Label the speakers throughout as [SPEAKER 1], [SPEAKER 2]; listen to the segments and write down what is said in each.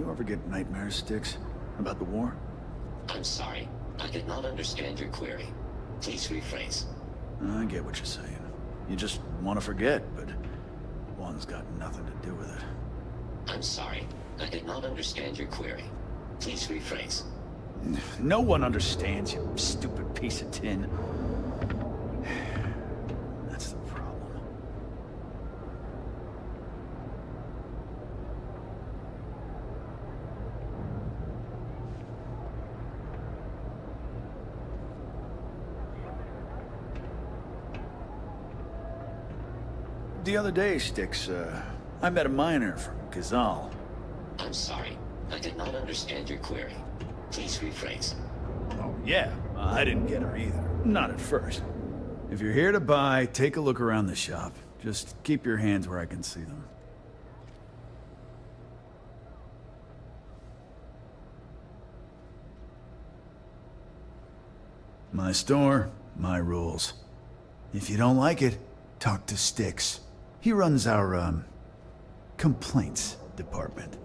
[SPEAKER 1] you ever get nightmares, Sticks? About the war?
[SPEAKER 2] I'm sorry. I did not understand your query. Please rephrase.
[SPEAKER 1] I get what you're saying. You just want to forget, but one's got nothing to do with it.
[SPEAKER 2] I'm sorry. I did not understand your query. Please rephrase.
[SPEAKER 1] No one understands, you stupid piece of tin. That's the problem. The other day, Sticks, I met a miner from Ghazal.
[SPEAKER 2] I'm sorry. I did not understand your query. Please rephrase.
[SPEAKER 1] Oh, yeah. I didn't get her either. Not at first. If you're here to buy, take a look around the shop. Just keep your hands where I can see them. My store, my rules. If you don't like it, talk to Sticks. He runs our, complaints department.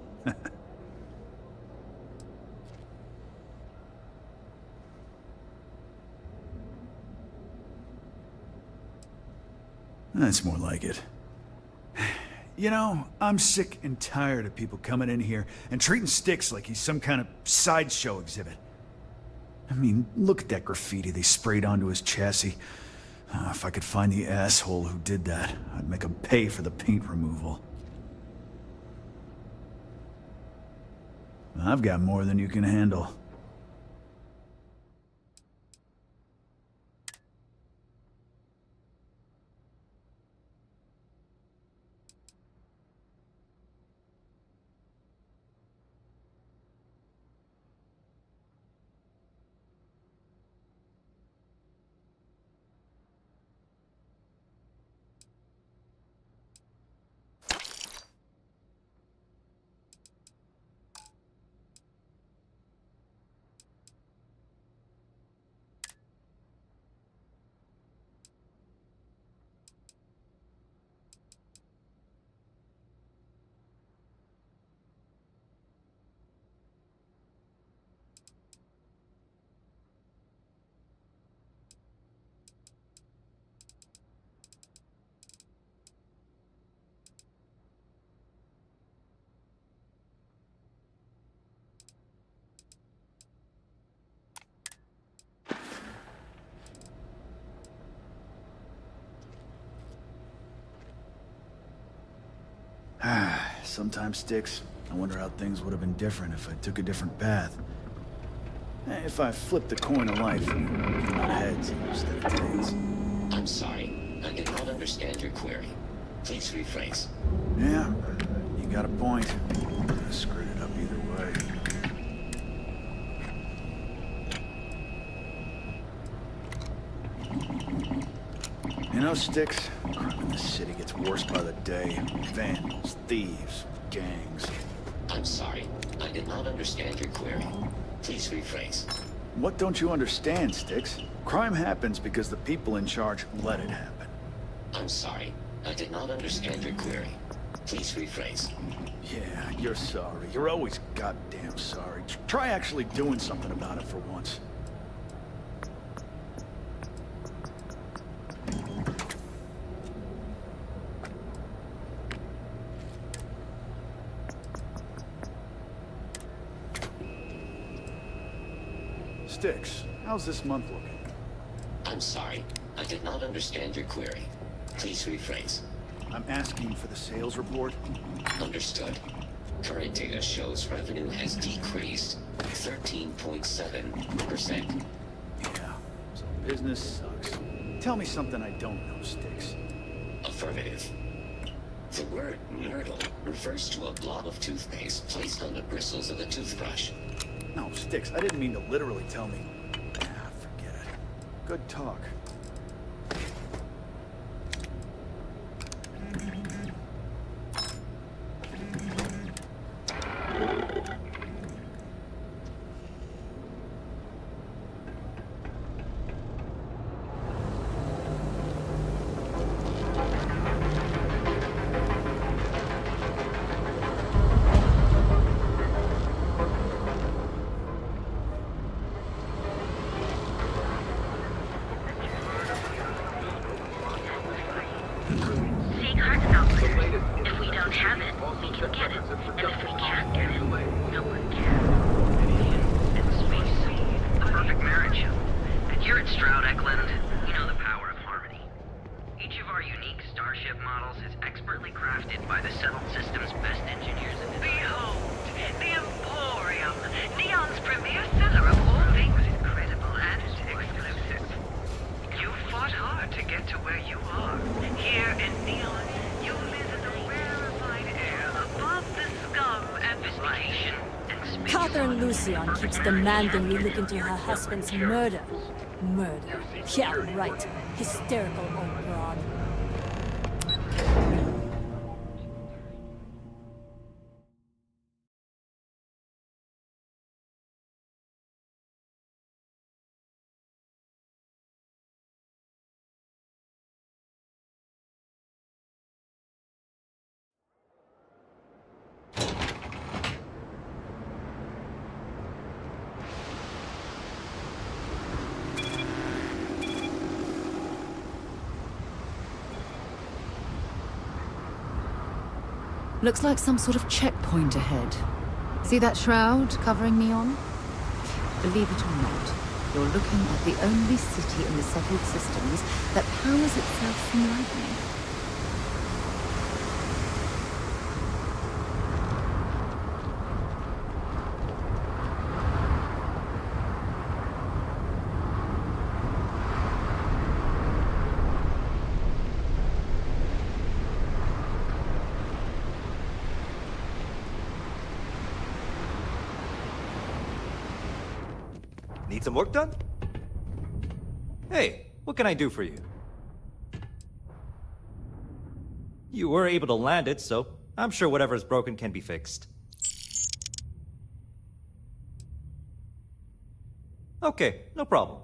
[SPEAKER 1] That's more like it. You know, I'm sick and tired of people coming in here and treating Sticks like he's some kind of sideshow exhibit. I mean, look at that graffiti they sprayed onto his chassis. If I could find the asshole who did that, I'd make him pay for the paint removal. I've got more than you can handle. Sometimes, Sticks, I wonder how things would have been different if I took a different path. If I flipped the coin of life and came out heads instead of tails.
[SPEAKER 2] I'm sorry. I did not understand your query. Please rephrase.
[SPEAKER 1] Yeah, you got a point. I screwed it up either way. You know, Sticks, crime in this city gets worse by the day. Vandals, thieves, gangs.
[SPEAKER 2] I'm sorry. I did not understand your query. Please rephrase.
[SPEAKER 1] What don't you understand, Sticks? Crime happens because the people in charge let it happen.
[SPEAKER 2] I'm sorry. I did not understand your query. Please rephrase.
[SPEAKER 1] Yeah, you're sorry. You're always goddamn sorry. Try actually doing something about it for once. Sticks, how's this month looking?
[SPEAKER 2] I'm sorry. I did not understand your query. Please rephrase.
[SPEAKER 1] I'm asking for the sales report.
[SPEAKER 2] Understood. Current data shows revenue has decreased 13.7%.
[SPEAKER 1] Yeah, so business sucks. Tell me something I don't know, Sticks.
[SPEAKER 2] Affirmative. The word myrtle refers to a blob of toothpaste placed on the bristles of a toothbrush.
[SPEAKER 1] No, Sticks, I didn't mean to literally tell me. Forget it. Good talk.
[SPEAKER 3] If we don't have it, we can get it. And if we can't get it, no one can.
[SPEAKER 4] And space. The perfect marriage. And here at Stroud Eklund, you know the power of harmony. Each of our unique starship models is expertly crafted by the settled system's best engineers and
[SPEAKER 3] Behold, the Emporium, Neon's premier seller of all things incredible and exclusive. You fought hard to get to where you are. Here in Neon, you live in the rarefied air above the scum and sophistication and space.
[SPEAKER 5] Catherine Lucian keeps demanding we look into her husband's murder. Murder. Yeah, right. Hysterical old broad.
[SPEAKER 6] Looks like some sort of checkpoint ahead. See that shroud covering Neon? Believe it or not, you're looking at the only city in the settled systems that powers itself from lightning.
[SPEAKER 7] Need some work done? Hey, what can I do for you? You were able to land it, so I'm sure whatever's broken can be fixed. Okay, no problem.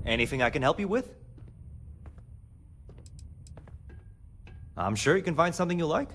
[SPEAKER 7] Anything I can help you with? I'm sure you can find something you like.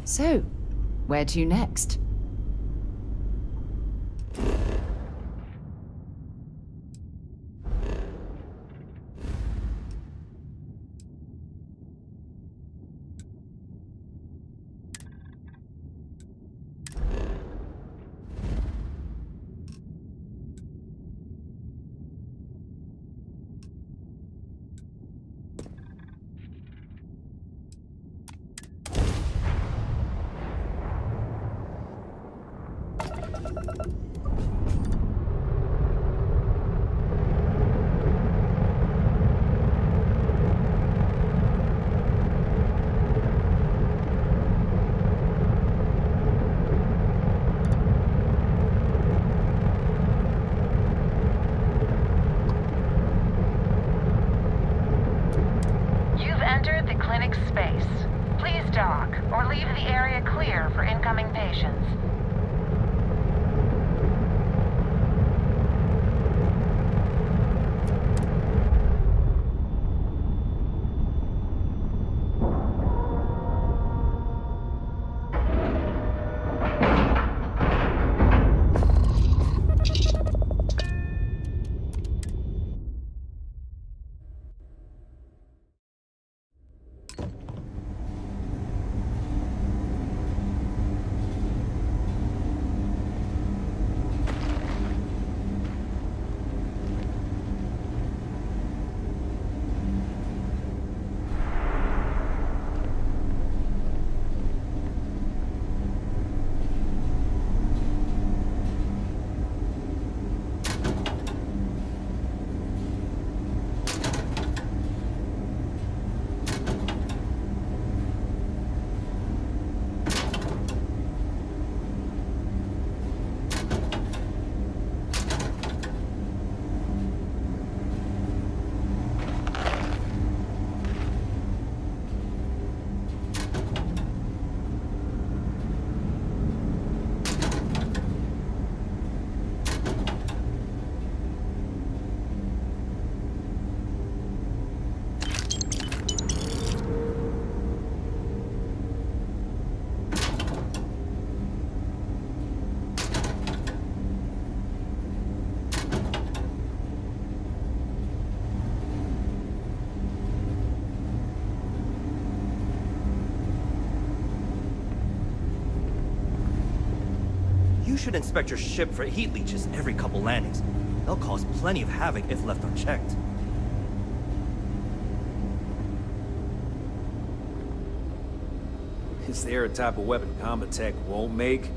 [SPEAKER 6] So, where to next?
[SPEAKER 7] should inspect your ship for heat leeches every couple landings. They'll cause plenty of havoc if left unchecked.
[SPEAKER 8] Is there a type of weapon combat tech won't make?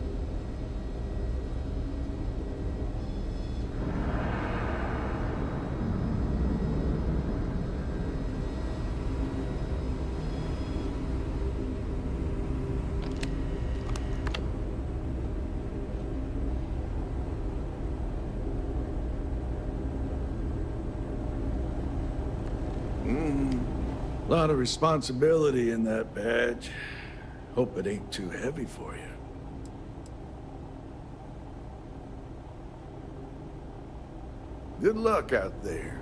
[SPEAKER 9] A lot of responsibility in that badge. Hope it ain't too heavy for you. Good luck out there.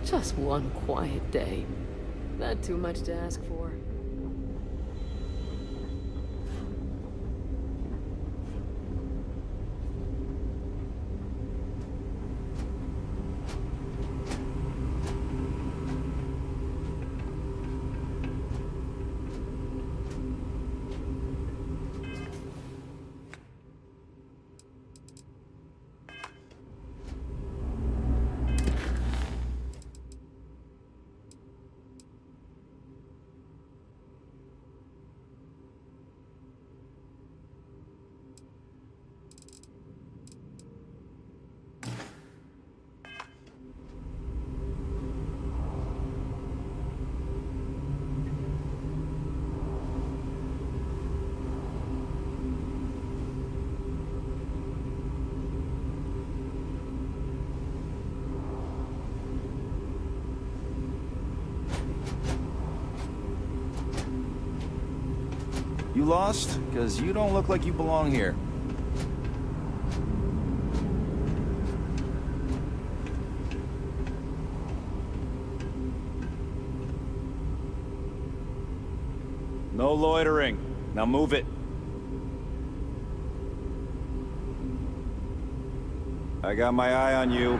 [SPEAKER 10] Just one quiet day. Not too much to ask for.
[SPEAKER 11] You lost? Because you don't look like you belong here. No loitering. Now move it. I got my eye on you.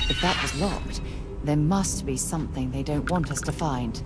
[SPEAKER 6] If that was locked, there must be something they don't want us to find.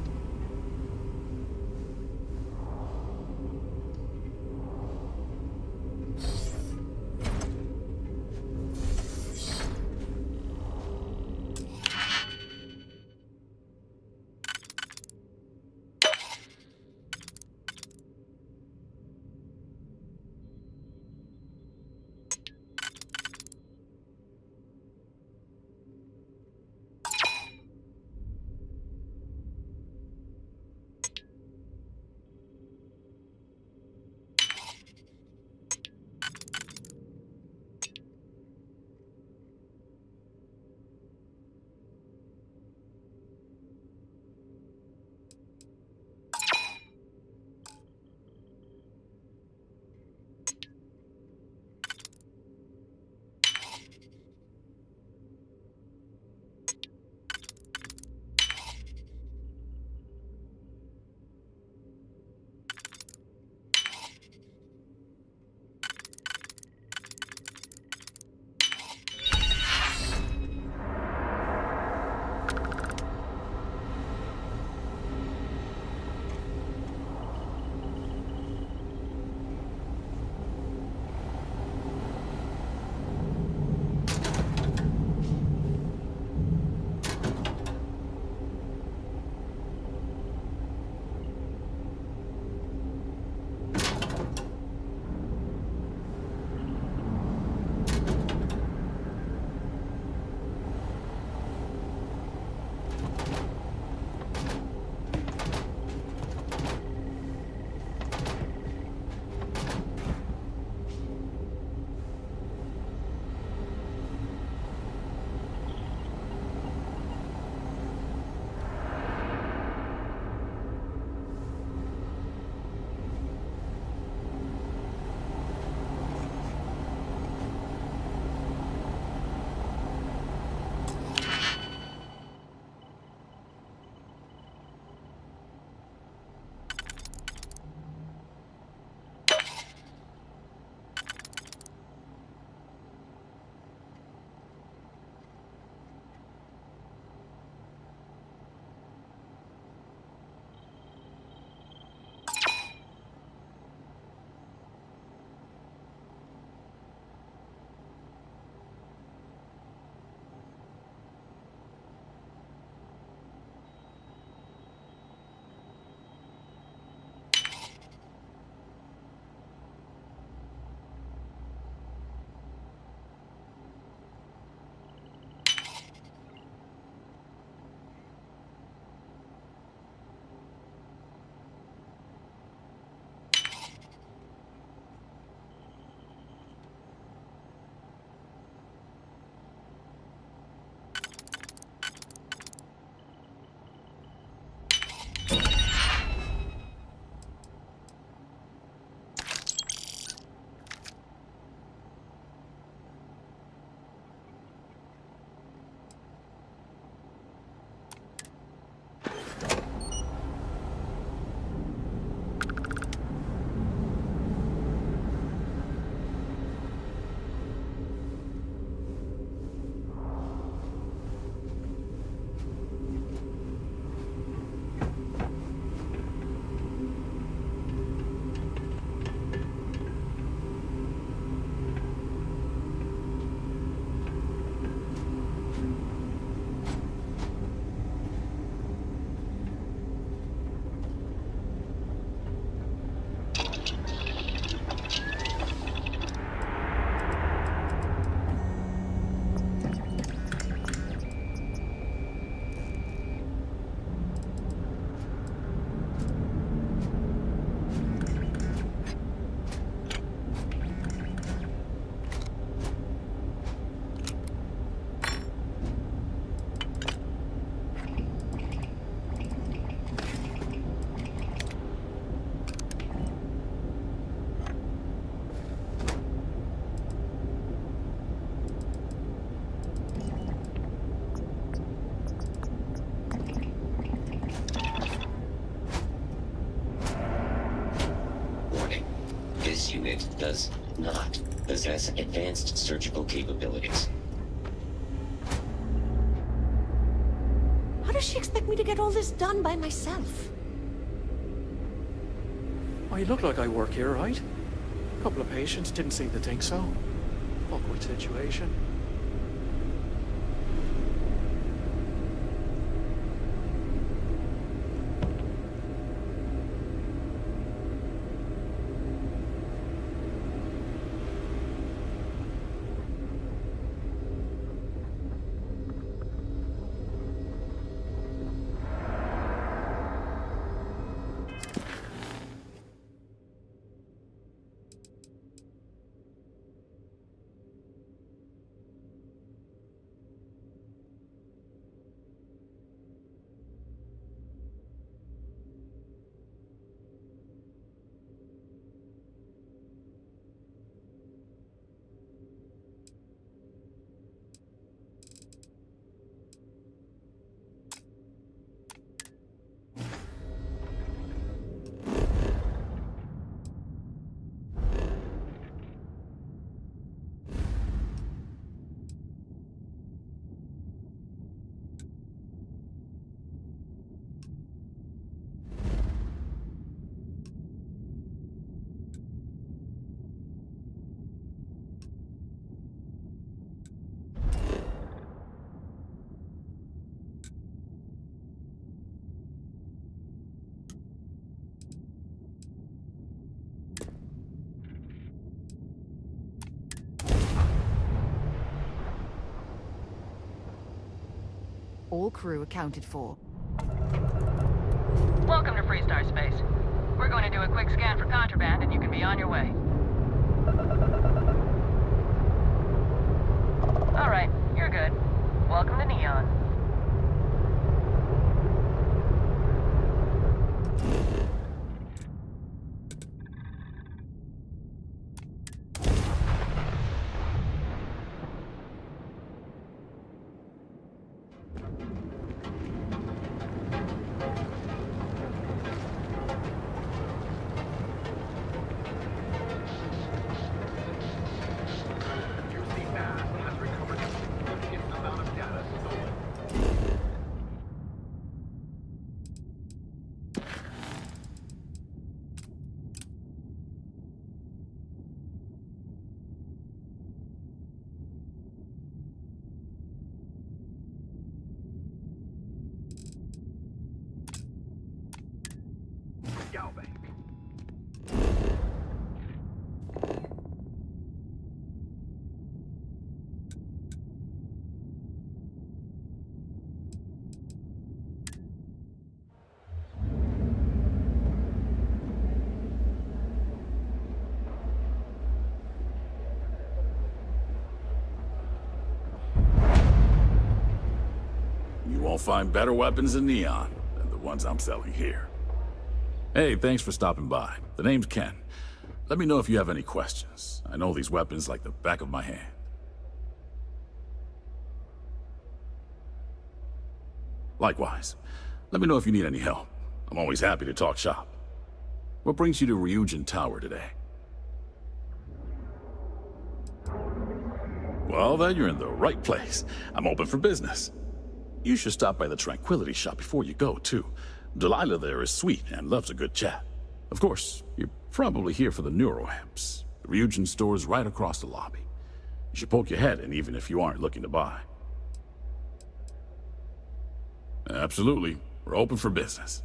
[SPEAKER 2] This unit does not possess advanced surgical capabilities.
[SPEAKER 10] How does she expect me to get all this done by myself?
[SPEAKER 12] I look like I work here, right? A couple of patients didn't seem to think so. Awkward situation.
[SPEAKER 6] All crew accounted for.
[SPEAKER 3] Welcome to Freestar Space. We're going to do a quick scan for contraband and you can be on your way. Alright, you're good. Welcome to Neon.
[SPEAKER 9] You won't find better weapons in Neon than the ones I'm selling here. Hey, thanks for stopping by. The name's Ken. Let me know if you have any questions. I know these weapons like the back of my hand. Likewise. Let me know if you need any help. I'm always happy to talk shop. What brings you to Ryujin Tower today? Well, then you're in the right place. I'm open for business. You should stop by the Tranquility Shop before you go, too. Delilah there is sweet and loves a good chat. Of course, you're probably here for the neuroamps. The Ryujin store is right across the lobby. You should poke your head in even if you aren't looking to buy. Absolutely. We're open for business.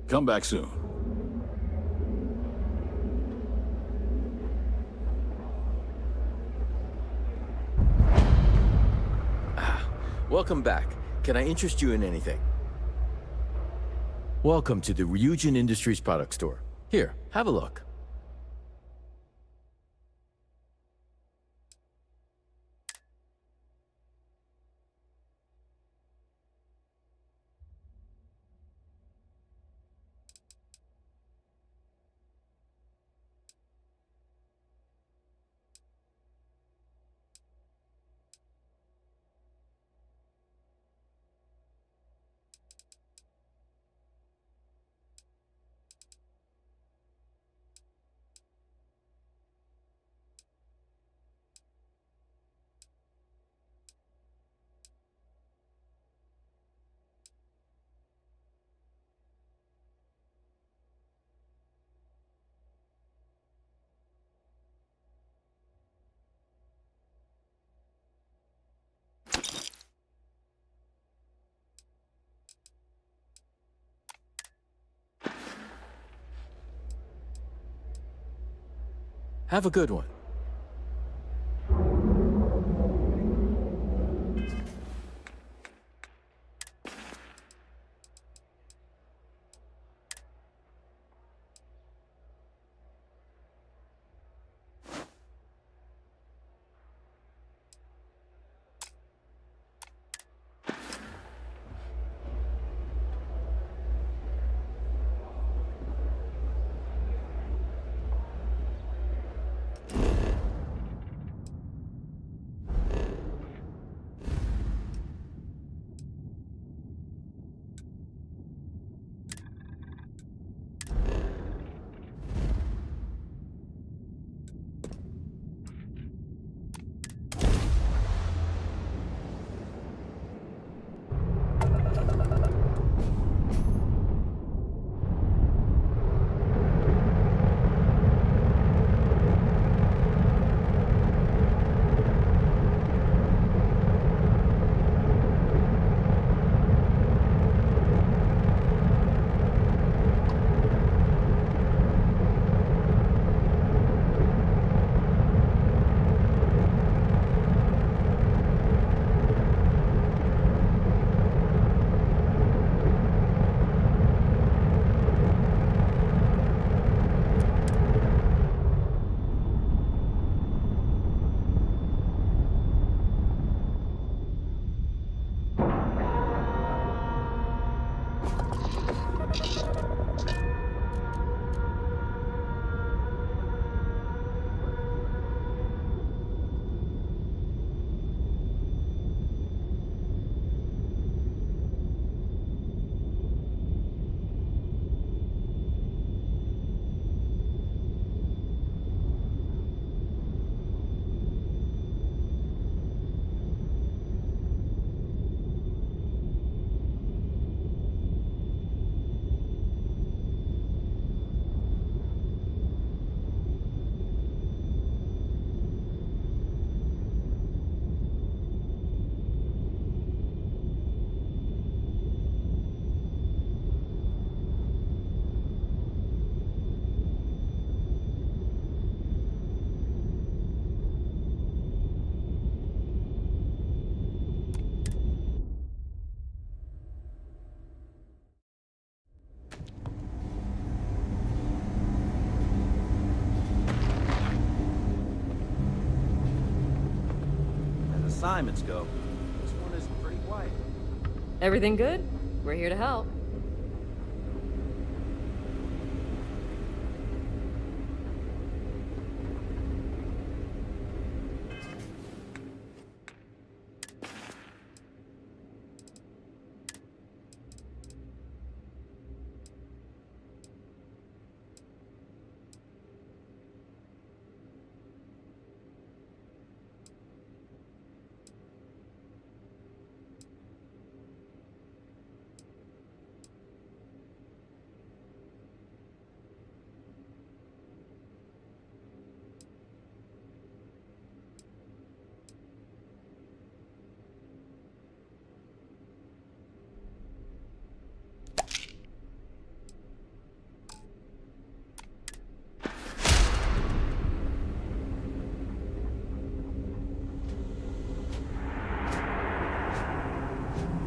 [SPEAKER 9] Come back soon.
[SPEAKER 13] Welcome back. Can I interest you in anything? Welcome to the Ryujin Industries product store. Here, have a look. Have a good one.
[SPEAKER 11] Assignments go. This one is pretty quiet.
[SPEAKER 10] Everything good? We're here to help.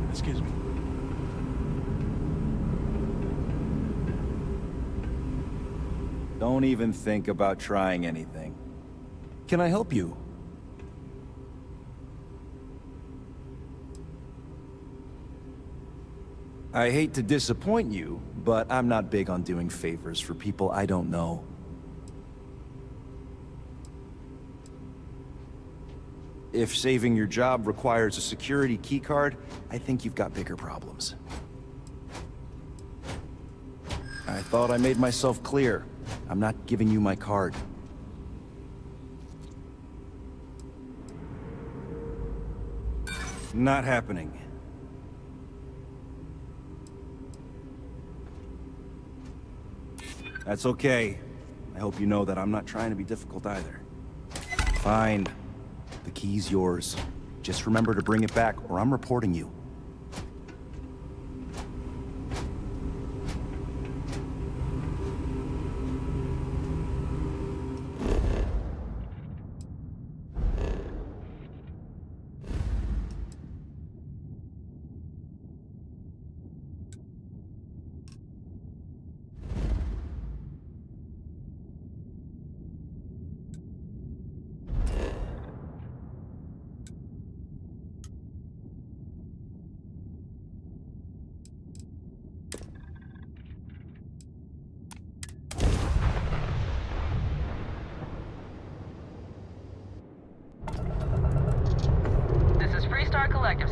[SPEAKER 12] Excuse me.
[SPEAKER 11] Don't even think about trying anything. Can I help you? I hate to disappoint you, but I'm not big on doing favors for people I don't know. If saving your job requires a security keycard, I think you've got bigger problems. I thought I made myself clear. I'm not giving you my card. Not happening. That's okay. I hope you know that I'm not trying to be difficult either. Fine. The key's yours. Just remember to bring it back, or I'm reporting you.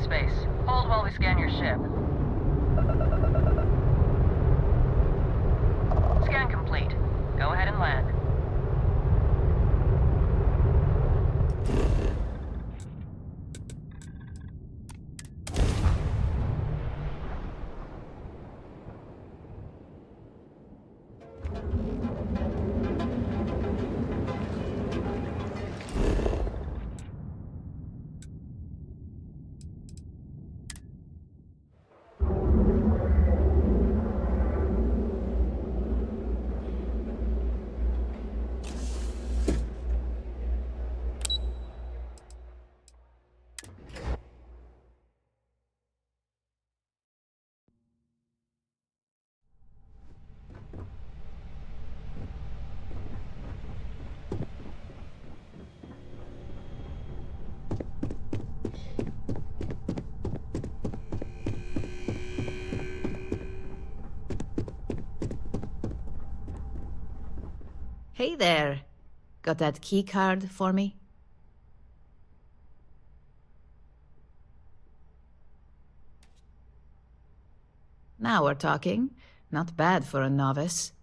[SPEAKER 3] space. Hold while we scan your ship. Scan complete. Go ahead and land.
[SPEAKER 6] Hey there. Got that key card for me? Now we're talking. Not bad for a novice.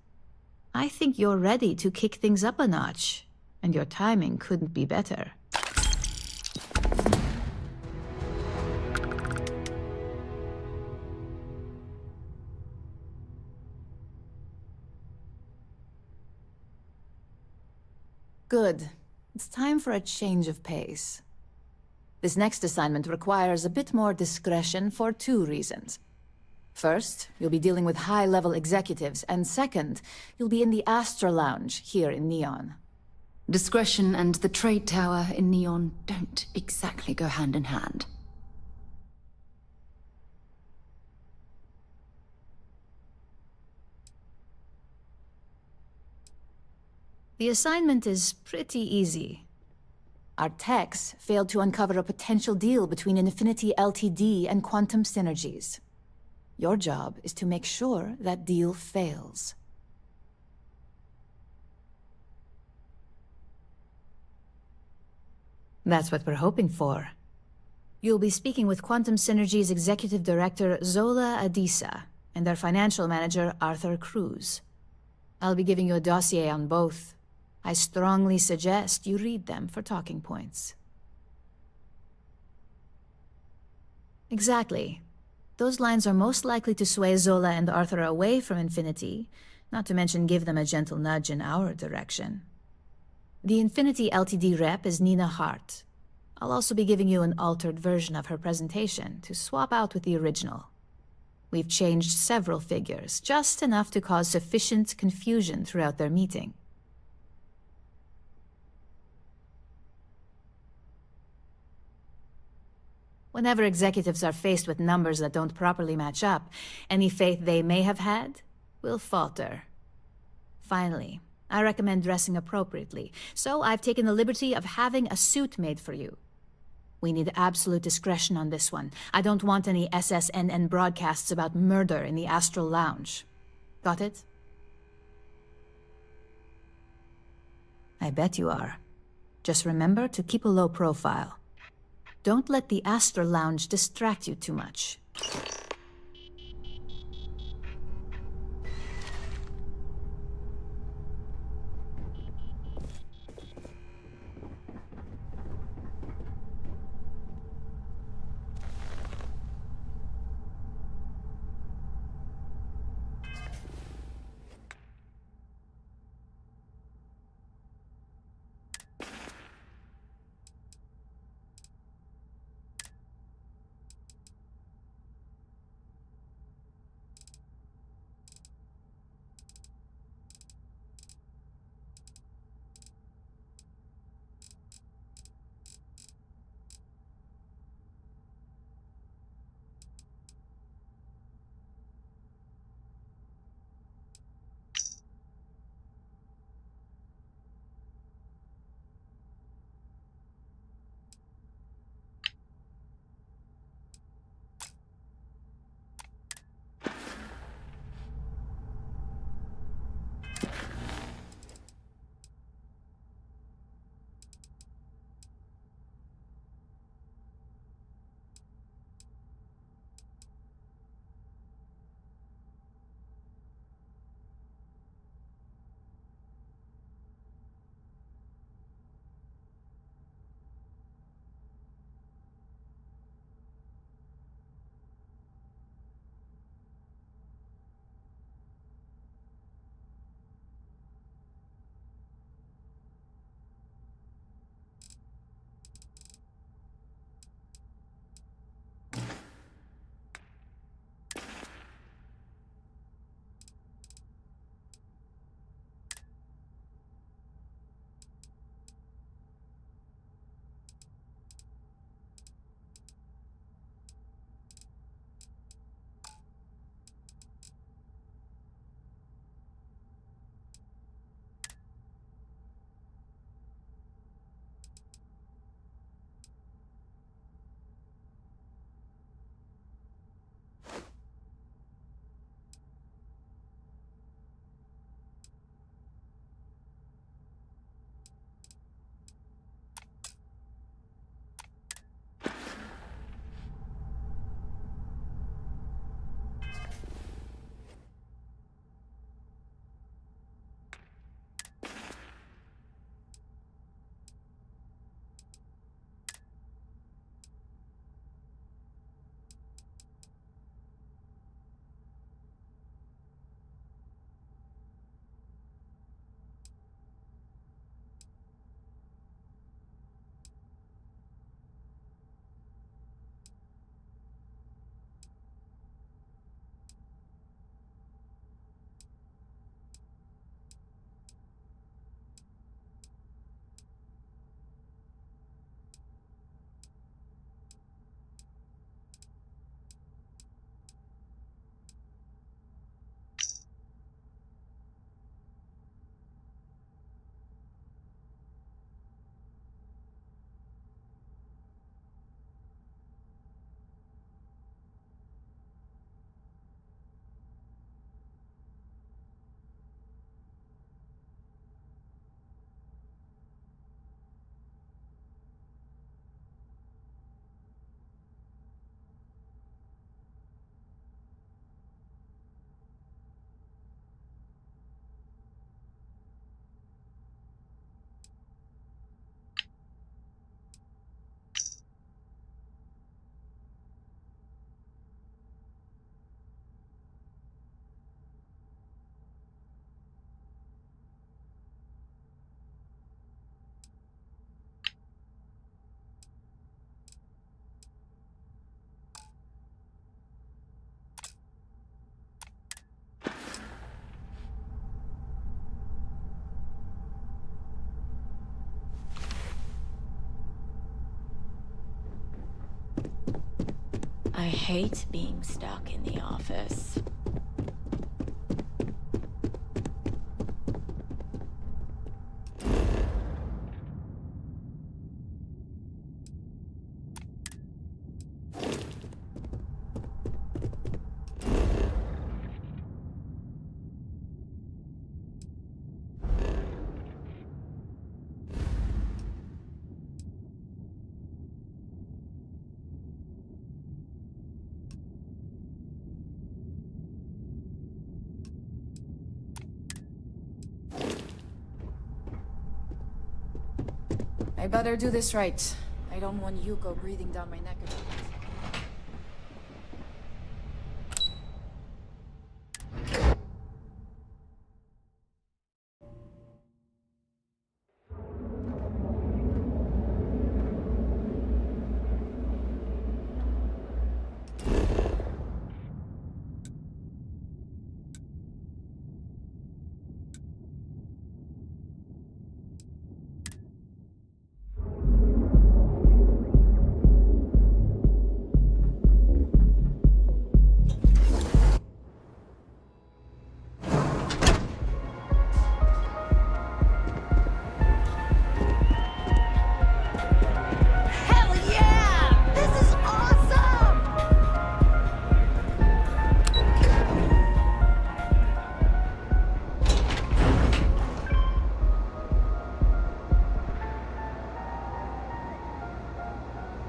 [SPEAKER 6] I think you're ready to kick things up a notch, and your timing couldn't be better. Good. It's time for a change of pace. This next assignment requires a bit more discretion for 2 reasons. First, you'll be dealing with high-level executives, and second, you'll be in the Astra Lounge here in Neon. Discretion and the trade tower in Neon don't exactly go hand in hand. The assignment is pretty easy. Our techs failed to uncover a potential deal between Infinity Ltd. And Quantum Synergies. Your job is to make sure that deal fails. That's what we're hoping for. You'll be speaking with Quantum Synergy's Executive Director Zola Adisa and their Financial Manager Arthur Cruz. I'll be giving you a dossier on both. I strongly suggest you read them for talking points. Exactly. Those lines are most likely to sway Zola and Arthur away from Infinity, not to mention give them a gentle nudge in our direction. The Infinity Ltd. Rep is Nina Hart. I'll also be giving you an altered version of her presentation to swap out with the original. We've changed several figures, just enough to cause sufficient confusion throughout their meeting. Whenever executives are faced with numbers that don't properly match up, any faith they may have had will falter. Finally, I recommend dressing appropriately, so I've taken the liberty of having a suit made for you. We need absolute discretion on this one. I don't want any SSNN broadcasts about murder in the Astral Lounge. Got it? I bet you are. Just remember to keep a low profile. Don't let the Astra Lounge distract you too much.
[SPEAKER 14] I hate being stuck in the office.
[SPEAKER 15] I better do this right. I don't want Yuko breathing down my neck again.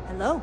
[SPEAKER 5] Hello?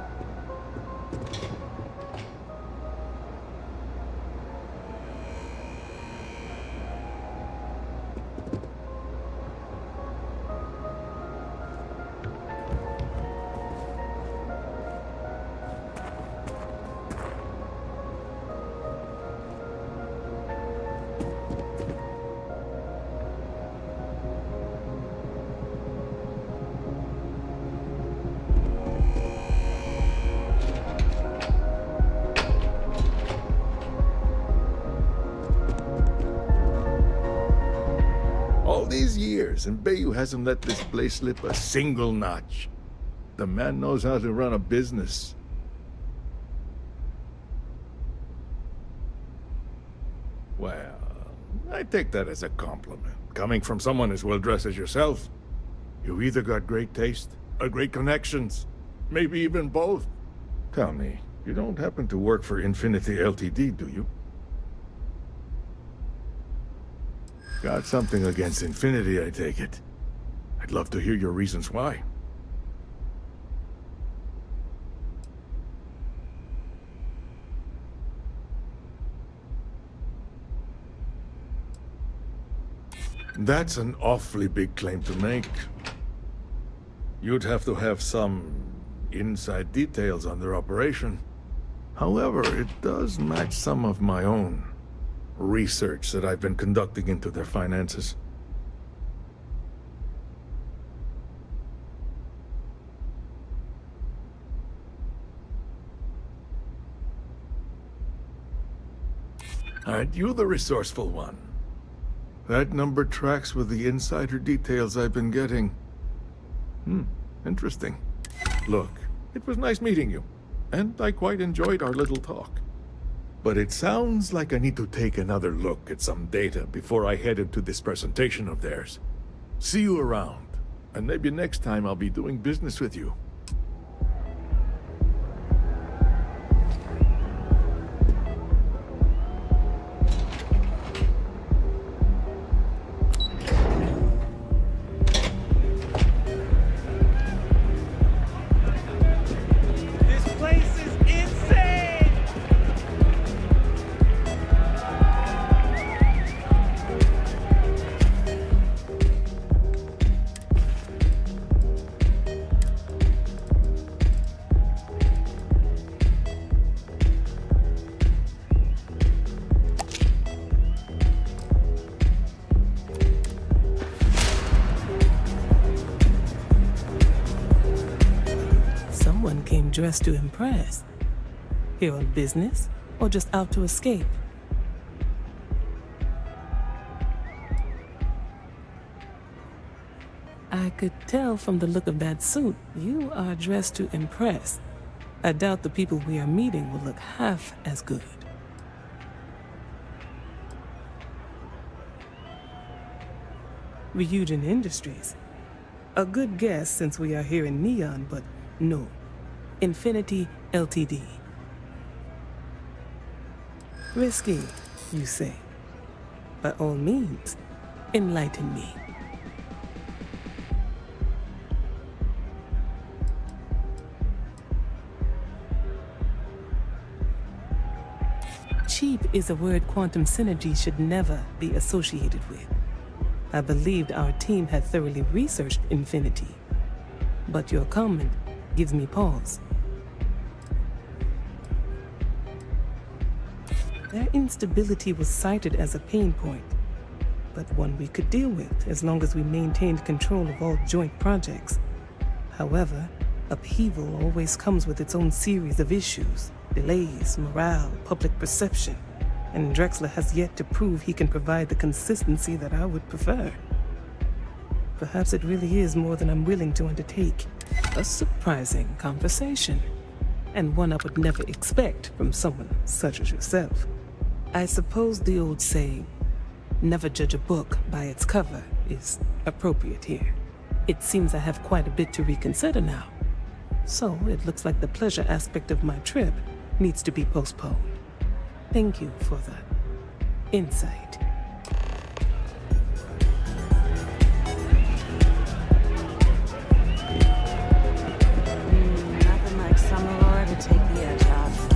[SPEAKER 16] These years, and Bayou hasn't let this place slip a single notch. The man knows how to run a business. Well, I take that as a compliment. Coming from someone as well-dressed as yourself, you either got great taste or great connections. Maybe even both. Tell me, you don't happen to work for Infinity Ltd, do you? Got something against Infinity, I take it. I'd love to hear your reasons why. That's an awfully big claim to make. You'd have to have some inside details on their operation. However, it does match some of my own research that I've been conducting into their finances. Aren't you the resourceful one? That number tracks with the insider details I've been getting. Interesting. Look, it was nice meeting you, and I quite enjoyed our little talk. But it sounds like I need to take another look at some data before I head into this presentation of theirs. See you around, and maybe next time I'll be doing business with you.
[SPEAKER 17] Dressed to impress. Here on business, or just out to escape? I could tell from the look of that suit, you are dressed to impress. I doubt the people we are meeting will look half as good. Ryujin Industries. A good guess since we are here in Neon, but no. Infinity Ltd. Risky, you say? By all means, enlighten me. Cheap is a word quantum synergy should never be associated with. I believed our team had thoroughly researched Infinity, but your comment gives me pause. Their instability was cited as a pain point, but one we could deal with as long as we maintained control of all joint projects. However, upheaval always comes with its own series of issues, delays, morale, public perception, and Drexler has yet to prove he can provide the consistency that I would prefer. Perhaps it really is more than I'm willing to undertake. A surprising conversation, and one I would never expect from someone such as yourself. I suppose the old saying, never judge a book by its cover, is appropriate here. It seems I have quite a bit to reconsider now. So it looks like the pleasure aspect of my trip needs to be postponed. Thank you for the insight.
[SPEAKER 15] Nothing like some lore to take the edge off.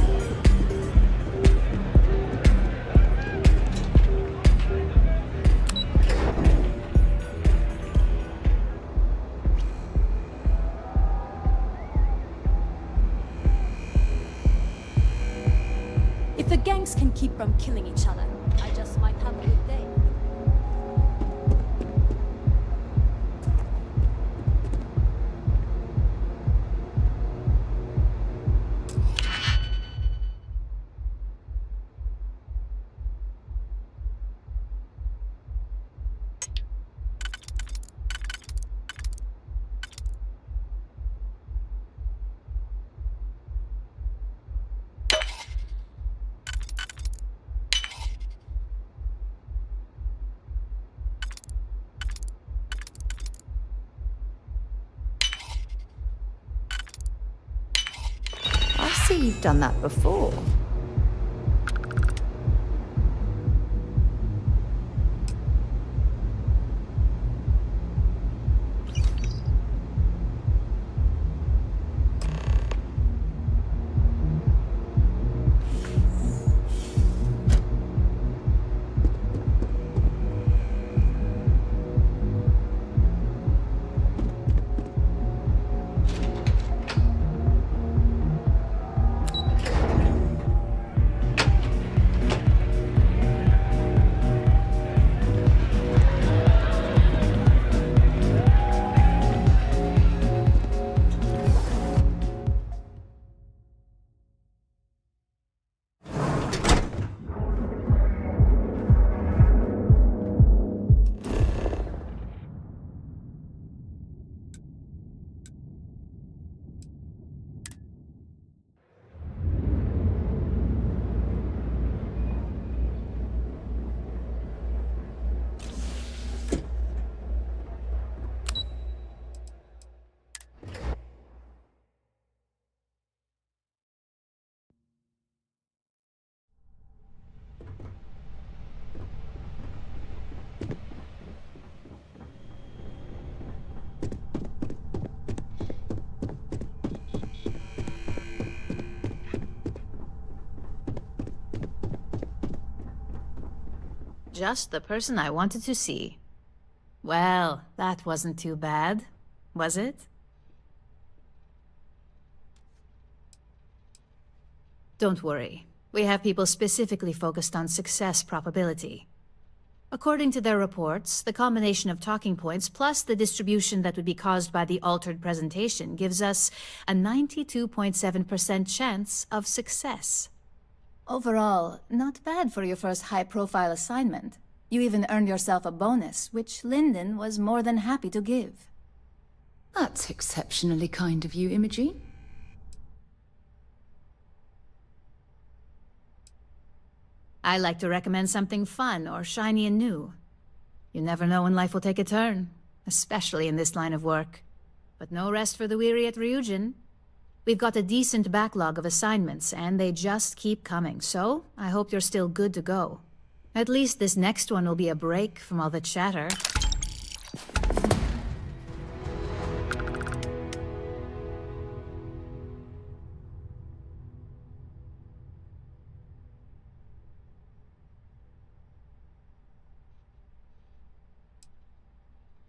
[SPEAKER 5] If the gangs can keep from killing each other, I just might have a good day.
[SPEAKER 6] I see you've done that before.
[SPEAKER 18] Just the person I wanted to see. Well, that wasn't too bad, was it? Don't worry. We have people specifically focused on success probability. According to their reports, the combination of talking points plus the distribution that would be caused by the altered presentation gives us a 92.7% chance of success.
[SPEAKER 15] Overall, not bad for your first high-profile assignment. You even earned yourself a bonus, which Lyndon was more than happy to give.
[SPEAKER 6] That's exceptionally kind of you, Imogene.
[SPEAKER 18] I like to recommend something fun or shiny and new. You never know when life will take a turn, especially in this line of work. But no rest for the weary at Ryujin. We've got a decent backlog of assignments, and they just keep coming, so I hope you're still good to go. At least this next one will be a break from all the chatter.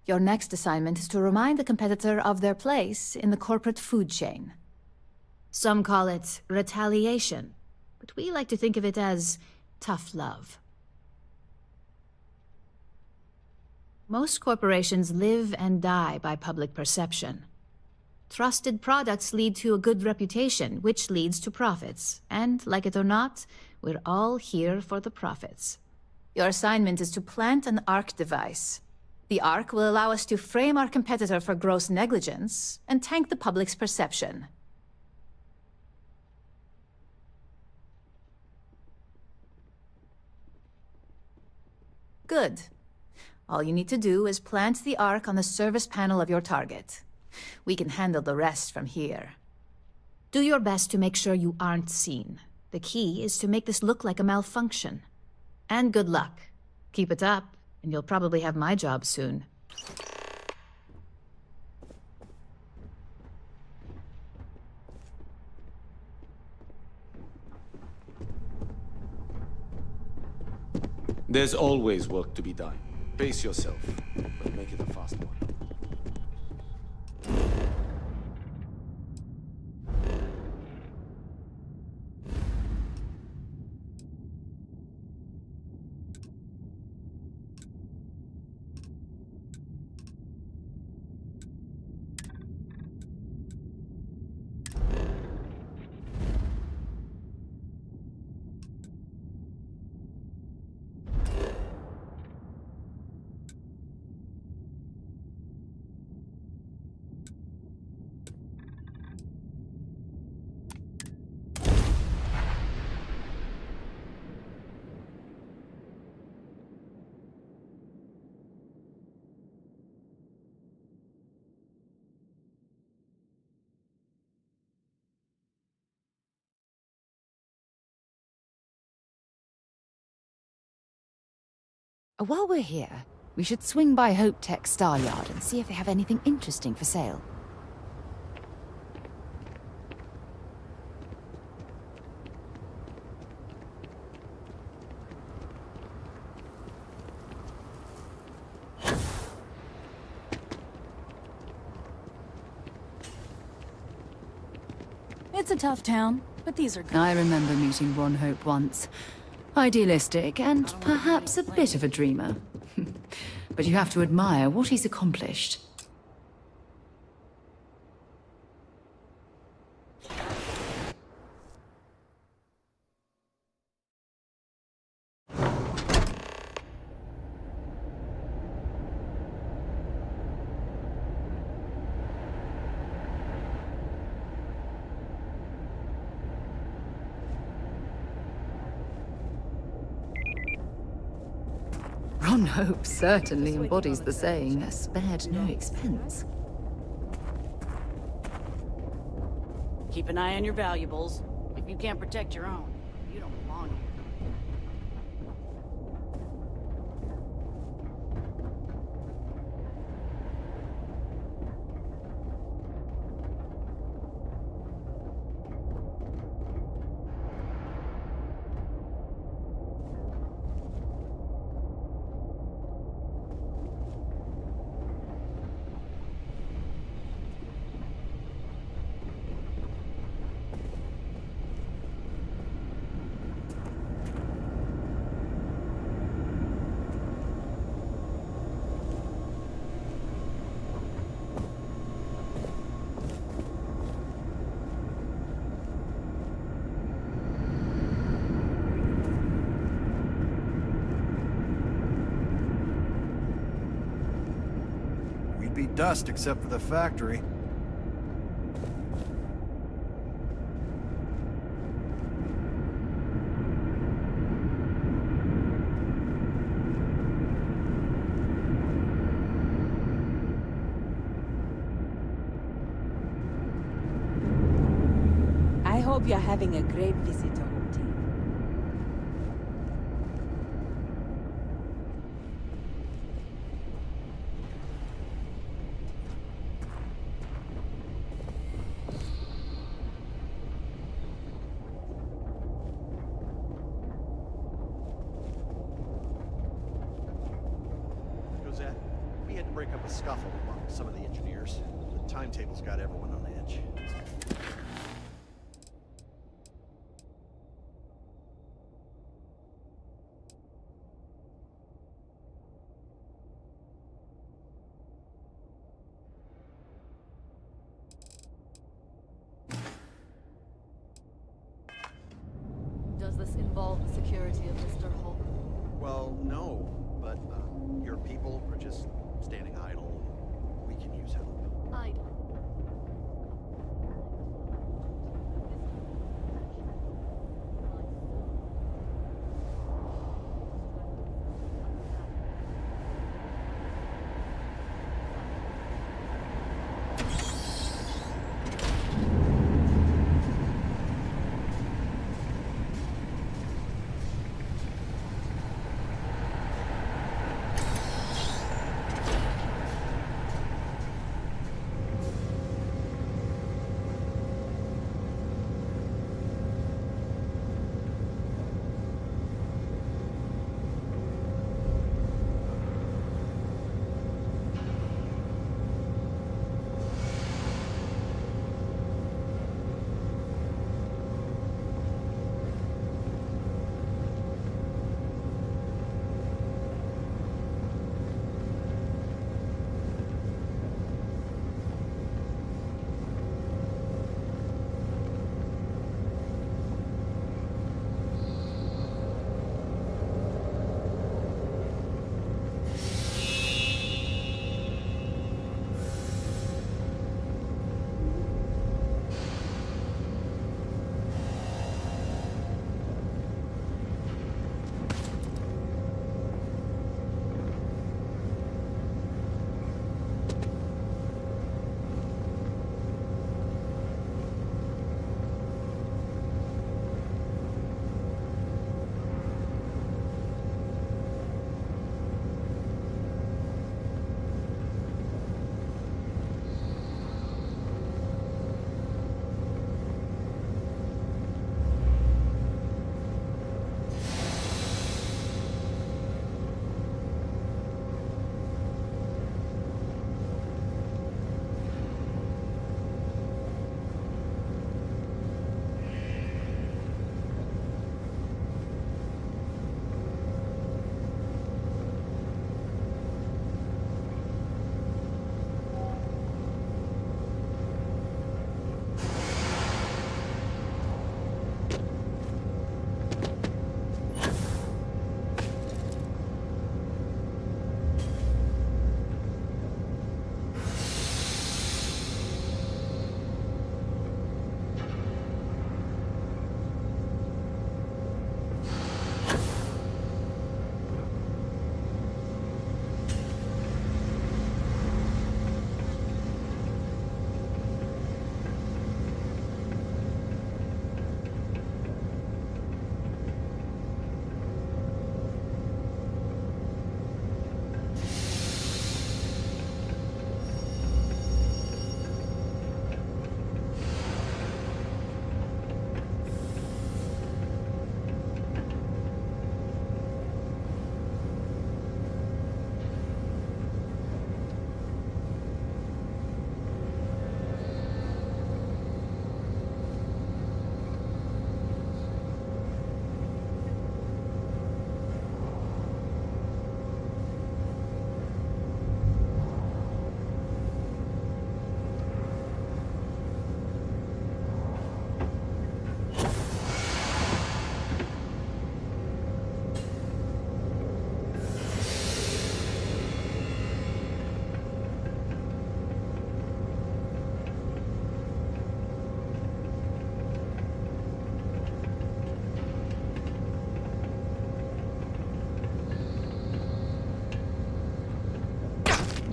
[SPEAKER 15] Your next assignment is to remind the competitor of their place in the corporate food chain.
[SPEAKER 18] Some call it retaliation, but we like to think of it as tough love. Most corporations live and die by public perception. Trusted products lead to a good reputation, which leads to profits. And, like it or not, we're all here for the profits.
[SPEAKER 15] Your assignment is to plant an ARC device. The ARC will allow us to frame our competitor for gross negligence and tank the public's perception. Good. All you need to do is plant the ARC on the service panel of your target. We can handle the rest from here.
[SPEAKER 18] Do your best to make sure you aren't seen. The key is to make this look like a malfunction. And good luck. Keep it up, and you'll probably have my job soon.
[SPEAKER 19] There's always work to be done. Pace yourself, but make it a fast one.
[SPEAKER 6] While we're here, we should swing by Hope Tech Star Yard and see if they have anything interesting for sale.
[SPEAKER 5] It's a tough town, but these are good.
[SPEAKER 6] I remember meeting Ron Hope once. Idealistic and perhaps a bit of a dreamer. But you have to admire what he's accomplished. Ron Hope certainly embodies the saying, spared no expense.
[SPEAKER 20] Keep an eye on your valuables. If you can't protect your own, you don't belong here.
[SPEAKER 1] Be dust except for the factory.
[SPEAKER 20] Hope you're having a great visit to home team.
[SPEAKER 21] Cosette, we had to break up a scuffle among some of the engineers. The timetables got everyone on edge.
[SPEAKER 6] Does this involve the security of Mr. Hulk?
[SPEAKER 21] Well, no, but your people are just standing idle. We can use help.
[SPEAKER 6] Idle.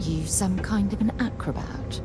[SPEAKER 6] You some kind of an acrobat?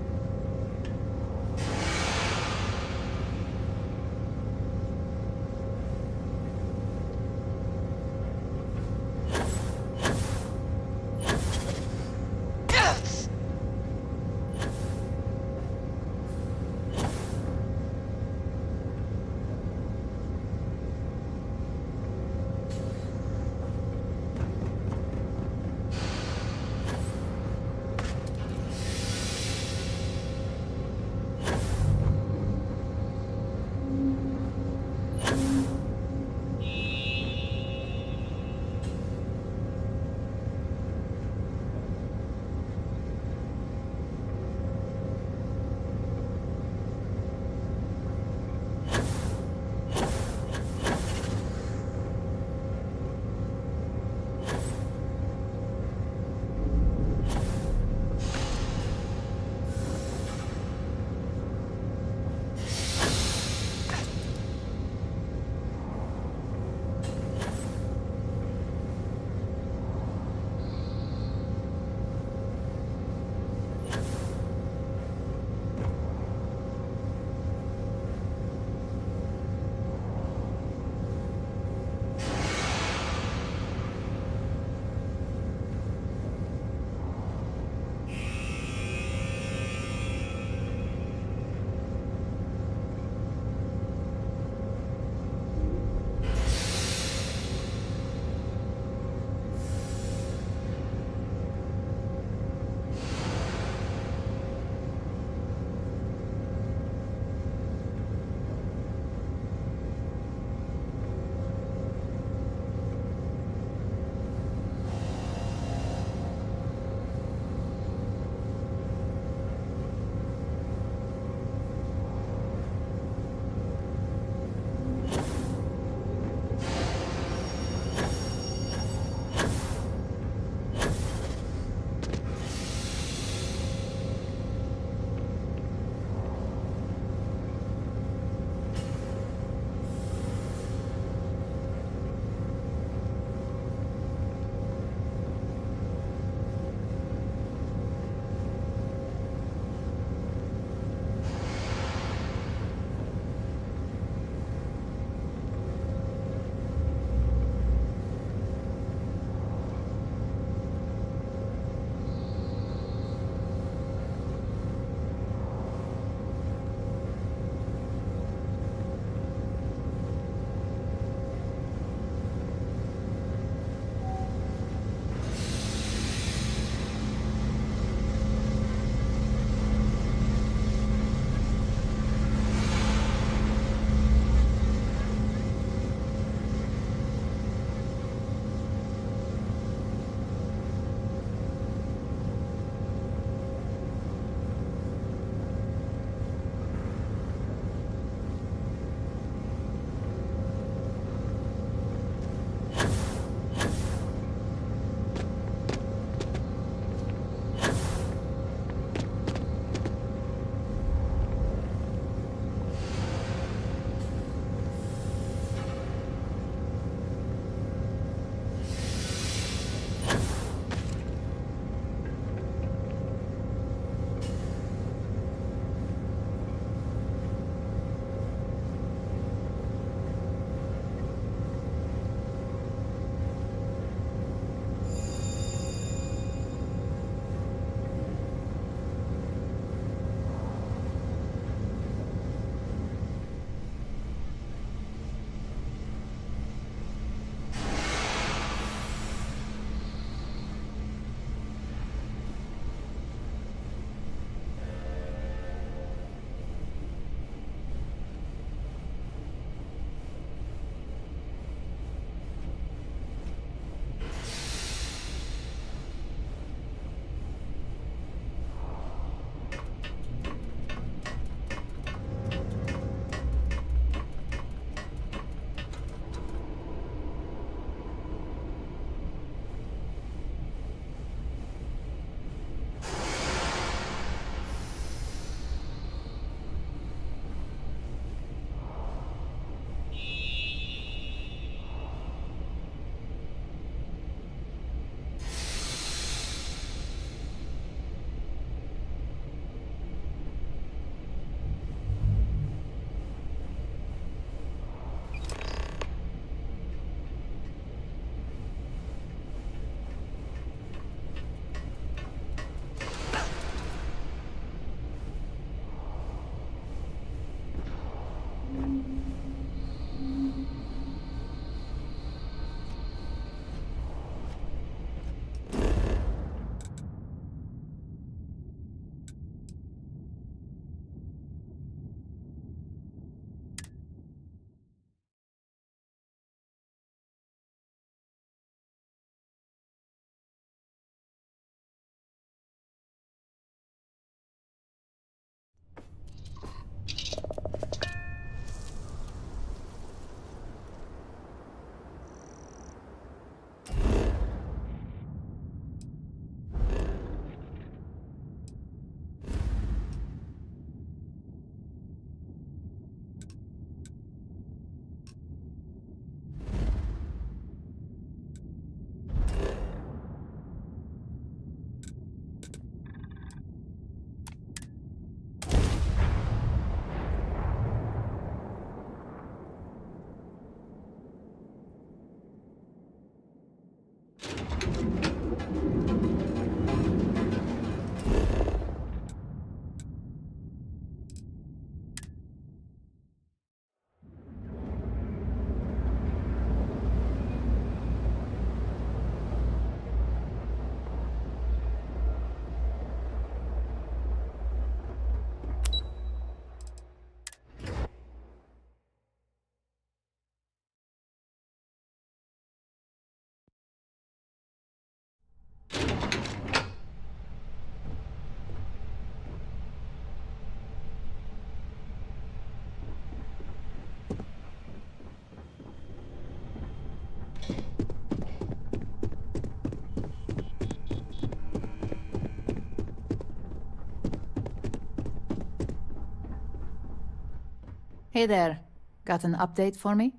[SPEAKER 15] Hey there. Got an update for me?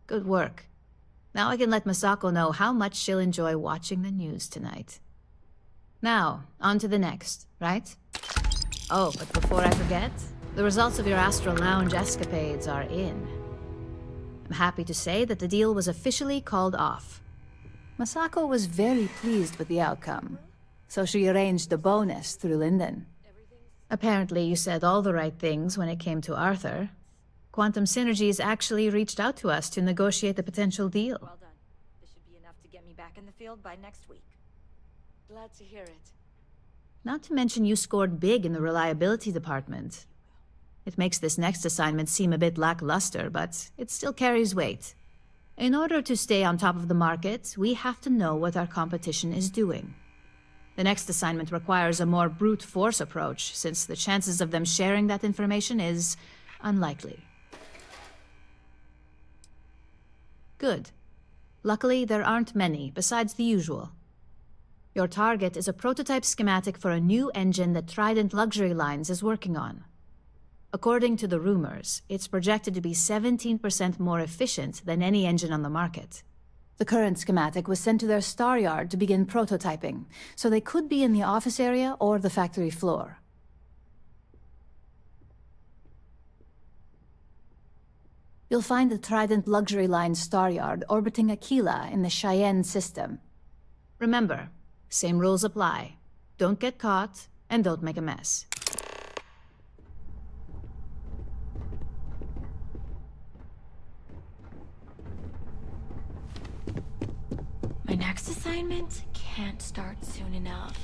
[SPEAKER 18] Good work. Now I can let Masako know how much she'll enjoy watching the news tonight. Now, on to the next, right? Oh, but before I forget, the results of your Astral Lounge escapades are in. I'm happy to say that the deal was officially called off.
[SPEAKER 15] Masako was very pleased with the outcome, so she arranged a bonus through Linden.
[SPEAKER 18] Apparently you said all the right things when it came to Arthur. Quantum Synergies actually reached out to us to negotiate the potential deal.
[SPEAKER 4] Well done. This should be enough to get me back in the field by next week.
[SPEAKER 10] Glad to hear it.
[SPEAKER 18] Not to mention you scored big in the reliability department. It makes this next assignment seem a bit lackluster, but it still carries weight. In order to stay on top of the market, we have to know what our competition is doing. The next assignment requires a more brute force approach, since the chances of them sharing that information is unlikely. Good. Luckily, there aren't many, besides the usual. Your target is a prototype schematic for a new engine that Trident Luxury Lines is working on. According to the rumors, it's projected to be 17% more efficient than any engine on the market.
[SPEAKER 15] The current schematic was sent to their star yard to begin prototyping, so they could be in the office area or the factory floor. You'll find the Trident Luxury Line star yard orbiting Aquila in the Cheyenne system.
[SPEAKER 18] Remember, same rules apply. Don't get caught, and don't make a mess.
[SPEAKER 14] My next assignment can't start soon enough.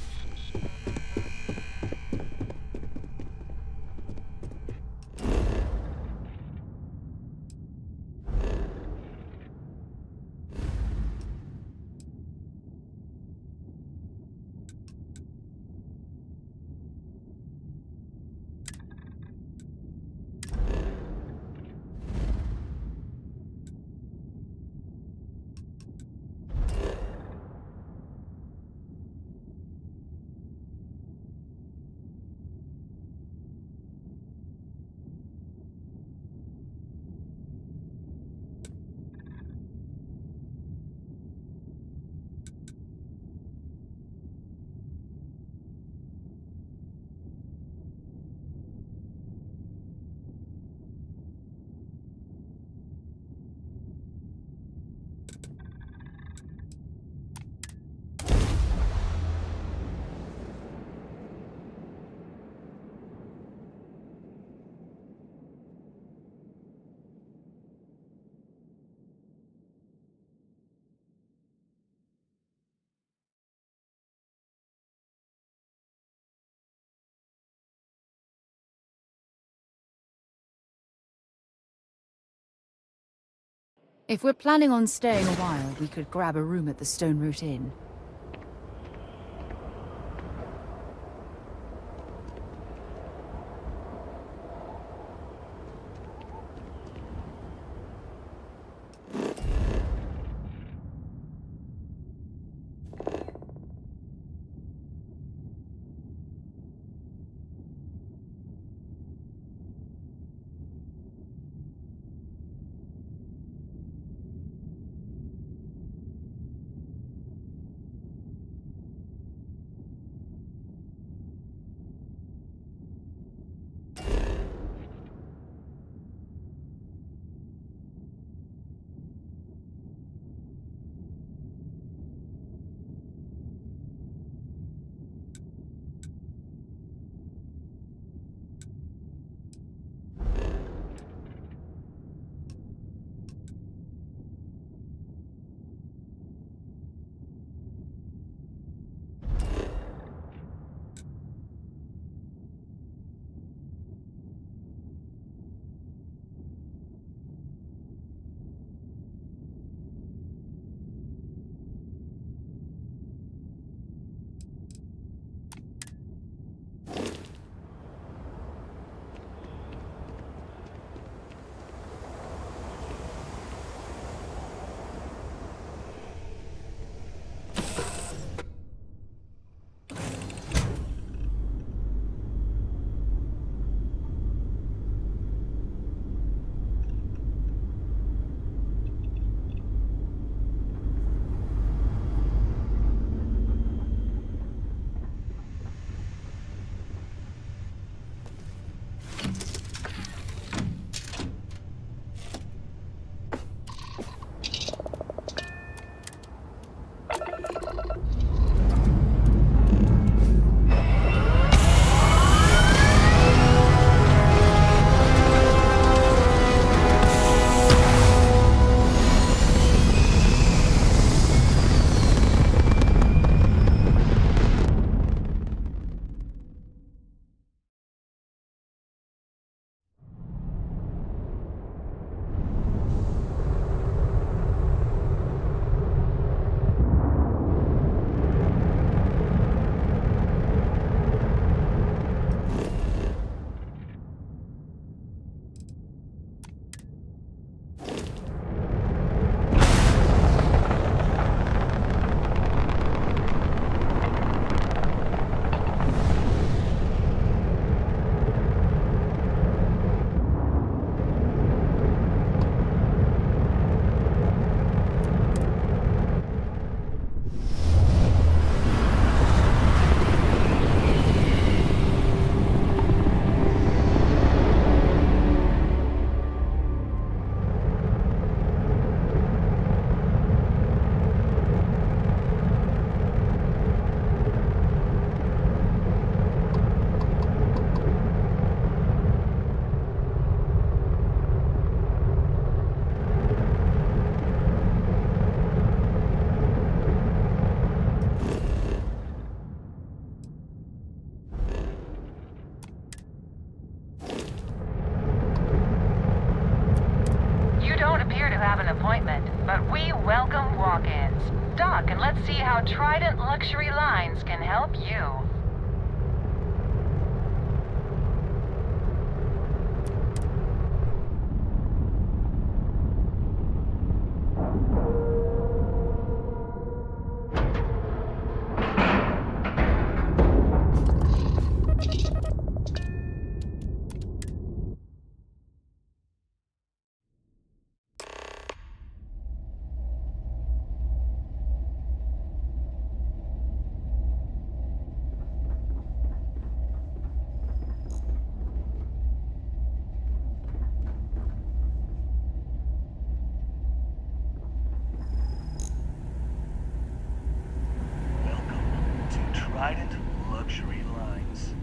[SPEAKER 6] If we're planning on staying a while, we could grab a room at the Stone Root Inn.
[SPEAKER 3] stock and let's see how Trident Luxury Lines can help you.
[SPEAKER 1] Trident Luxury Lines.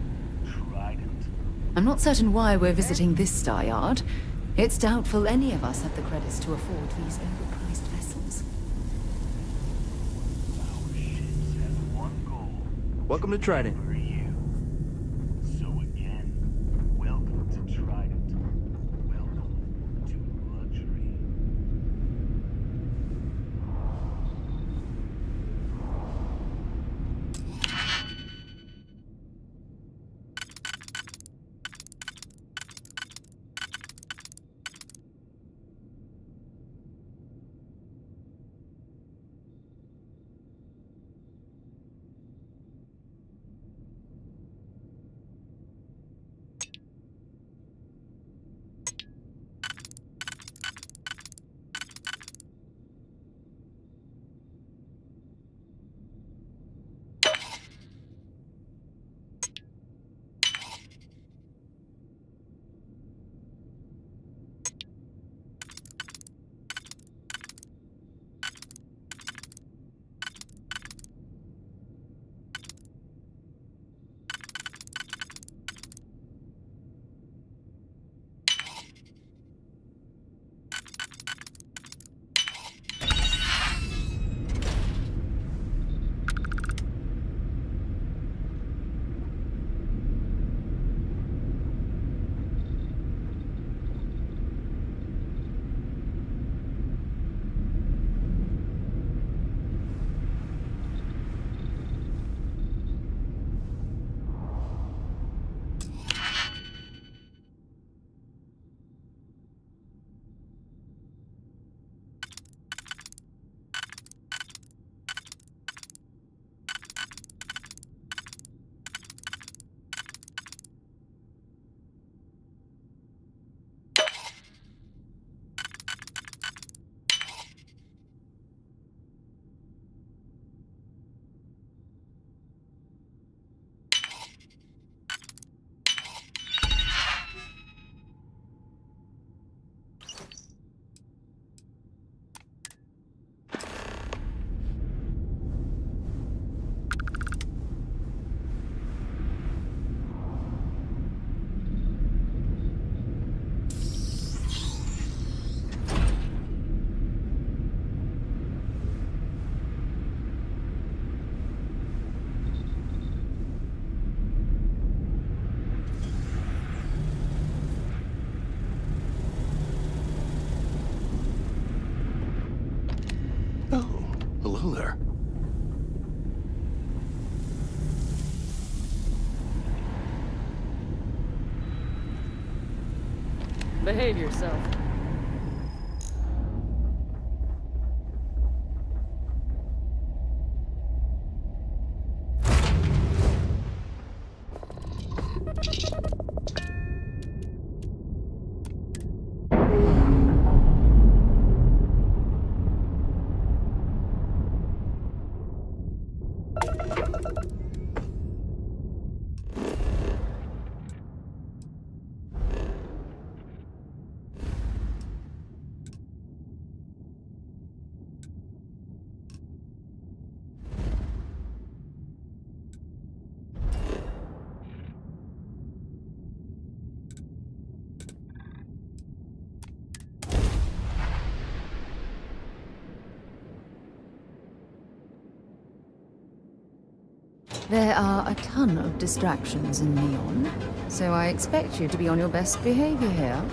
[SPEAKER 1] Trident.
[SPEAKER 6] I'm not certain why we're visiting this star yard. It's doubtful any of us have the credits to afford these overpriced vessels.
[SPEAKER 1] Our ships have one goal.
[SPEAKER 11] Welcome to Trident.
[SPEAKER 1] For you. So again, welcome to Trident. Welcome to luxury.
[SPEAKER 9] Hello there.
[SPEAKER 10] Behave yourself.
[SPEAKER 6] There are a ton of distractions in Neon, so I expect you to be on your best behavior here.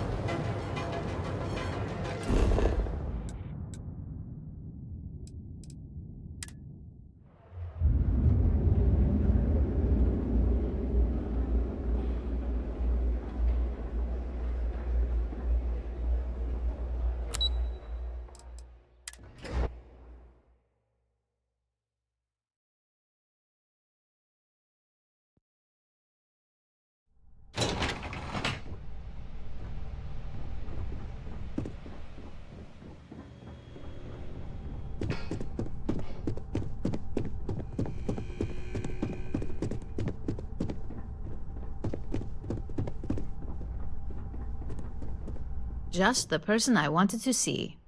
[SPEAKER 18] Just the person I wanted to see.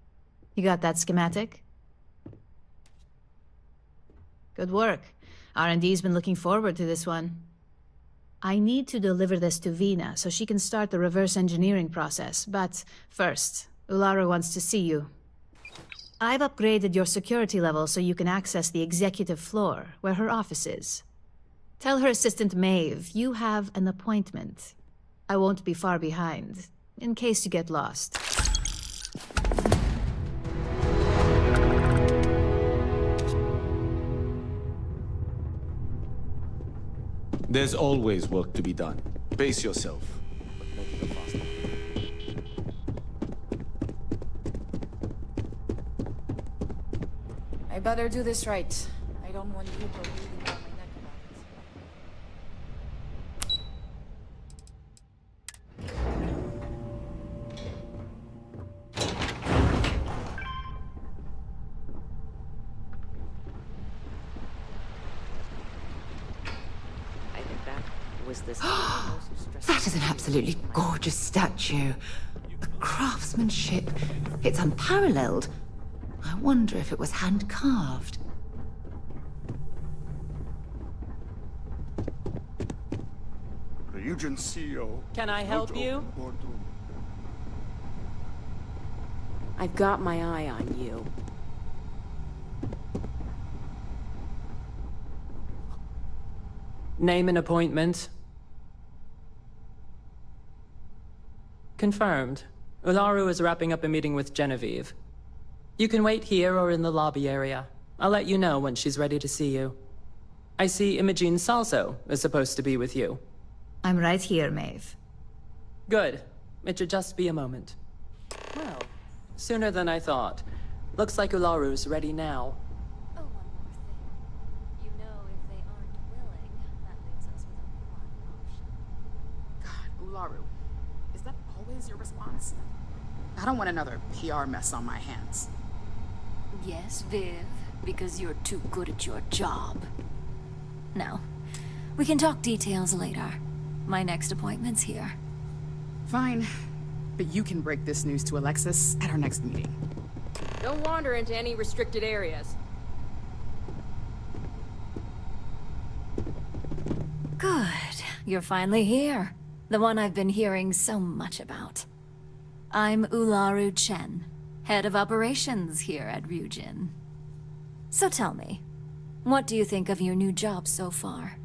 [SPEAKER 18] You got that schematic? Good work. R&D's been looking forward to this one. I need to deliver this to Vina so she can start the reverse engineering process, but first, Ularu wants to see you. I've upgraded your security level so you can access the executive floor, where her office is. Tell her assistant Maeve you have an appointment. I won't be far behind, in case you get lost.
[SPEAKER 19] There's always work to be done. Pace yourself. But make it faster.
[SPEAKER 20] I better do this right. I don't want you to breathing down my neck about I think that was this.
[SPEAKER 6] That is an absolutely gorgeous statue. The craftsmanship, it's unparalleled. I wonder if it was hand-carved.
[SPEAKER 7] Ryujin CEO.
[SPEAKER 20] Can I help you? I've got my eye on you. Name and appointment. Confirmed. Ularu is wrapping up a meeting with Genevieve. You can wait here or in the lobby area. I'll let you know when she's ready to see you. I see Imogene Salso is supposed to be with you.
[SPEAKER 18] I'm right here, Maeve.
[SPEAKER 20] Good. It should just be a moment. Well, sooner than I thought. Looks like Ularu's ready now.
[SPEAKER 4] Oh, one more thing. You know, if they aren't willing, that leaves us with only one option.
[SPEAKER 22] God, Ularu. Is that always your response? I don't want another PR mess on my hands.
[SPEAKER 4] Yes, Viv, because you're too good at your job. Now, we can talk details later. My next appointment's here.
[SPEAKER 22] Fine. But you can break this news to Alexis at our next meeting.
[SPEAKER 10] Don't wander into any restricted areas.
[SPEAKER 4] Good. You're finally here. The one I've been hearing so much about. I'm Ularu Chen, head of operations here at Ryujin. So tell me, what do you think of your new job so far?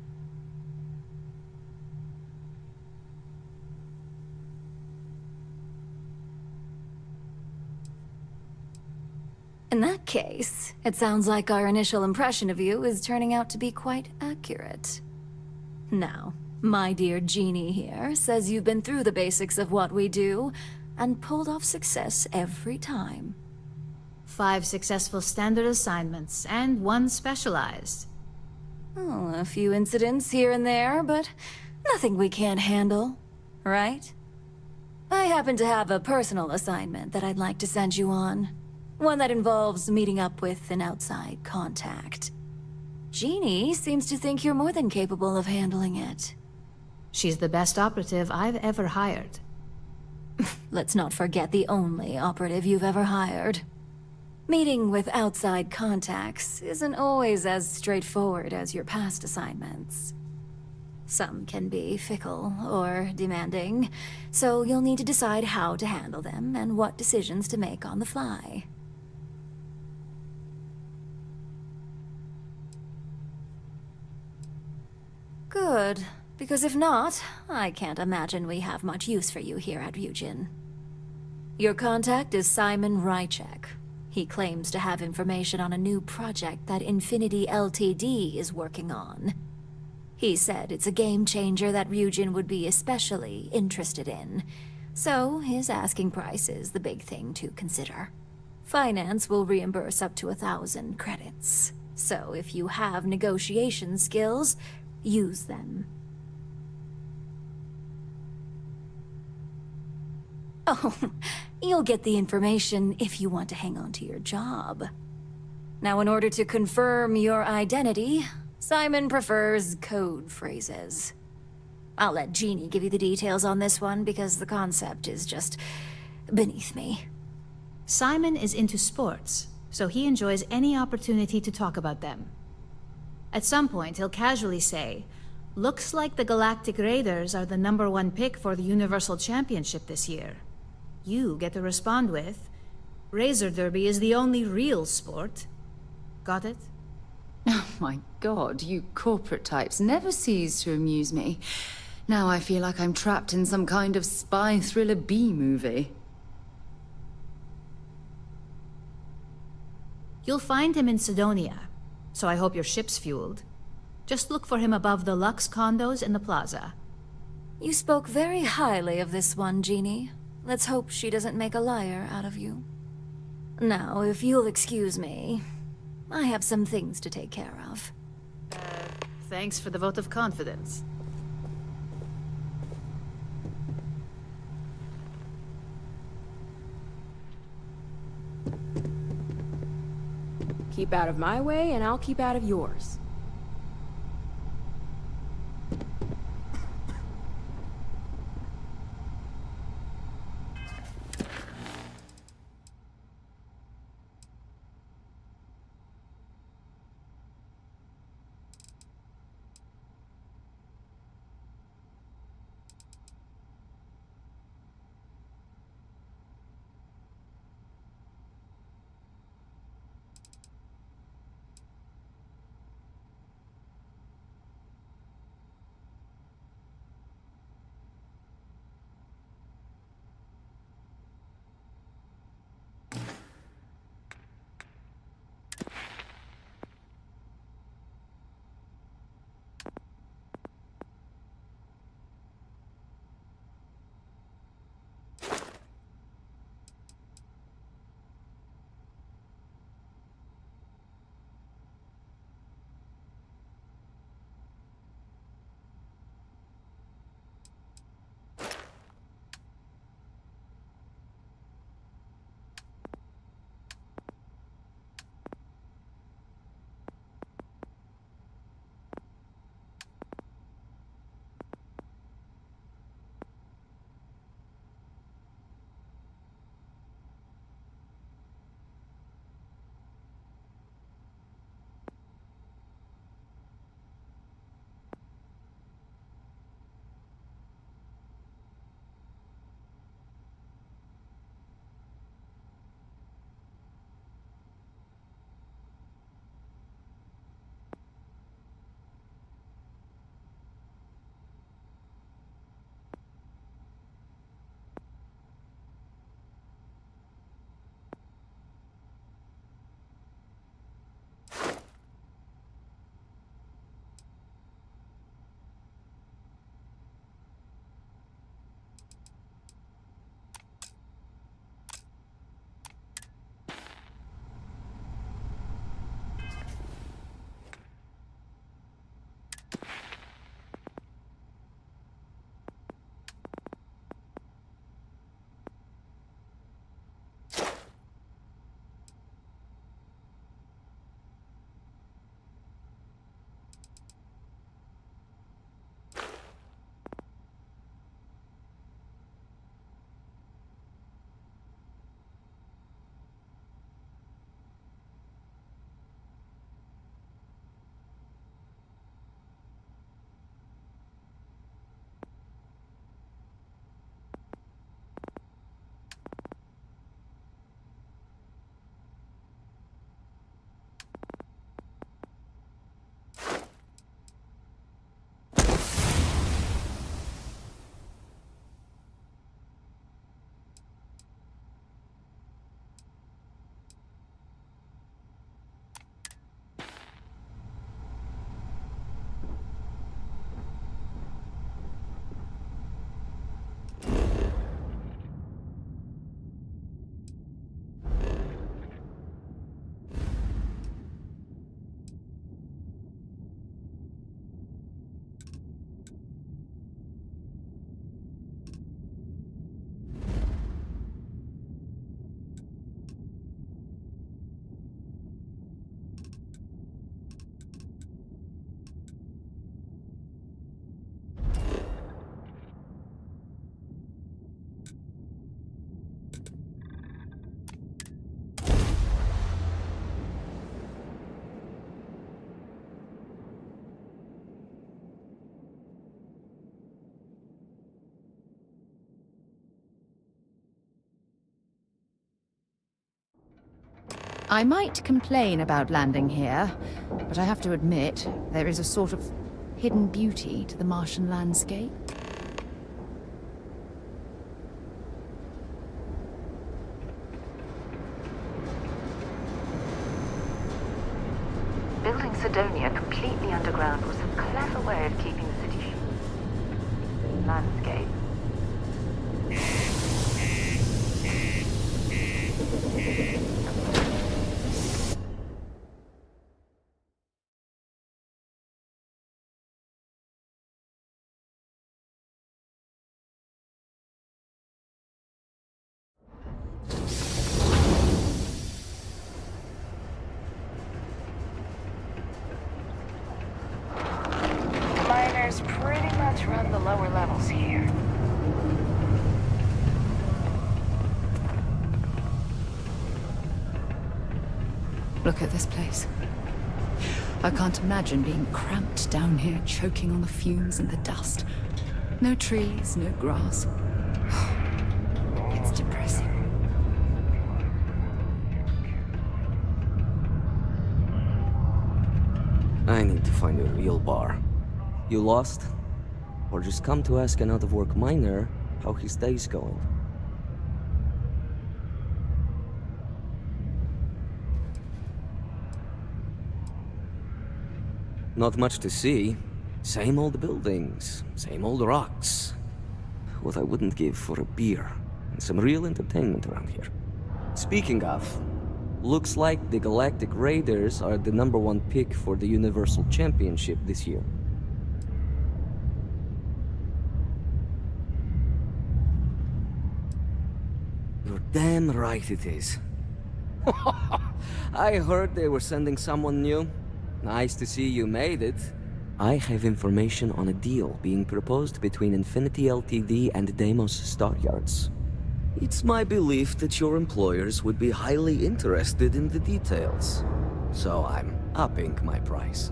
[SPEAKER 4] In that case, it sounds like our initial impression of you is turning out to be quite accurate. Now, my dear Jeannie here says you've been through the basics of what we do, and pulled off success every time.
[SPEAKER 18] 5 successful standard assignments, and 1 specialized.
[SPEAKER 4] Oh, a few incidents here and there, but nothing we can't handle, right? I happen to have a personal assignment that I'd like to send you on. One that involves meeting up with an outside contact. Jeannie seems to think you're more than capable of handling it.
[SPEAKER 18] She's the best operative I've ever hired.
[SPEAKER 4] Let's not forget the only operative you've ever hired. Meeting with outside contacts isn't always as straightforward as your past assignments. Some can be fickle or demanding, so you'll need to decide how to handle them and what decisions to make on the fly. Good. Because if not, I can't imagine we have much use for you here at Ryujin. Your contact is Simon Rychek. He claims to have information on a new project that Infinity Ltd is working on. He said it's a game changer that Ryujin would be especially interested in. So his asking price is the big thing to consider. Finance will reimburse up to 1,000 credits. So if you have negotiation skills, use them. Oh, you'll get the information if you want to hang on to your job. Now, in order to confirm your identity, Simon prefers code phrases. I'll let Jeannie give you the details on this one because the concept is just beneath me.
[SPEAKER 18] Simon is into sports, so he enjoys any opportunity to talk about them. At some point, he'll casually say, "Looks like the Galactic Raiders are the #1 pick for the Universal Championship this year." You get to respond with, "Razor Derby is the only real sport." Got it?
[SPEAKER 6] Oh my god, you corporate types never cease to amuse me. Now I feel like I'm trapped in some kind of spy thriller B-movie.
[SPEAKER 18] You'll find him in Sidonia, so I hope your ship's fueled. Just look for him above the Lux condos in the plaza.
[SPEAKER 4] You spoke very highly of this one, Jeannie. Let's hope she doesn't make a liar out of you. Now, if you'll excuse me, I have some things to take care of.
[SPEAKER 18] Thanks for the vote of confidence.
[SPEAKER 10] Keep out of my way, and I'll keep out of yours.
[SPEAKER 6] I might complain about landing here, but I have to admit, there is a sort of hidden beauty to the Martian landscape.
[SPEAKER 3] Building Sidonia completely underground was a clever way of keeping the city landscape. Miners pretty much run the lower levels here.
[SPEAKER 6] Look at this place. I can't imagine being cramped down here, choking on the fumes and the dust. No trees, no grass. It's depressing.
[SPEAKER 7] I need to find a real bar. You lost? Or just come to ask an out-of-work miner how his day's going? Not much to see. Same old buildings, same old rocks. What I wouldn't give for a beer and some real entertainment around here. Speaking of, looks like the Galactic Raiders are the #1 pick for the Universal Championship this year. You're damn right it is. I heard they were sending someone new. Nice to see you made it. I have information on a deal being proposed between Infinity Ltd and Deimos Stockyards. It's my belief that your employers would be highly interested in the details. So I'm upping my price.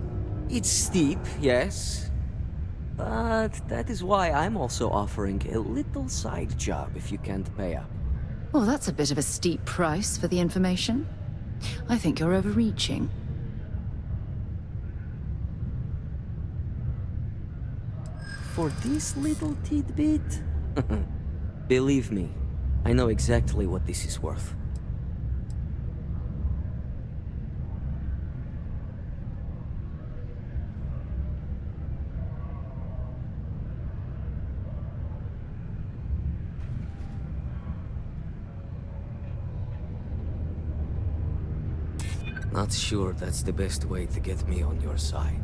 [SPEAKER 7] It's steep, yes. But that is why I'm also offering a little side job if you can't pay up.
[SPEAKER 6] Well, that's a bit of a steep price for the information. I think you're overreaching.
[SPEAKER 7] For this little tidbit? Believe me, I know exactly what this is worth. Not sure that's the best way to get me on your side.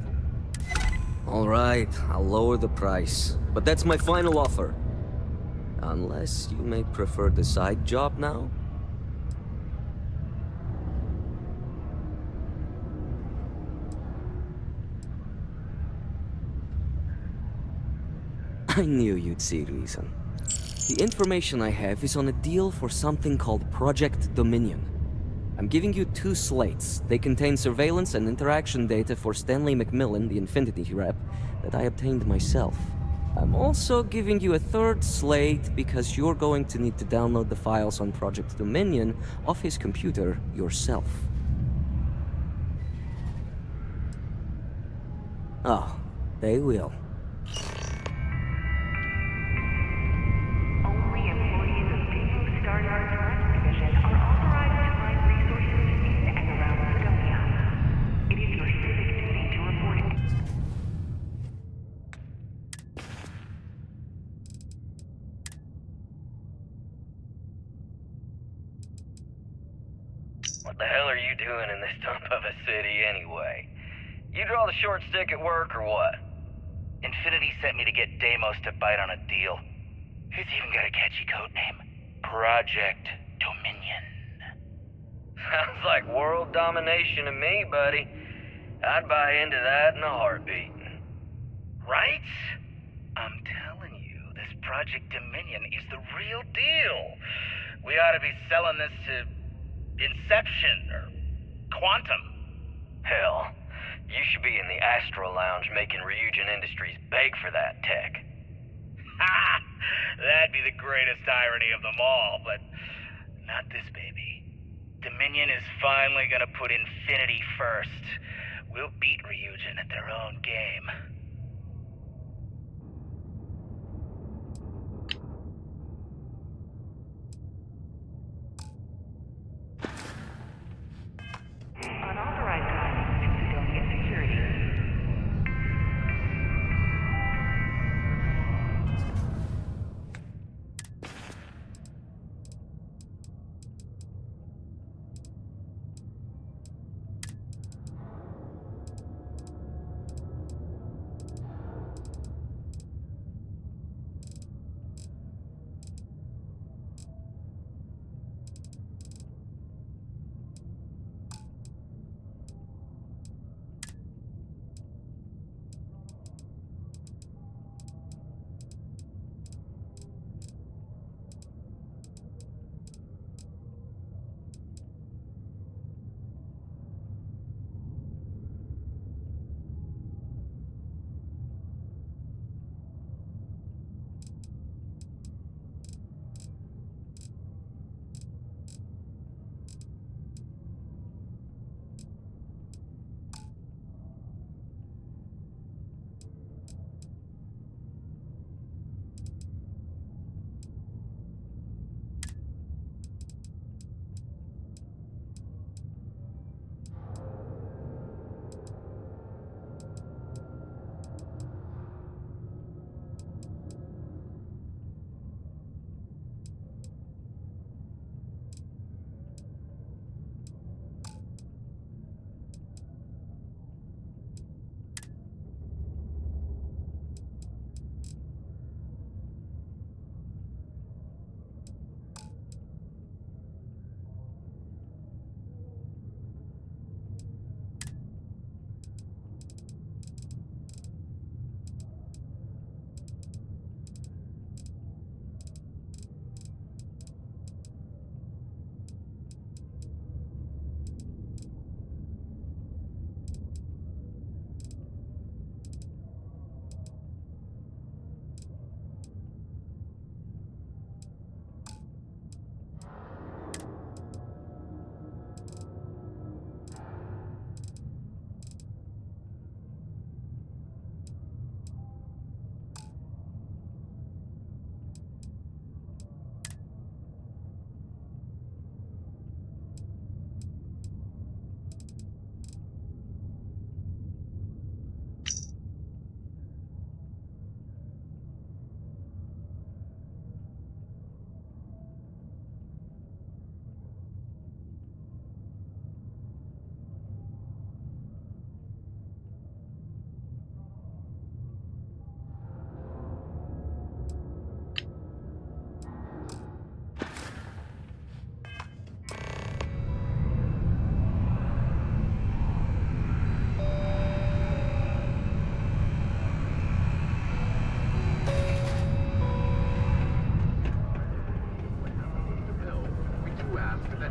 [SPEAKER 7] All right, I'll lower the price, but that's my final offer. Unless you may prefer the side job now? I knew you'd see reason. The information I have is on a deal for something called Project Dominion. I'm giving you 2 slates. They contain surveillance and interaction data for Stanley McMillan, the Infinity rep, that I obtained myself. I'm also giving you a 3rd slate because you're going to need to download the files on Project Dominion off his computer yourself. Oh, they will.
[SPEAKER 3] Only employees of Deimos Stockyards Crime Division are authorized to mine resources in and around Sidonia. It is your civic duty to report it.
[SPEAKER 8] What the hell are you doing in this dump of a city anyway? You draw the short stick at work or what?
[SPEAKER 23] Infinity sent me to get Deimos to bite on a deal. He's even got a catchy code name. Project Dominion.
[SPEAKER 8] Sounds like world domination to me, buddy. I'd buy into that in a heartbeat.
[SPEAKER 23] Right? I'm telling you, this Project Dominion is the real deal. We ought to be selling this to Inception or Quantum.
[SPEAKER 8] Hell, you should be in the Astro Lounge making Ryujin Industries beg for that tech.
[SPEAKER 23] Ha! That'd be the greatest irony of them all, but not this baby. Dominion is finally gonna put Infinity first. We'll beat Ryujin at their own game.
[SPEAKER 3] Unauthorized timing to civilian security.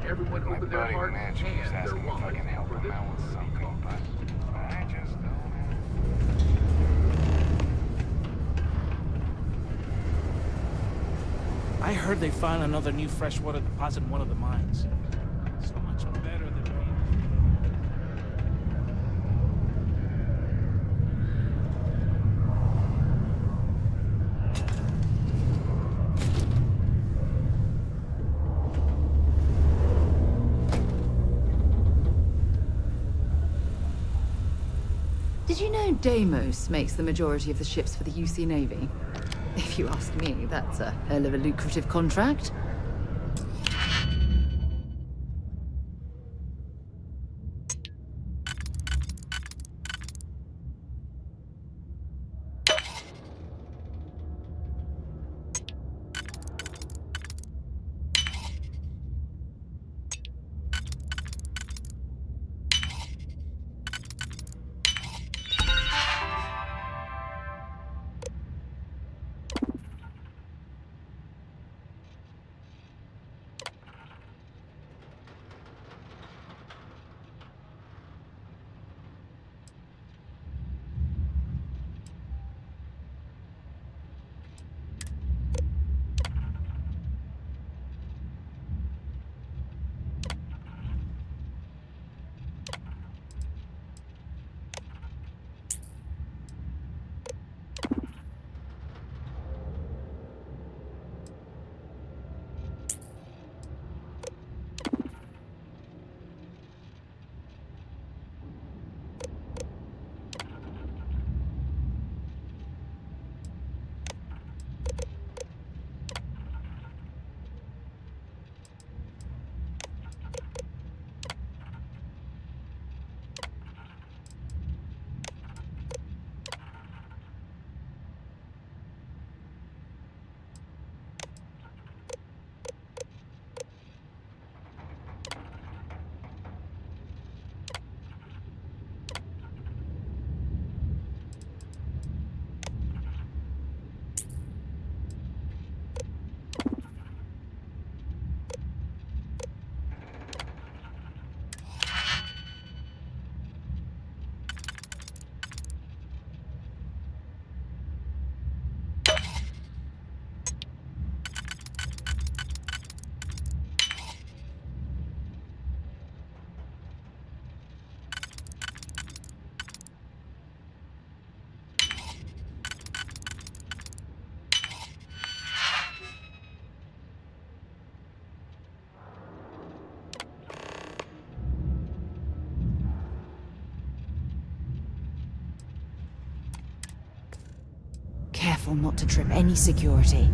[SPEAKER 2] everyone open their heart and their wallet for this something, but I just don't.
[SPEAKER 12] I heard they found another new freshwater deposit in one of the mines. So much better than me.
[SPEAKER 6] Did you know Deimos makes the majority of the ships for the UC Navy? If you ask me, that's a hell of a lucrative contract. careful not to trip any security.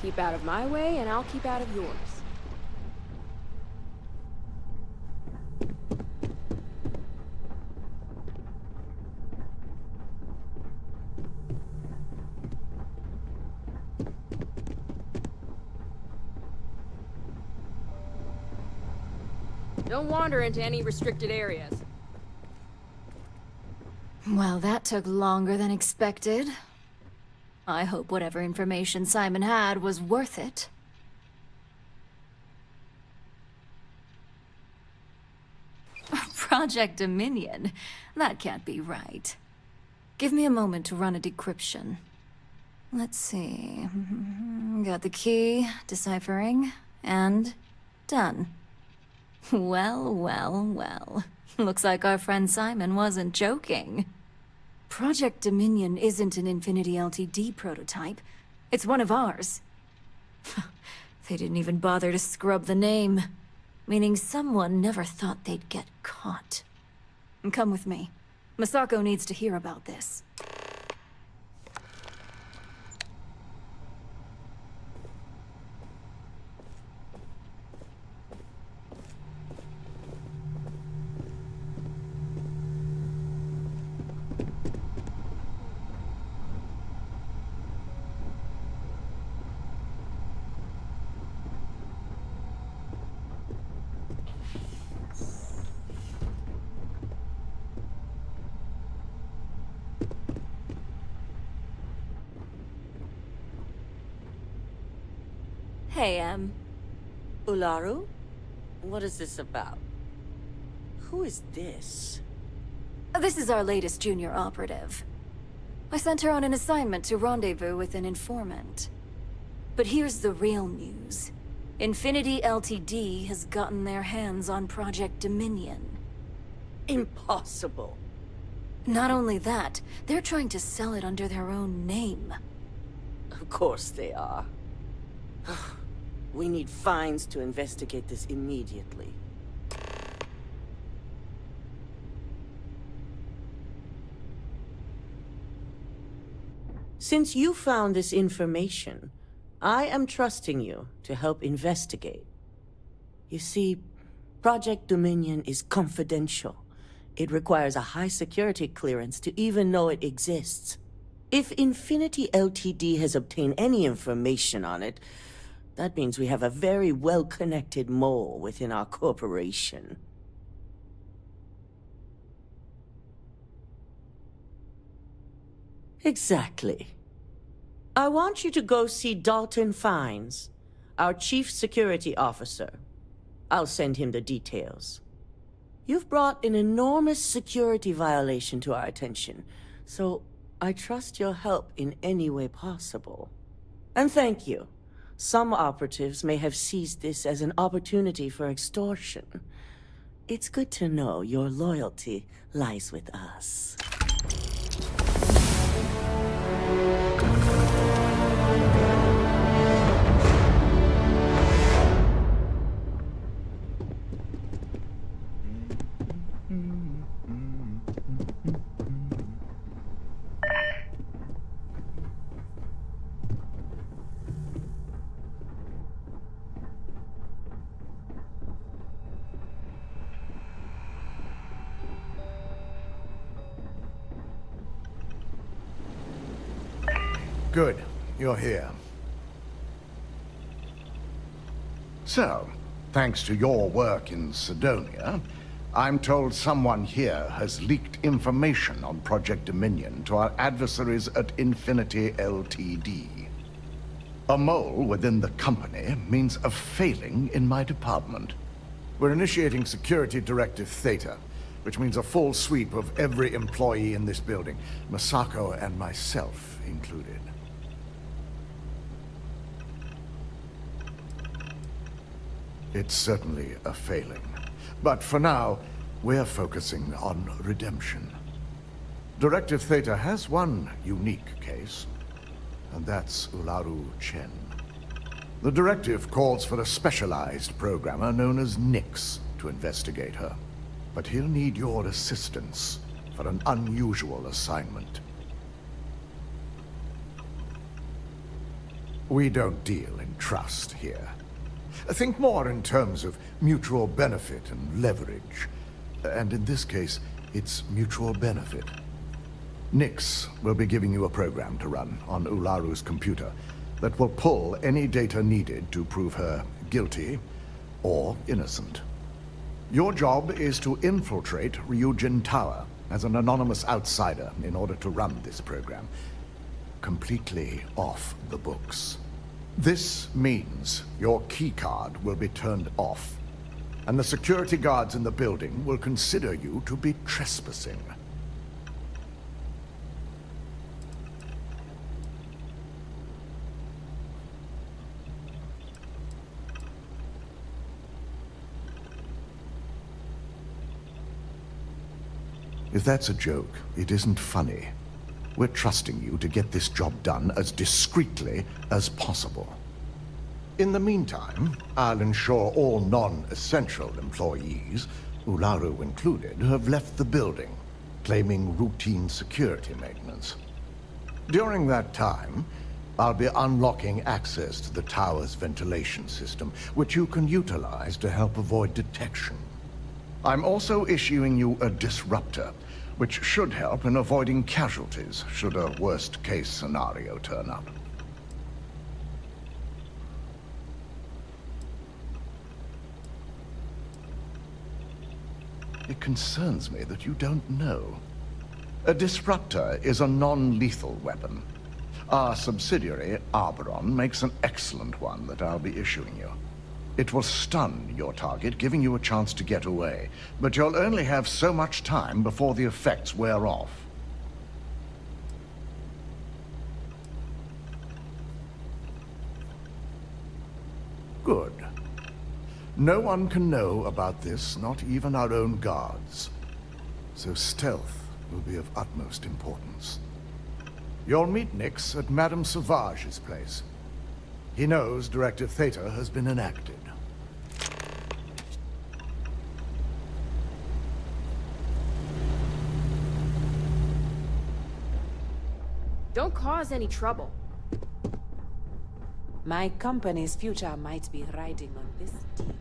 [SPEAKER 10] Keep out of my way, and I'll keep out of yours. Don't wander into any restricted areas.
[SPEAKER 4] Well, that took longer than expected. I hope whatever information Simon had was worth it. Project Dominion? That can't be right. Give me a moment to run a decryption. Let's see. Got the key, deciphering, and done. Well, well, well. Looks like our friend Simon wasn't joking. Project Dominion isn't an Infinity Ltd prototype. It's one of ours. They didn't even bother to scrub the name. Meaning someone never thought they'd get caught. Come with me. Masako needs to hear about this. Hey,
[SPEAKER 13] Ularu? What is this about? Who is this?
[SPEAKER 4] This is our latest junior operative. I sent her on an assignment to rendezvous with an informant. But here's the real news. Infinity Ltd has gotten their hands on Project Dominion.
[SPEAKER 13] Impossible.
[SPEAKER 4] Not only that, they're trying to sell it under their own name.
[SPEAKER 13] Of course they are. We need fines to investigate this immediately. Since you found this information, I am trusting you to help investigate. You see, Project Dominion is confidential. It requires a high security clearance to even know it exists. If Infinity Ltd has obtained any information on it, that means we have a very well-connected mole within our corporation. Exactly. I want you to go see Dalton Fines, our chief security officer. I'll send him the details. You've brought an enormous security violation to our attention, so I trust your help in any way possible. And thank you. Some operatives may have seized this as an opportunity for extortion. It's good to know your loyalty lies with us.
[SPEAKER 5] Good. You're here. So, thanks to your work in Sidonia, I'm told someone here has leaked information on Project Dominion to our adversaries at Infinity Ltd. A mole within the company means a failing in my department. We're initiating Security Directive Theta, which means a full sweep of every employee in this building, Masako and myself included. It's certainly a failing. But for now, we're focusing on redemption. Directive Theta has one unique case, and that's Ularu Chen. The directive calls for a specialized programmer known as Nix to investigate her. But he'll need your assistance for an unusual assignment. We don't deal in trust here. Think more in terms of mutual benefit and leverage. And in this case, it's mutual benefit. Nix will be giving you a program to run on Ularu's computer that will pull any data needed to prove her guilty or innocent. Your job is to infiltrate Ryujin Tower as an anonymous outsider in order to run this program. Completely off the books. This means your keycard will be turned off, and the security guards in the building will consider you to be trespassing. If that's a joke, it isn't funny. We're trusting you to get this job done as discreetly as possible. In the meantime, I'll ensure all non-essential employees, Ularu included, have left the building, claiming routine security maintenance. During that time, I'll be unlocking access to the tower's ventilation system, which you can utilize to help avoid detection. I'm also issuing you a disruptor, which should help in avoiding casualties should a worst-case scenario turn up. It concerns me that you don't know. A disruptor is a non-lethal weapon. Our subsidiary, Arboron, makes an excellent one that I'll be issuing you. It will stun your target, giving you a chance to get away. But you'll only have so much time before the effects wear off. Good. No one can know about this, not even our own guards. So stealth will be of utmost importance. You'll meet Nix at Madame Sauvage's place. He knows Directive Theta has been enacted.
[SPEAKER 22] Don't cause any trouble.
[SPEAKER 16] My company's future might be riding on this deal.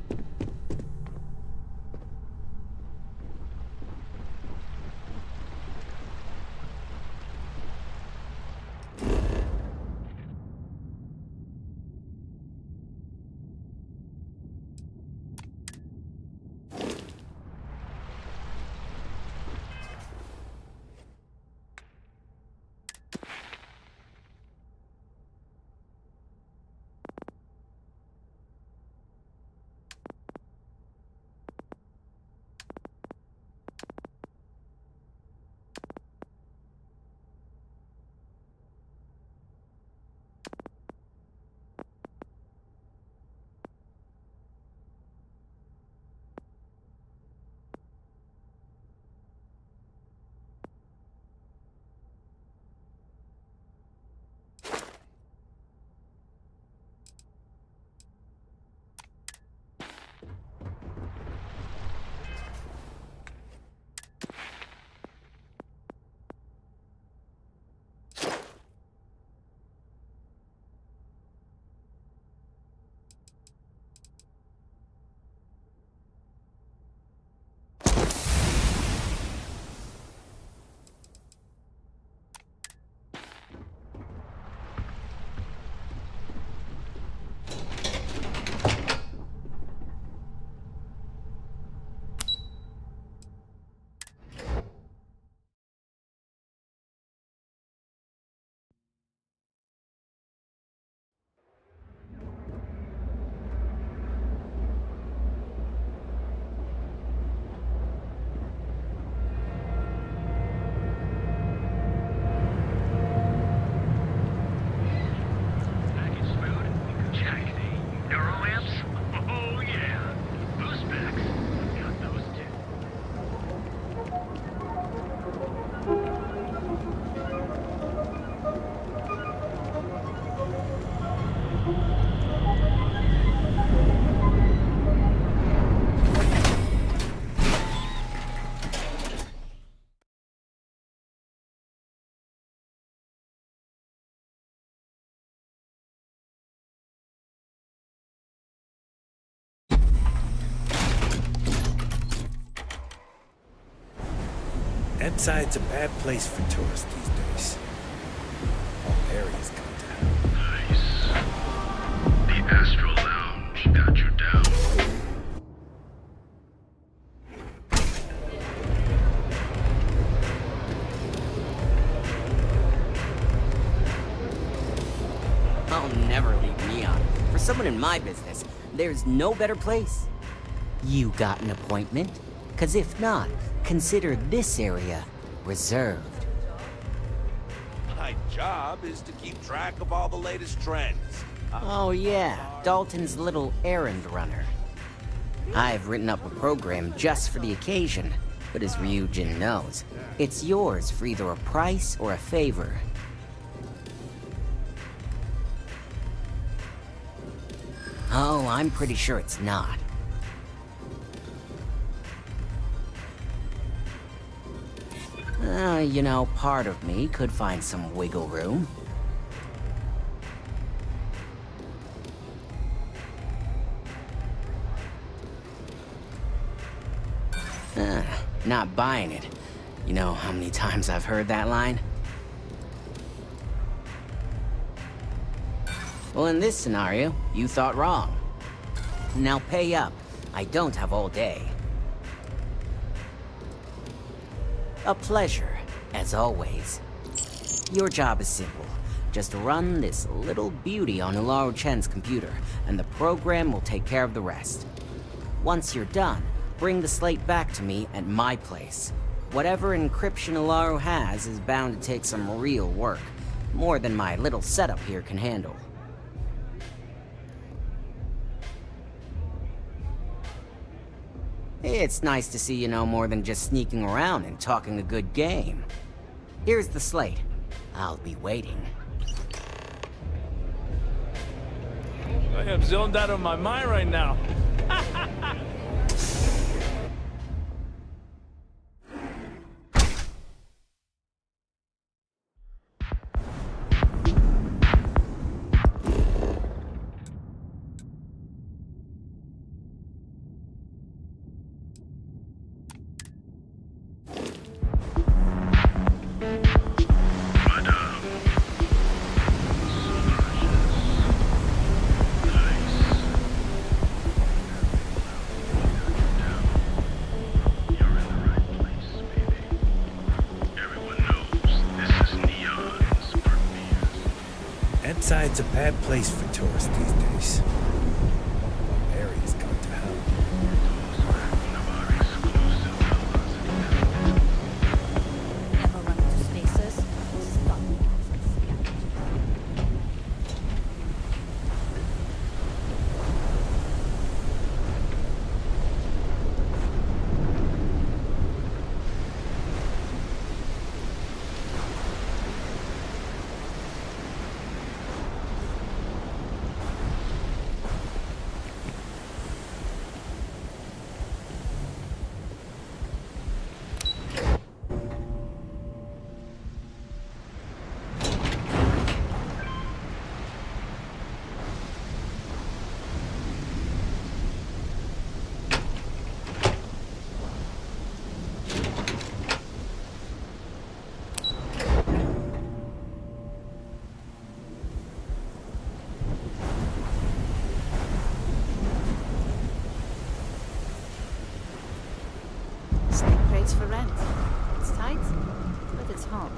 [SPEAKER 15] Inside's a bad place for tourists these days. All areas come down.
[SPEAKER 17] Nice. The Astral Lounge got you down.
[SPEAKER 7] I'll never leave Neon. For someone in my business, there's no better place. You got an appointment? 'Cause if not, consider this area reserved.
[SPEAKER 21] My job is to keep track of all the latest trends.
[SPEAKER 7] Oh yeah, Dalton's little errand runner. I've written up a program just for the occasion, but as Ryujin knows, it's yours for either a price or a favor. Oh, I'm pretty sure it's not. You know, part of me could find some wiggle room. Not buying it. You know how many times I've heard that line? Well, in this scenario, you thought wrong. Now pay up. I don't have all day. A pleasure, as always. Your job is simple. Just run this little beauty on Ularu Chen's computer, and the program will take care of the rest. Once you're done, bring the slate back to me at my place. Whatever encryption Ularu has is bound to take some real work. More than my little setup here can handle. It's nice to see you know more than just sneaking around and talking a good game. Here's the slate. I'll be waiting.
[SPEAKER 12] I am zoned out of my mind right now.
[SPEAKER 15] Inside's a bad place for tourists these days. All areas come to hell.
[SPEAKER 4] Never run into stasis. Stop.
[SPEAKER 18] Crates for rent. It's tight, but it's home.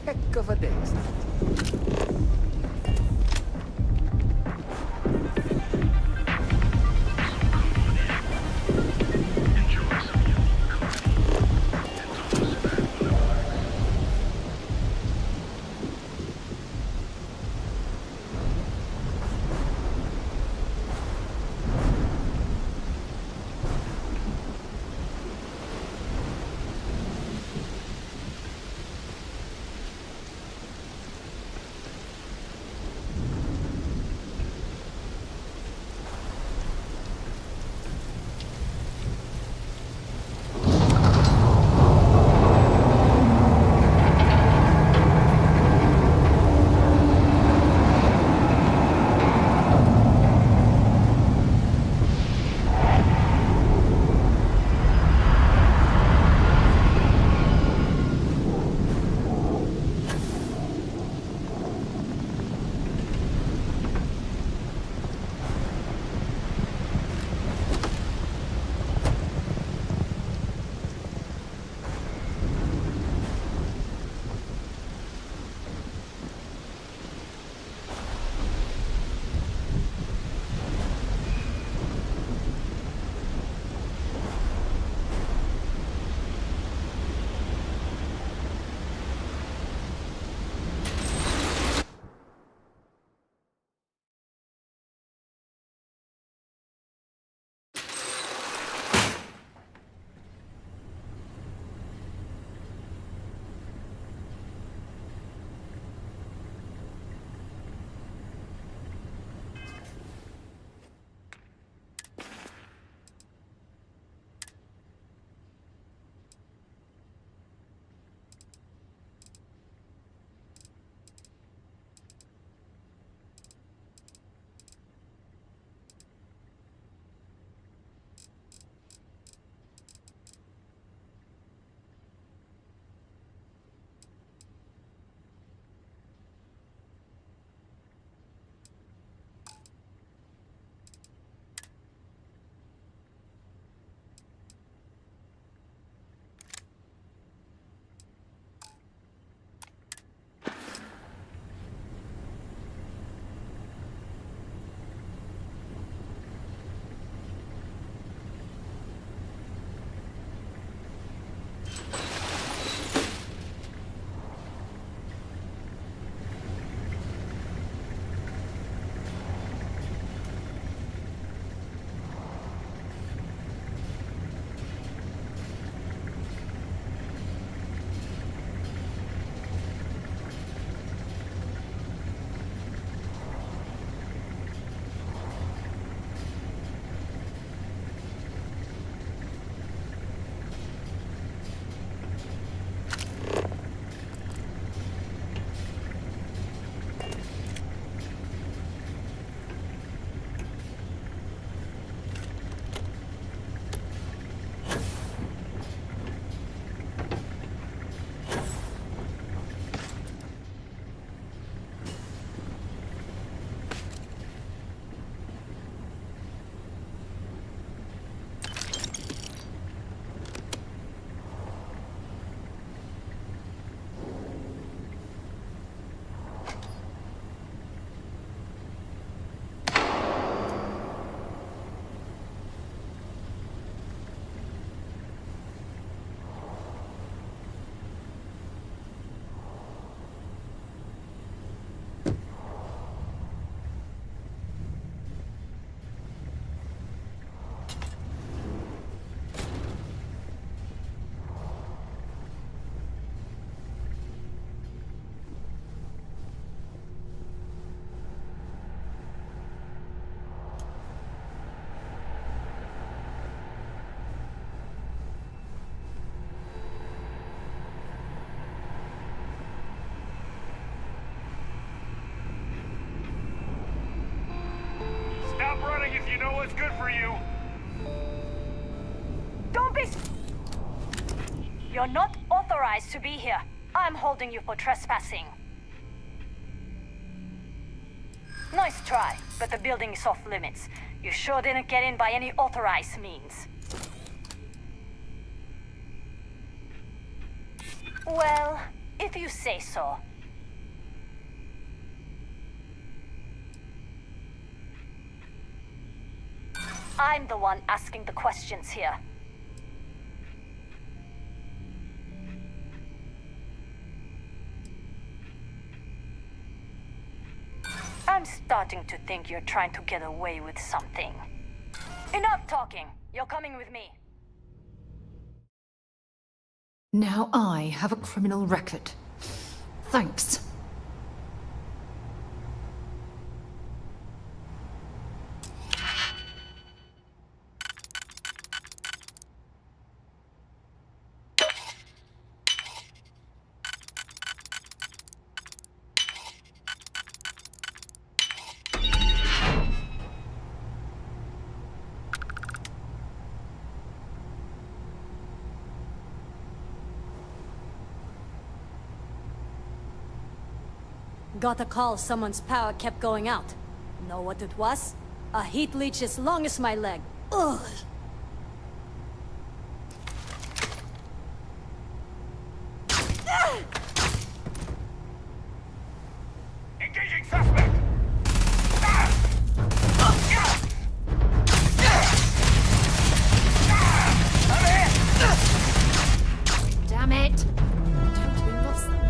[SPEAKER 15] heck of a day, isn't it?
[SPEAKER 2] if you know what's good for you.
[SPEAKER 1] Don't be... You're not authorized to be here. I'm holding you for trespassing. Nice try, but the building is off limits. You sure didn't get in by any authorized means. Well, If you say so. I'm the one asking the questions here. I'm starting to think you're trying to get away with something. Enough talking. You're coming with me.
[SPEAKER 6] Now I have a criminal record. Thanks.
[SPEAKER 9] Got a call someone's power kept going out. Know what it was? A heat leech as long as my leg. Ugh!
[SPEAKER 21] Engaging suspect!
[SPEAKER 18] Damn it! Totally lost them.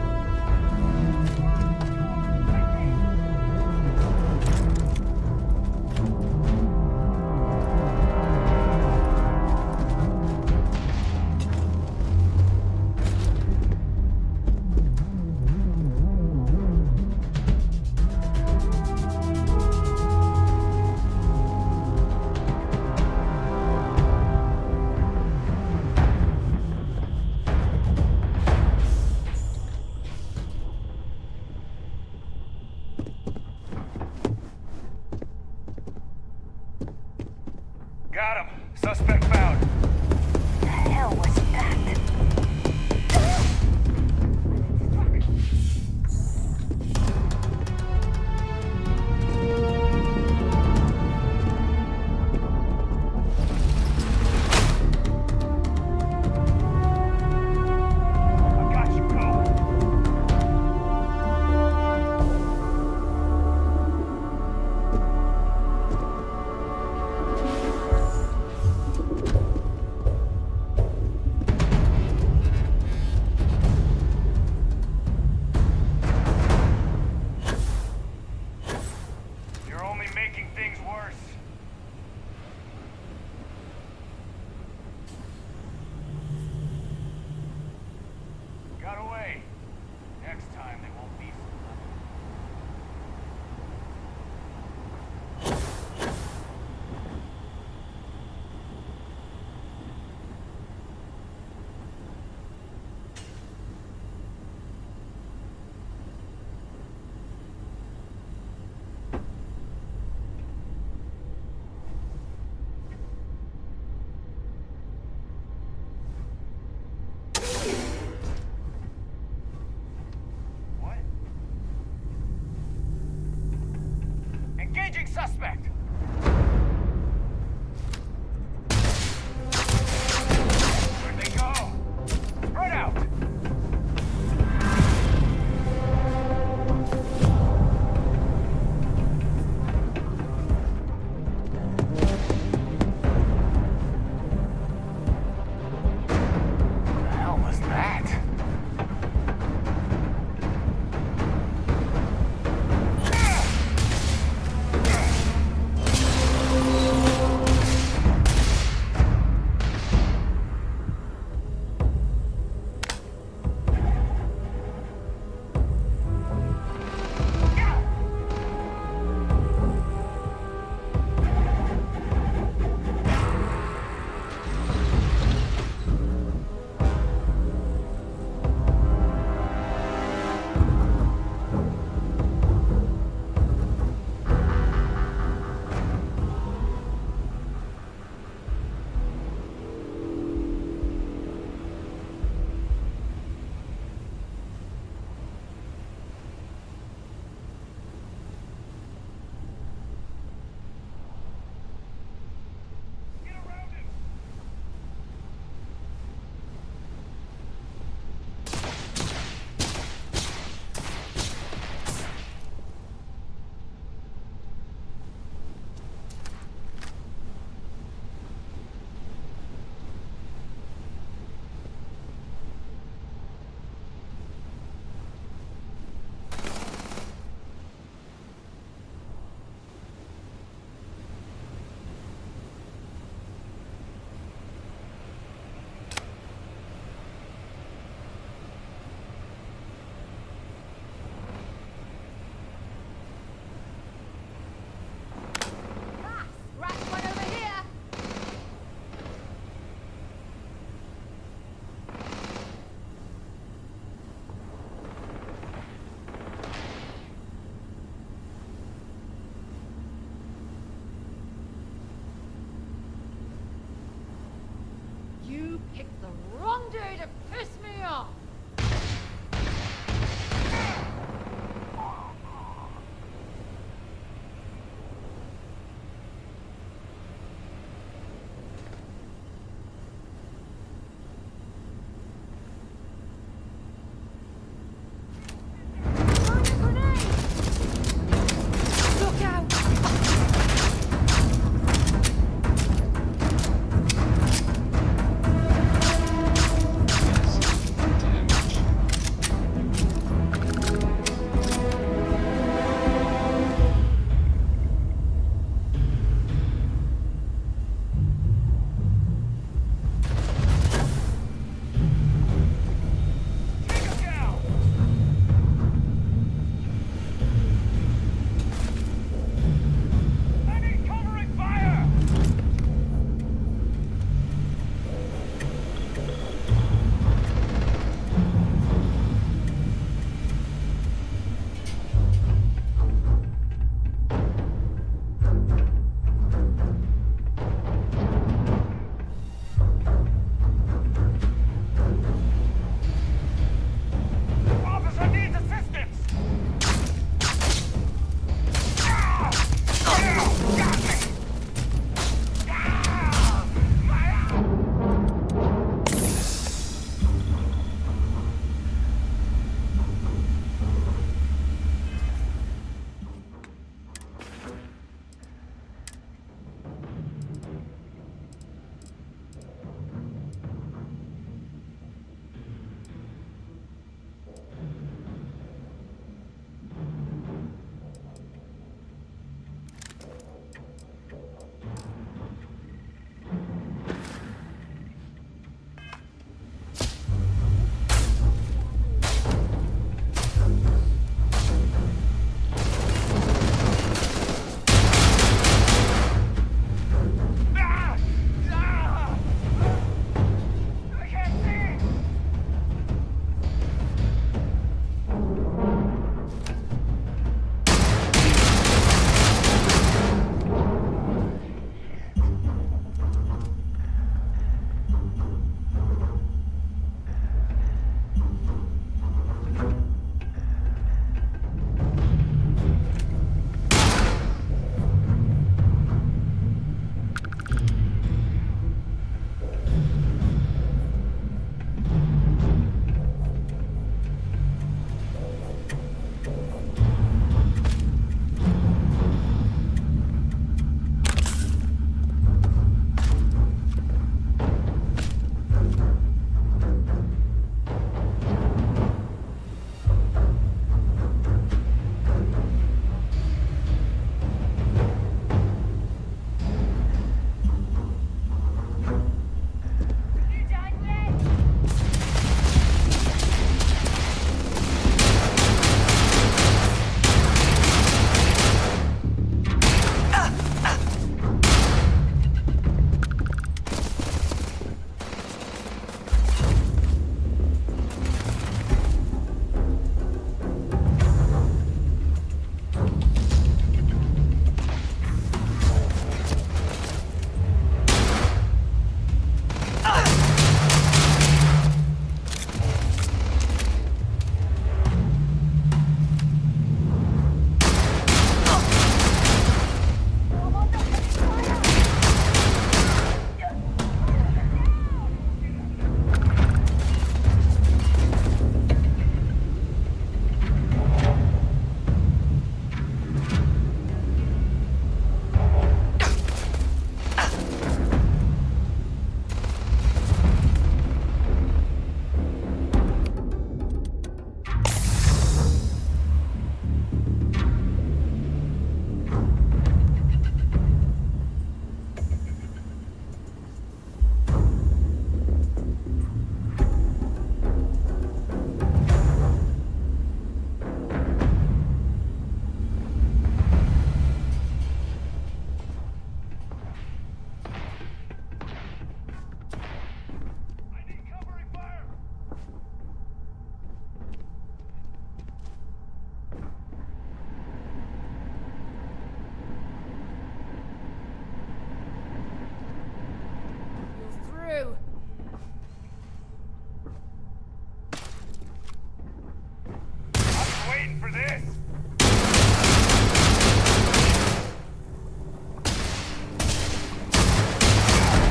[SPEAKER 2] this?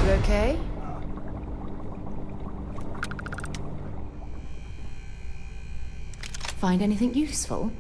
[SPEAKER 6] You okay? Find anything useful?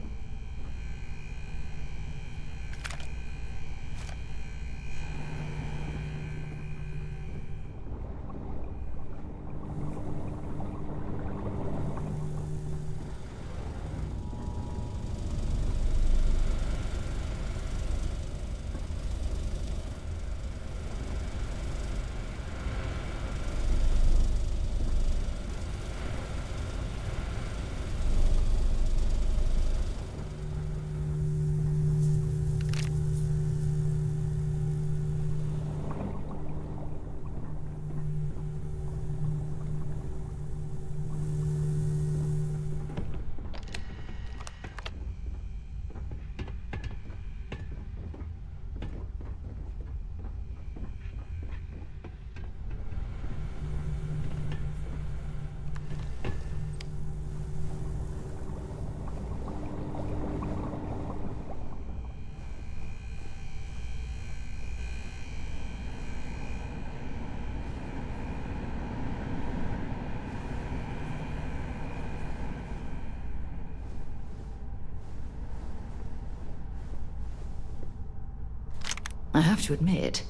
[SPEAKER 6] I have to admit,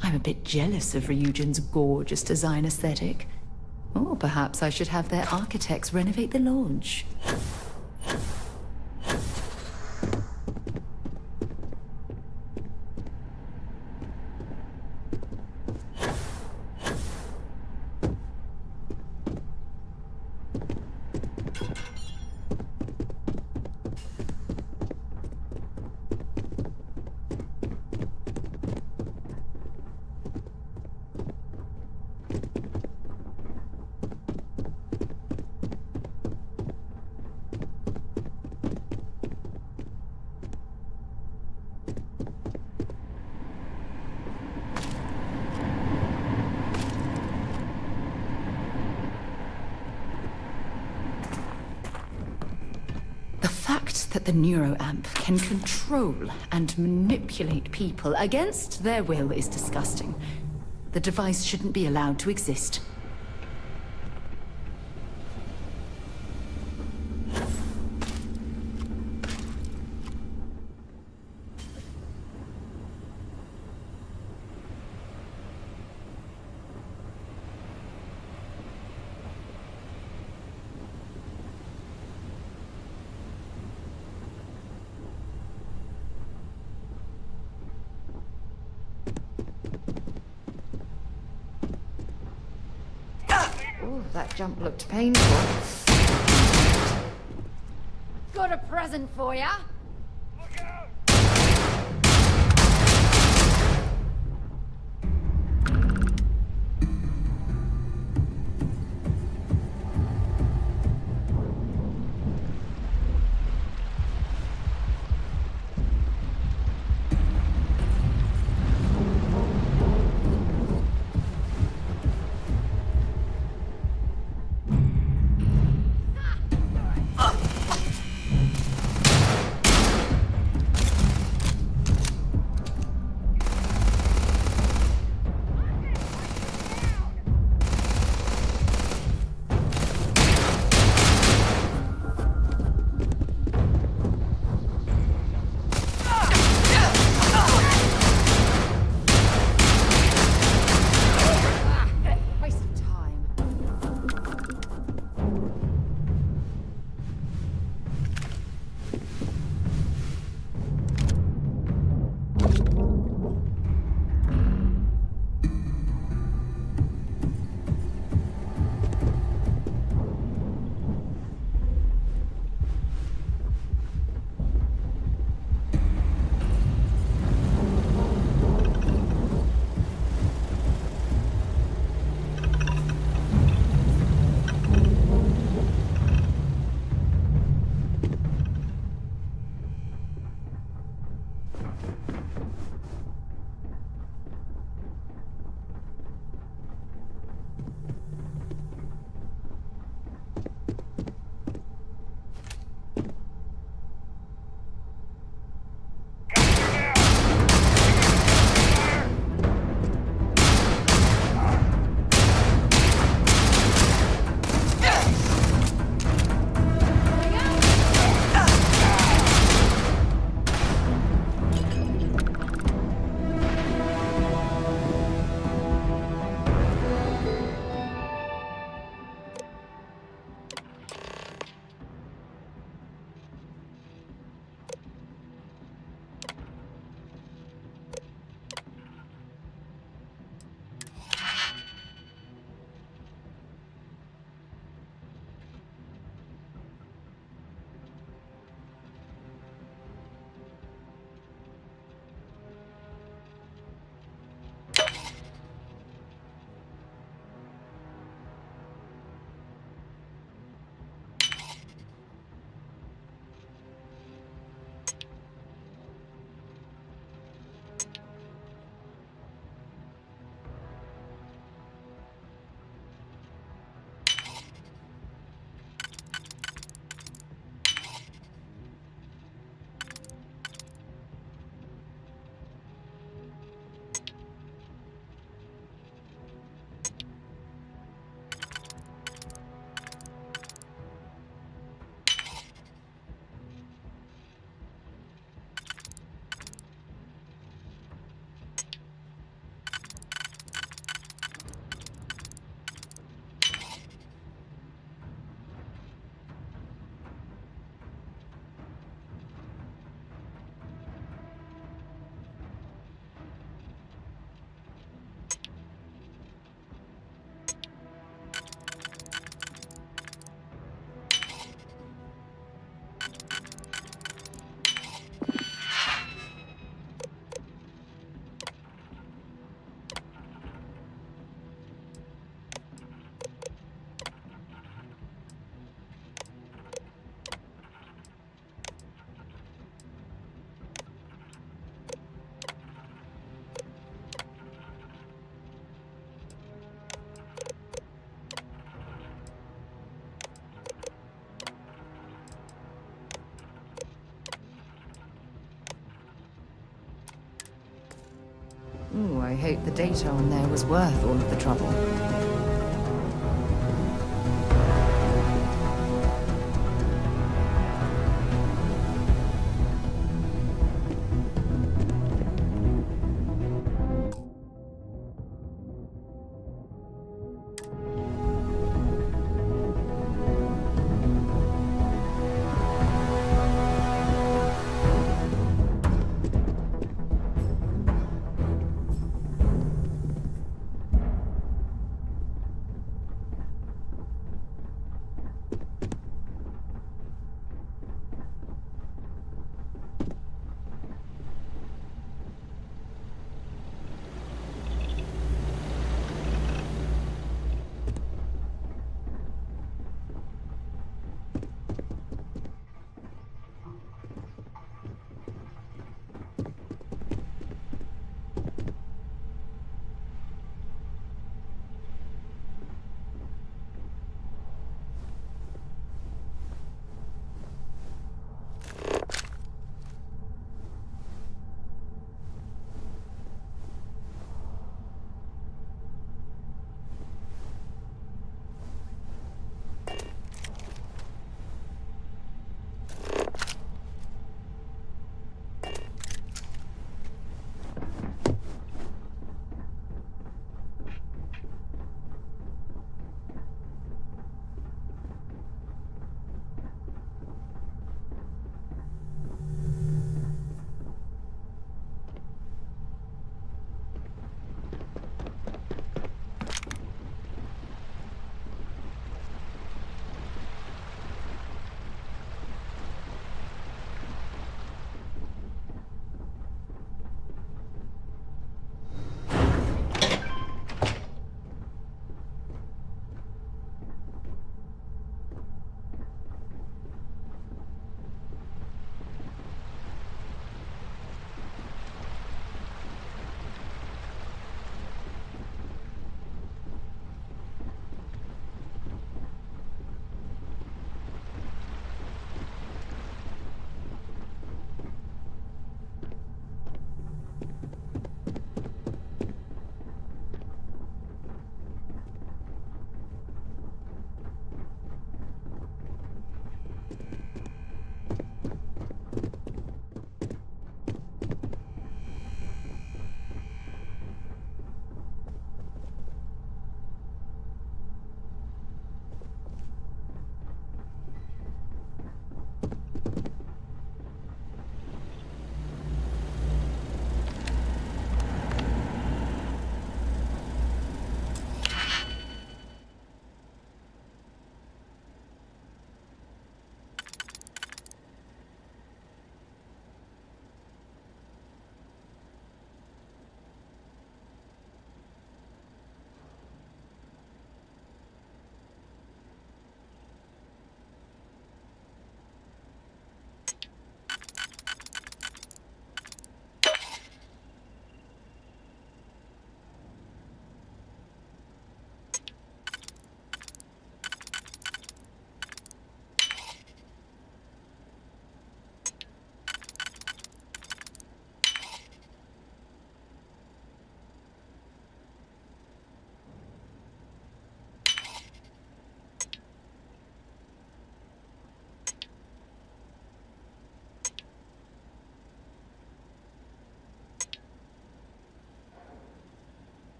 [SPEAKER 6] I'm a bit jealous of Ryujin's gorgeous design aesthetic. Or perhaps I should have their architects renovate the lodge. That the neuroamp can control and manipulate people against their will is disgusting. The device shouldn't be allowed to exist. That jump looked painful.
[SPEAKER 9] Got a present for ya.
[SPEAKER 6] indicate the data on there was worth all of the trouble.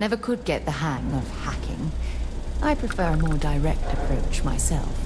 [SPEAKER 6] Never could get the hang of hacking. I prefer a more direct approach myself.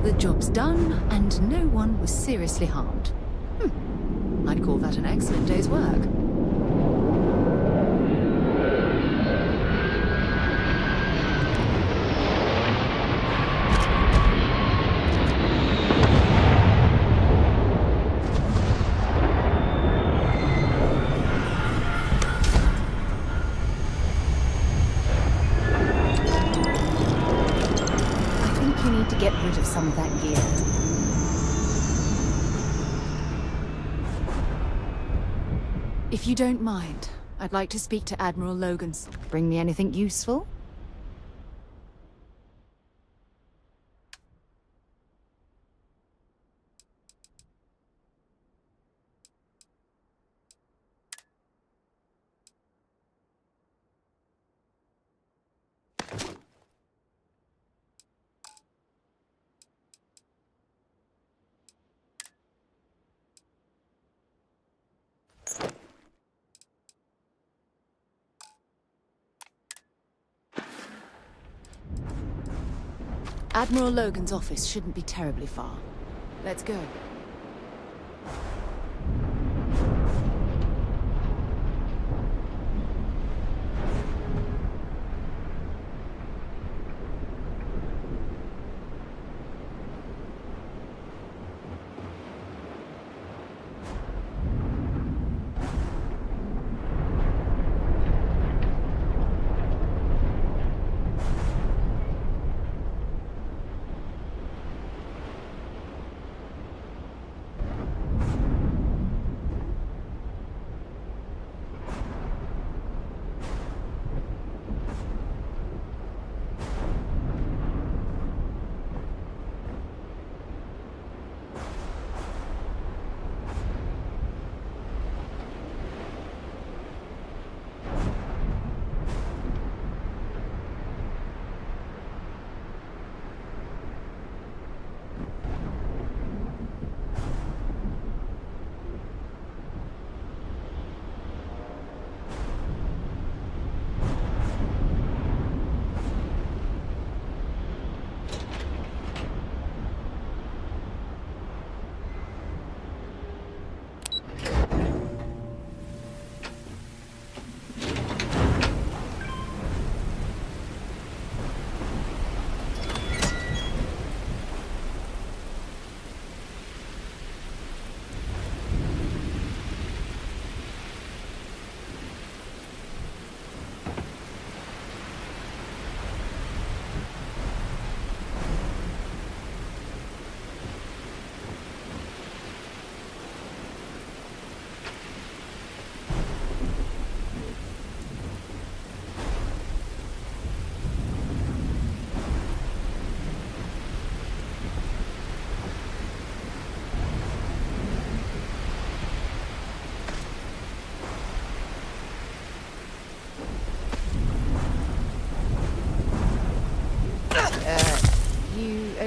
[SPEAKER 6] The job's done, and no one was seriously harmed. I'd call that an excellent day's work. Get rid of some of that gear. If you don't mind, I'd like to speak to Admiral Logan's. Bring me anything useful? Admiral Logan's office shouldn't be terribly far. Let's go.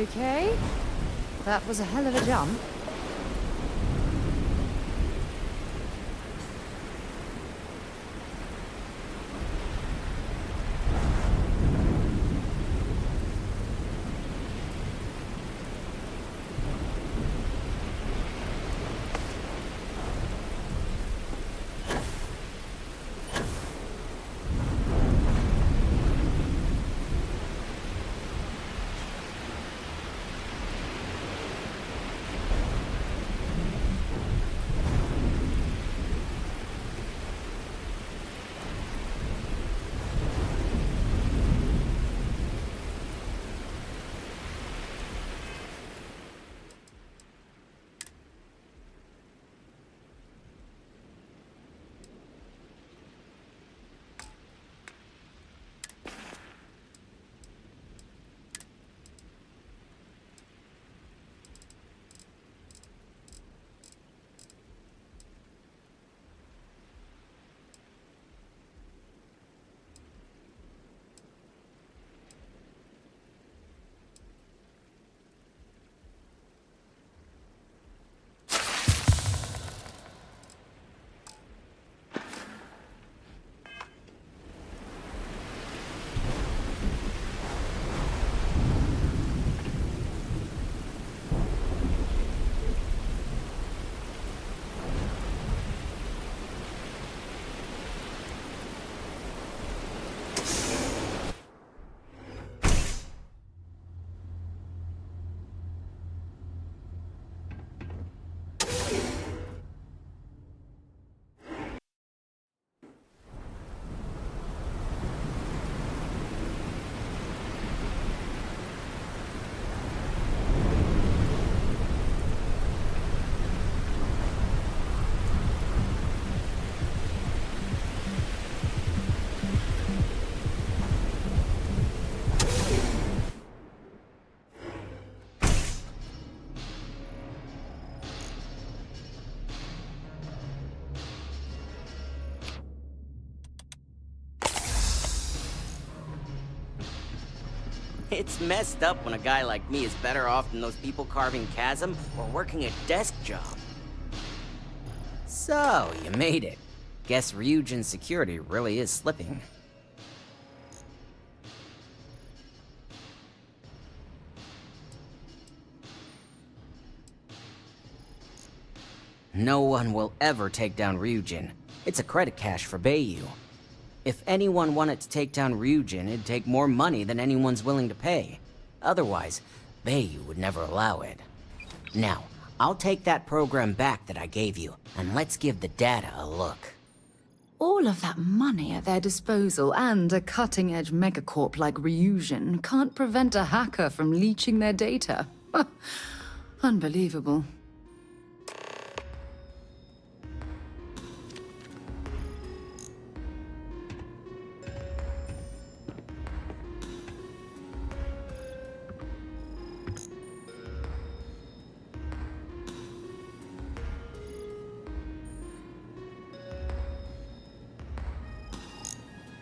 [SPEAKER 6] Okay. That was a hell of a jump.
[SPEAKER 11] It's messed up when a guy like me is better off than those people carving chasm or working a desk job. So, you made it. Guess Ryujin's security really is slipping. No one will ever take down Ryujin. It's a credit cache for Bayu. If anyone wanted to take down Ryujin, it'd take more money than anyone's willing to pay. Otherwise, Bayu would never allow it. Now, I'll take that program back that I gave you, and let's give the data a look.
[SPEAKER 6] All of that money at their disposal and a cutting-edge megacorp like Ryujin can't prevent a hacker from leeching their data. Unbelievable.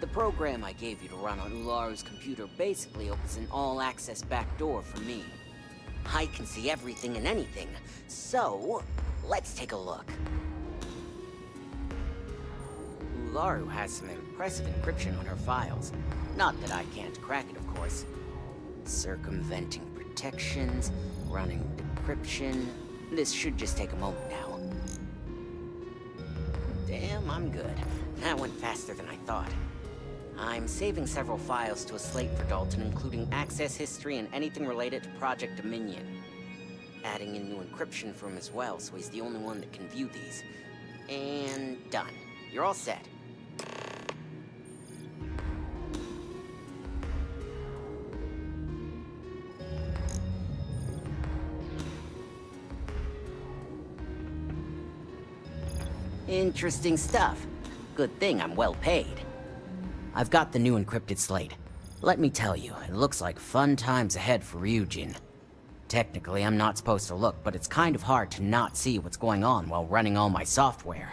[SPEAKER 11] The program I gave you to run on Ularu's computer basically opens an all-access backdoor for me. I can see everything and anything, so let's take a look. Ularu has some impressive encryption on her files. Not that I can't crack it, of course. Circumventing protections, running decryption. This should just take a moment now. Damn, I'm good. That went faster than I thought. I'm saving several files to a slate for Dalton, including access history and anything related to Project Dominion. Adding in new encryption for him as well, so he's the only one that can view these. And done. You're all set. Interesting stuff. Good thing I'm well paid. I've got the new encrypted slate. Let me tell you, it looks like fun times ahead for Ryujin. Technically, I'm not supposed to look, but it's kind of hard to not see what's going on while running all my software.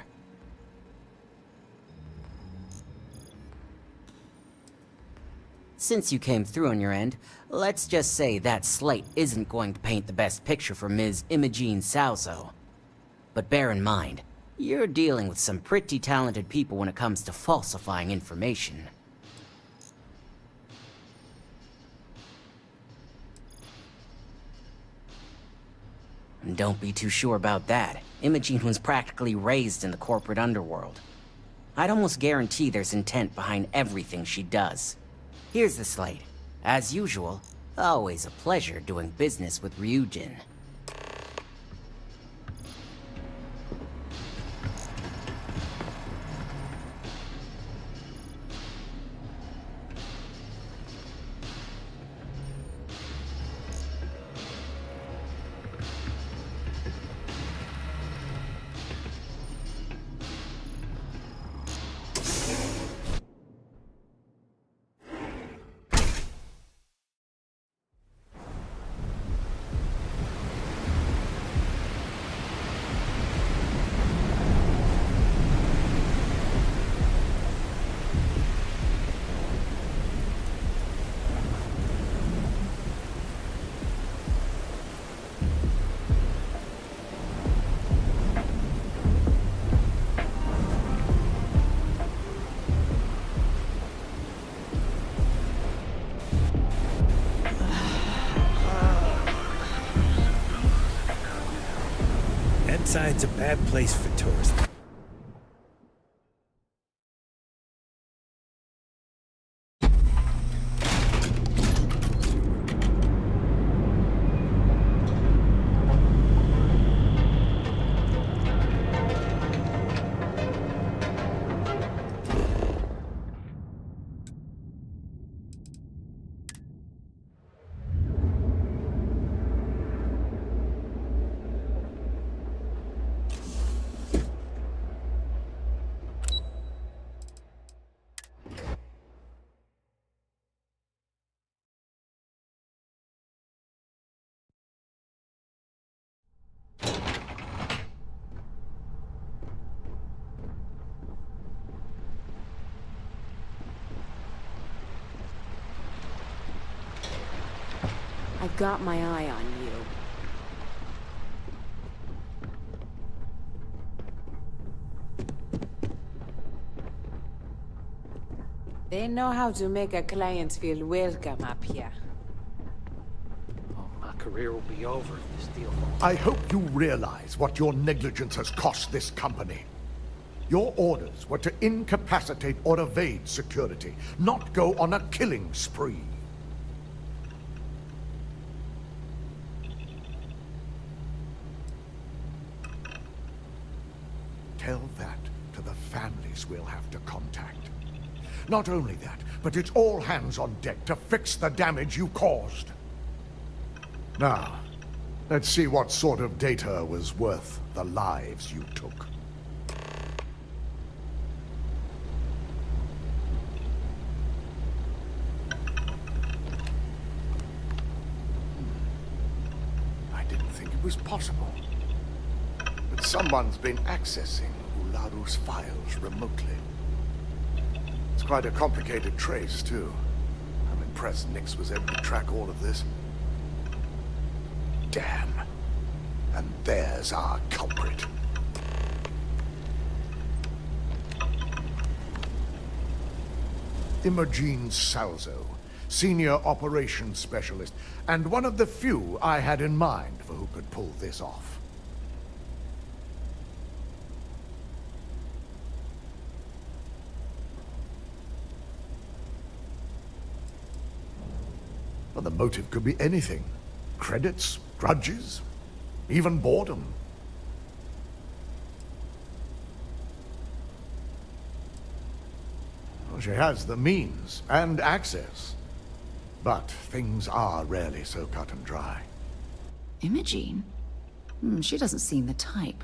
[SPEAKER 11] Since you came through on your end, let's just say that slate isn't going to paint the best picture for Ms. Imogene Salzo. But bear in mind, you're dealing with some pretty talented people when it comes to falsifying information. Don't be too sure about that. Imogene was practically raised in the corporate underworld. I'd almost guarantee there's intent behind everything she does. Here's the slate. As usual, always a pleasure doing business with Ryujin.
[SPEAKER 15] Side's a bad place for tourists.
[SPEAKER 16] I've got my eye on you. They know how to make a client feel welcome up here.
[SPEAKER 12] Oh, my career will be over if this deal falls.
[SPEAKER 5] I hope you realize what your negligence has cost this company. Your orders were to incapacitate or evade security, not go on a killing spree. Tell that to the families we'll have to contact. Not only that, but it's all hands on deck to fix the damage you caused. Now, let's see what sort of data was worth the lives you took. I didn't think it was possible. But someone's been accessing Ularu's files remotely. It's quite a complicated trace, too. I'm impressed Nix was able to track all of this. Damn. And there's our culprit. Imogene Salzo, Senior Operations Specialist, and one of the few I had in mind for who could pull this off. Well, the motive could be anything. Credits, grudges, even boredom. Well, she has the means and access. But things are rarely so cut and dry.
[SPEAKER 6] Imogene? She doesn't seem the type.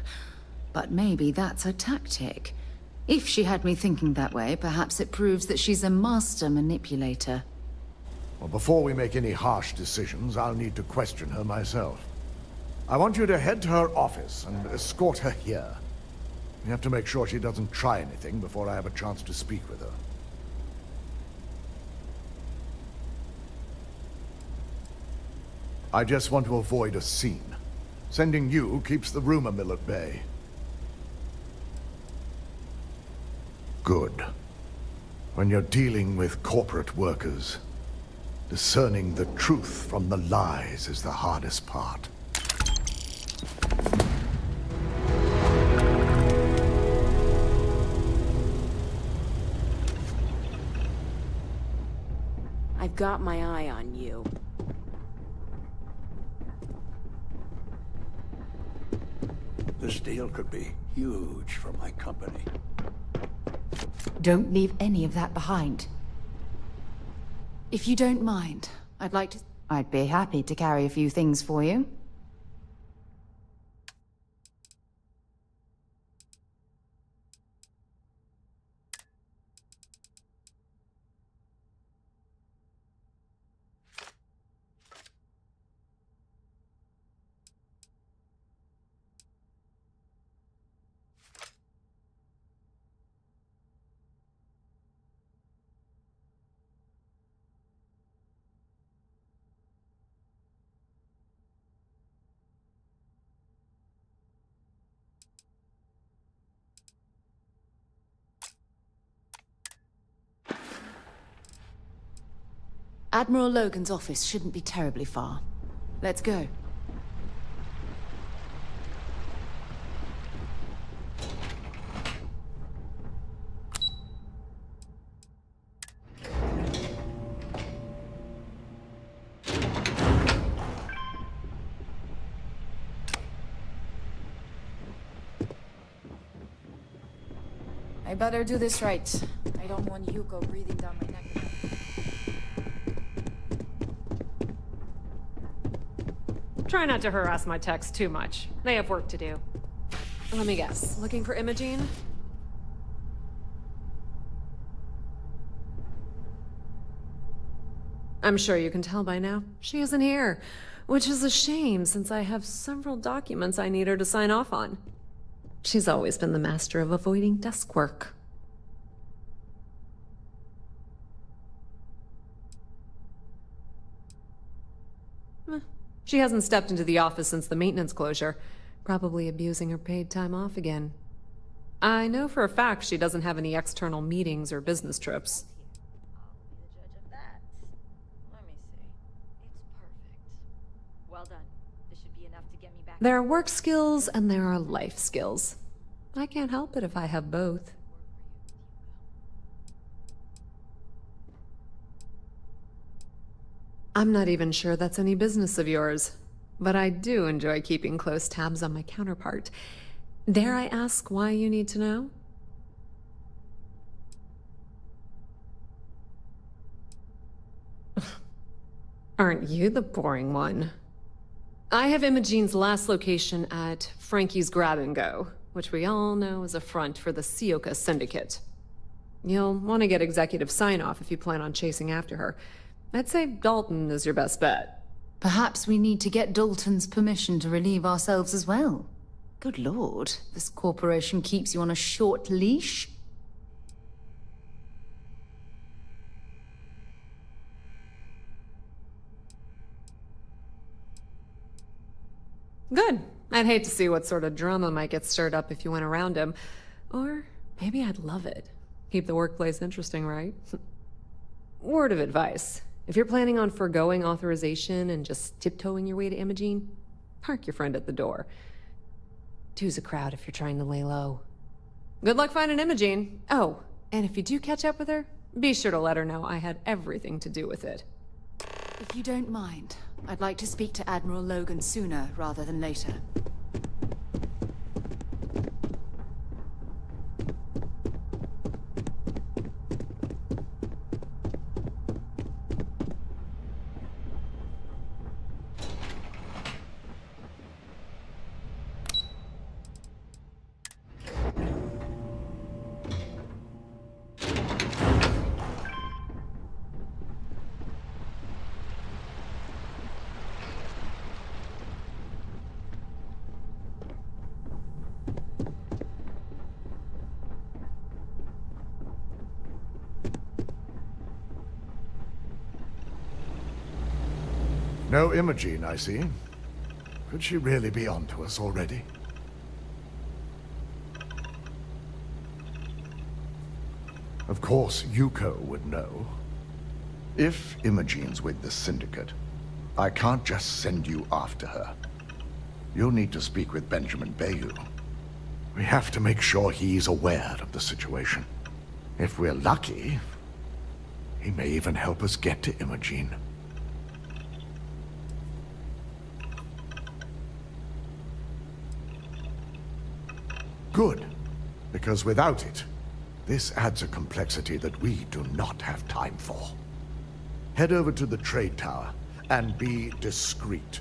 [SPEAKER 6] But maybe that's her tactic. If she had me thinking that way, perhaps it proves that she's a master manipulator.
[SPEAKER 5] Well, before we make any harsh decisions, I'll need to question her myself. I want you to head to her office and escort her here. We have to make sure she doesn't try anything before I have a chance to speak with her. I just want to avoid a scene. Sending you keeps the rumor mill at bay. Good. When you're dealing with corporate workers, discerning the truth from the lies is the hardest part.
[SPEAKER 16] I've got my eye on you.
[SPEAKER 14] This deal could be huge for my company.
[SPEAKER 6] Don't leave any of that behind. If you don't mind, I'd be happy to carry a few things for you. Admiral Logan's office shouldn't be terribly far. Let's go.
[SPEAKER 16] I better do this right. I don't want Yuko breathing down my neck again.
[SPEAKER 19] Try not to harass my techs too much. They have work to do. Let me guess. Looking for Imogene? I'm sure you can tell by now. She isn't here, which is a shame since I have several documents I need her to sign off on. She's always been the master of avoiding desk work. She hasn't stepped into the office since the maintenance closure, probably abusing her paid time off again. I know for a fact she doesn't have any external meetings or business trips.
[SPEAKER 1] Well done. This should be enough to get me back.
[SPEAKER 19] There are work skills and there are life skills. I can't help it if I have both. I'm not even sure that's any business of yours, but I do enjoy keeping close tabs on my counterpart. Dare I ask why you need to know? Aren't you the boring one? I have Imogene's last location at Frankie's Grab and Go, which we all know is a front for the Sioka Syndicate. You'll want to get executive sign-off if you plan on chasing after her. I'd say Dalton is your best bet.
[SPEAKER 6] Perhaps we need to get Dalton's permission to relieve ourselves as well. Good lord, this corporation keeps you on a short leash.
[SPEAKER 19] Good. I'd hate to see what sort of drama might get stirred up if you went around him. Or maybe I'd love it. Keep the workplace interesting, right? Word of advice. If you're planning on foregoing authorization and just tiptoeing your way to Imogene, park your friend at the door. Two's a crowd if you're trying to lay low. Good luck finding Imogene. Oh, and if you do catch up with her, be sure to let her know I had everything to do with it.
[SPEAKER 6] If you don't mind, I'd like to speak to Admiral Logan sooner rather than later.
[SPEAKER 5] No Imogene, I see. Could she really be onto us already? Of course, Yuko would know. If Imogene's with the Syndicate, I can't just send you after her. You'll need to speak with Benjamin Bayou. We have to make sure he's aware of the situation. If we're lucky, he may even help us get to Imogene. Good, because without it, this adds a complexity that we do not have time for. Head over to the trade tower and be discreet.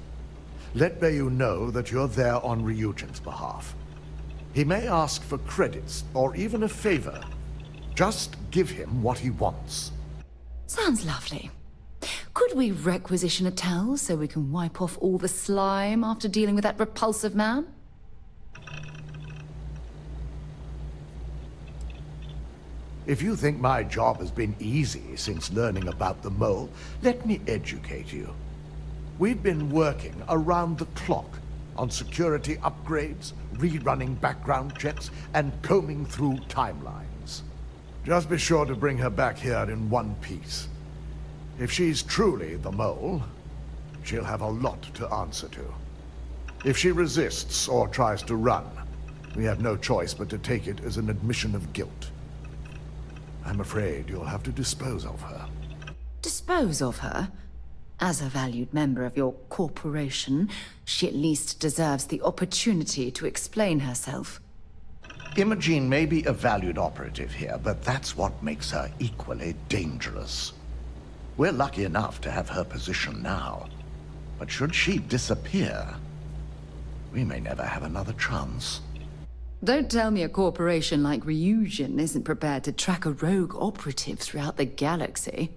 [SPEAKER 5] Let Bayou know that you're there on Ryujin's behalf. He may ask for credits or even a favor. Just give him what he wants.
[SPEAKER 6] Sounds lovely. Could we requisition a towel so we can wipe off all the slime after dealing with that repulsive man?
[SPEAKER 5] If you think my job has been easy since learning about the mole, let me educate you. We've been working around the clock on security upgrades, rerunning background checks, and combing through timelines. Just be sure to bring her back here in one piece. If she's truly the mole, she'll have a lot to answer to. If she resists or tries to run, we have no choice but to take it as an admission of guilt. I'm afraid you'll have to dispose of her.
[SPEAKER 6] Dispose of her? As a valued member of your corporation, she at least deserves the opportunity to explain herself.
[SPEAKER 5] Imogene may be a valued operative here, but that's what makes her equally dangerous. We're lucky enough to have her position now. But should she disappear, we may never have another chance.
[SPEAKER 6] Don't tell me a corporation like Ryujin isn't prepared to track a rogue operative throughout the galaxy.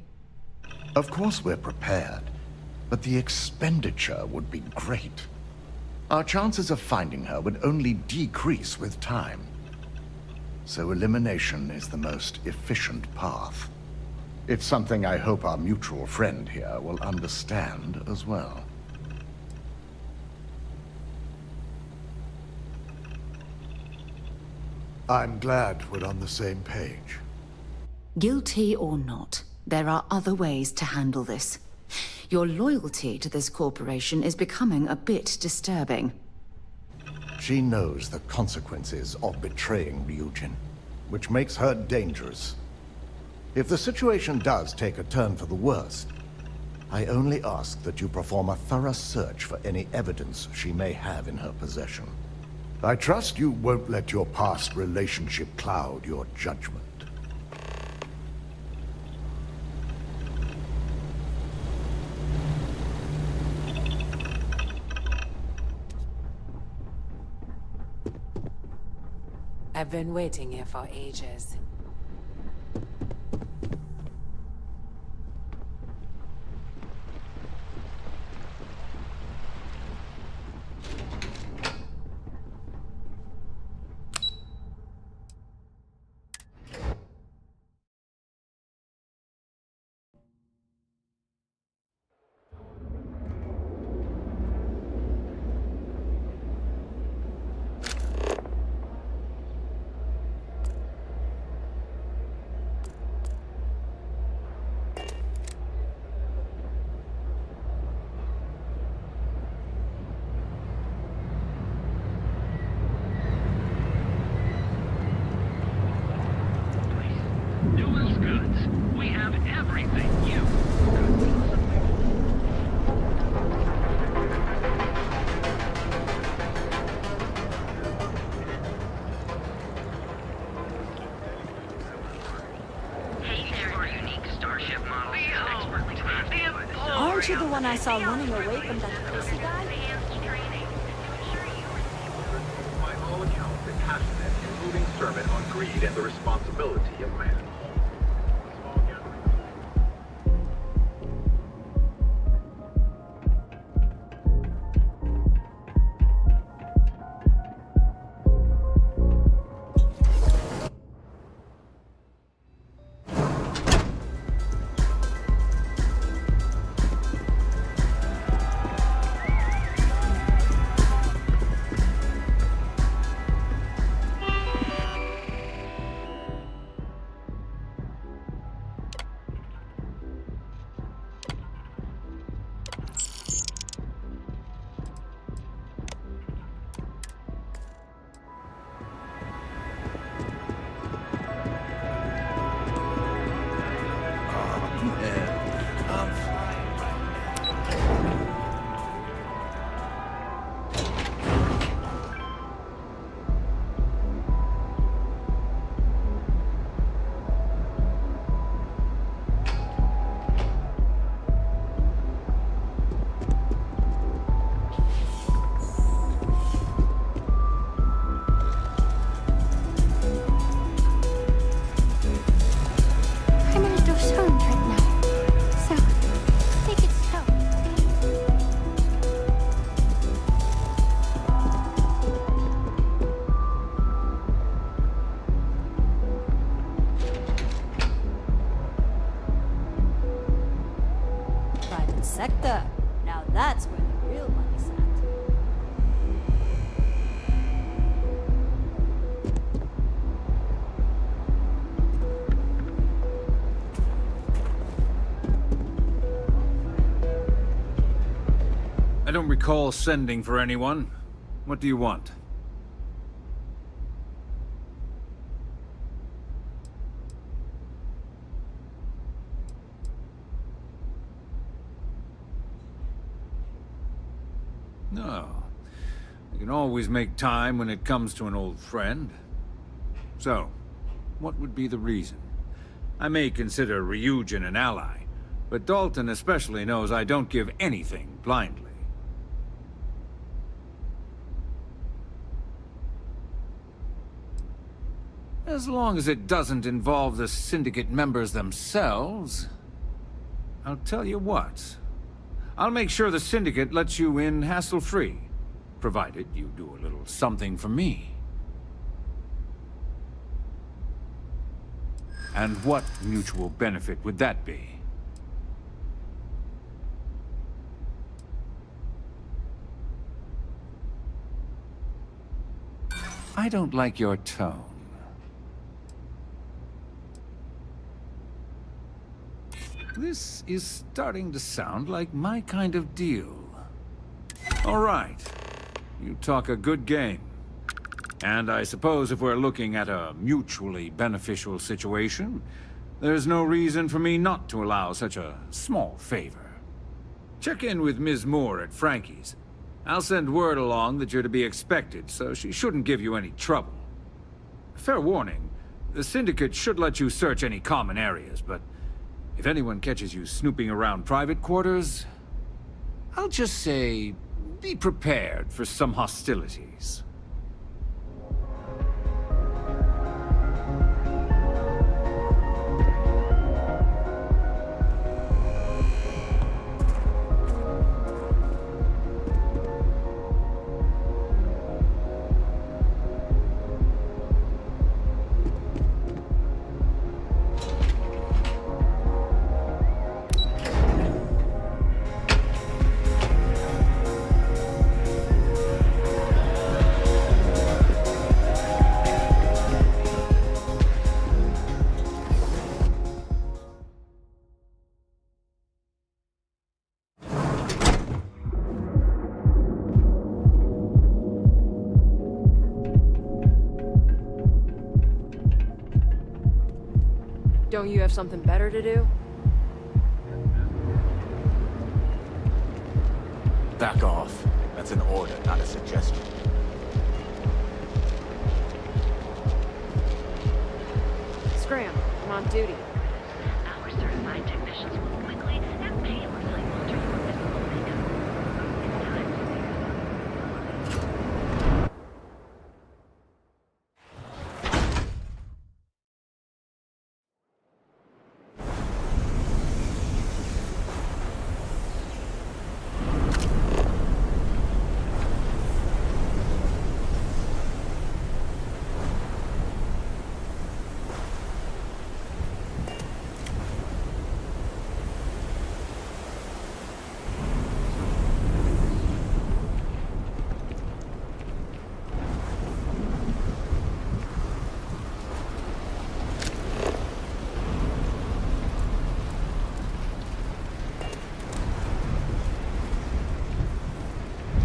[SPEAKER 5] Of course we're prepared, but the expenditure would be great. Our chances of finding her would only decrease with time. So elimination is the most efficient path. It's something I hope our mutual friend here will understand as well. I'm glad we're on the same page.
[SPEAKER 6] Guilty or not, there are other ways to handle this. Your loyalty to this corporation is becoming a bit disturbing.
[SPEAKER 5] She knows the consequences of betraying Ryujin, which makes her dangerous. If the situation does take a turn for the worst, I only ask that you perform a thorough search for any evidence she may have in her possession. I trust you won't let your past relationship cloud your judgment.
[SPEAKER 8] I've been waiting here for ages.
[SPEAKER 9] Aren't you the one I saw running away from that crazy guy?
[SPEAKER 20] By all accounts, and passionate, including sermon on greed and the responsibility of man.
[SPEAKER 9] sector. Now that's where the real money's at.
[SPEAKER 3] I don't recall sending for anyone. What do you want? No. You can always make time when it comes to an old friend. So, what would be the reason? I may consider Ryujin an ally, but Dalton especially knows I don't give anything blindly. As long as it doesn't involve the Syndicate members themselves, I'll tell you what. I'll make sure the Syndicate lets you in hassle-free, provided you do a little something for me. And what mutual benefit would that be? I don't like your tone. This is starting to sound like my kind of deal. All right. You talk a good game. And I suppose if we're looking at a mutually beneficial situation, there's no reason for me not to allow such a small favor. Check in with Ms. Moore at Frankie's. I'll send word along that you're to be expected, so she shouldn't give you any trouble. Fair warning, the Syndicate should let you search any common areas, but if anyone catches you snooping around private quarters, I'll just say, be prepared for some hostilities.
[SPEAKER 19] Don't you have something better to do?
[SPEAKER 20] Back off. That's an order, not a suggestion.
[SPEAKER 19] Scram, I'm on duty.
[SPEAKER 10] Our certified technicians will quickly and painlessly alter your physical makeup. It's time to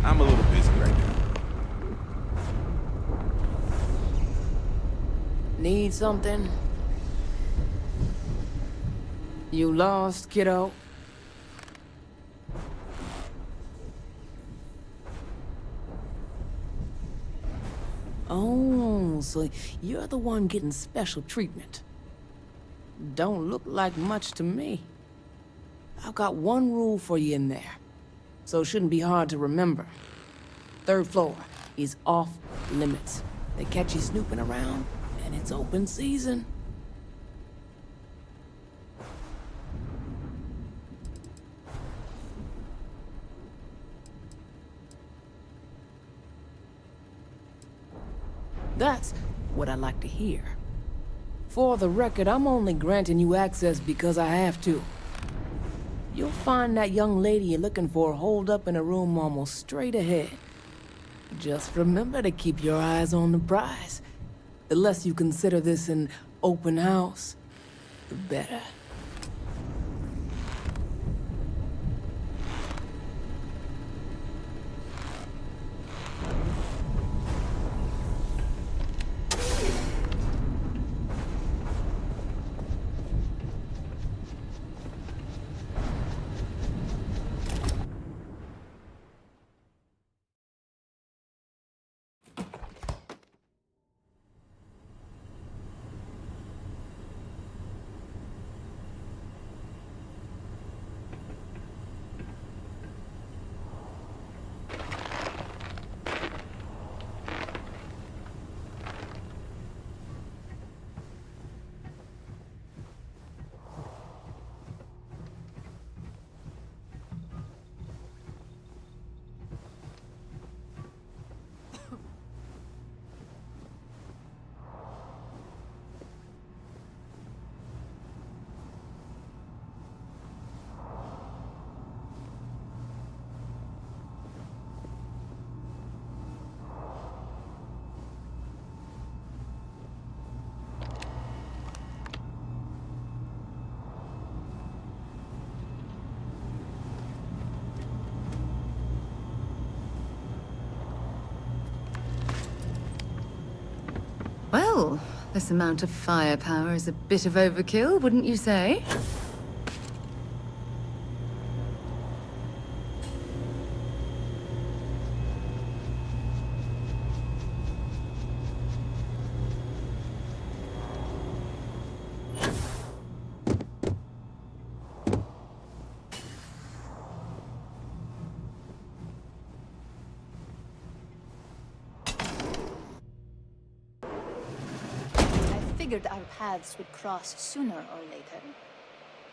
[SPEAKER 20] I'm a little busy right now.
[SPEAKER 8] Need something? You lost, kiddo? Oh, so you're the one getting special treatment. Don't look like much to me. I've got one rule for you in there, so it shouldn't be hard to remember. 3rd floor is off limits. They catch you snooping around, and it's open season. That's what I like to hear. For the record, I'm only granting you access because I have to. you'll find that young lady you're looking for holed up in a room almost straight ahead. Just remember to keep your eyes on the prize. The less you consider this an open house, the better.
[SPEAKER 6] Well, this amount of firepower is a bit of overkill, wouldn't you say?
[SPEAKER 18] I figured our paths would cross sooner or later.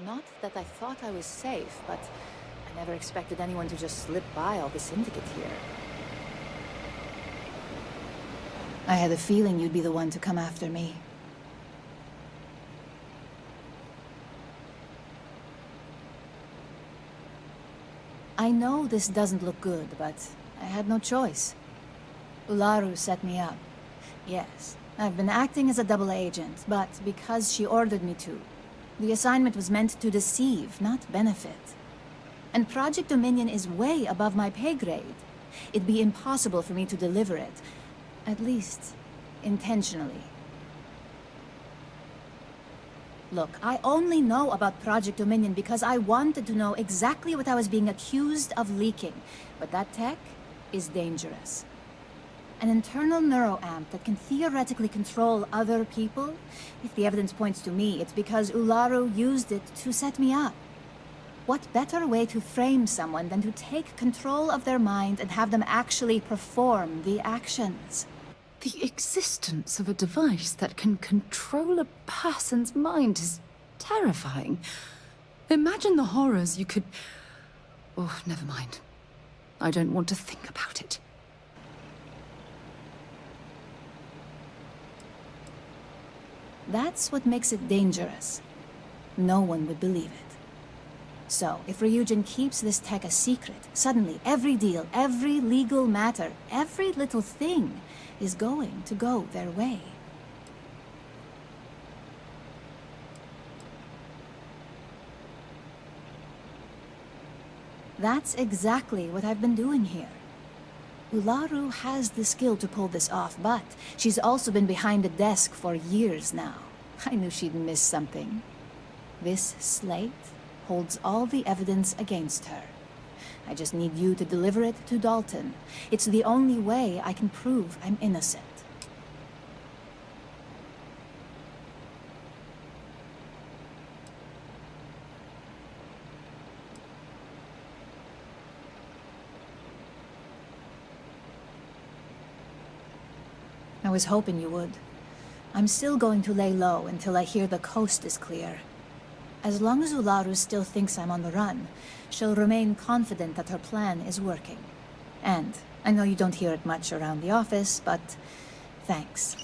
[SPEAKER 18] Not that I thought I was safe, but I never expected anyone to just slip by all the syndicate here. I had a feeling you'd be the one to come after me. I know this doesn't look good, but I had no choice. Ularu set me up. Yes, I've been acting as a double agent, but because she ordered me to. The assignment was meant to deceive, not benefit. And Project Dominion is way above my pay grade. It'd be impossible for me to deliver it. At least, intentionally. Look, I only know about Project Dominion because I wanted to know exactly what I was being accused of leaking. But that tech is dangerous. An internal neuroamp that can theoretically control other people? If the evidence points to me, it's because Ularu used it to set me up. What better way to frame someone than to take control of their mind and have them actually perform the actions?
[SPEAKER 6] The existence of a device that can control a person's mind is terrifying. Imagine the horrors you could... Oh, never mind. I don't want to think about it.
[SPEAKER 18] That's what makes it dangerous. No one would believe it. So, if Ryujin keeps this tech a secret, suddenly every deal, every legal matter, every little thing is going to go their way. That's exactly what I've been doing here. Ularu has the skill to pull this off, but she's also been behind the desk for years now. I knew she'd miss something. This slate holds all the evidence against her. I just need you to deliver it to Dalton. It's the only way I can prove I'm innocent. I was hoping you would. I'm still going to lay low until I hear the coast is clear. As long as Ularu still thinks I'm on the run, she'll remain confident that her plan is working. And I know you don't hear it much around the office, but thanks.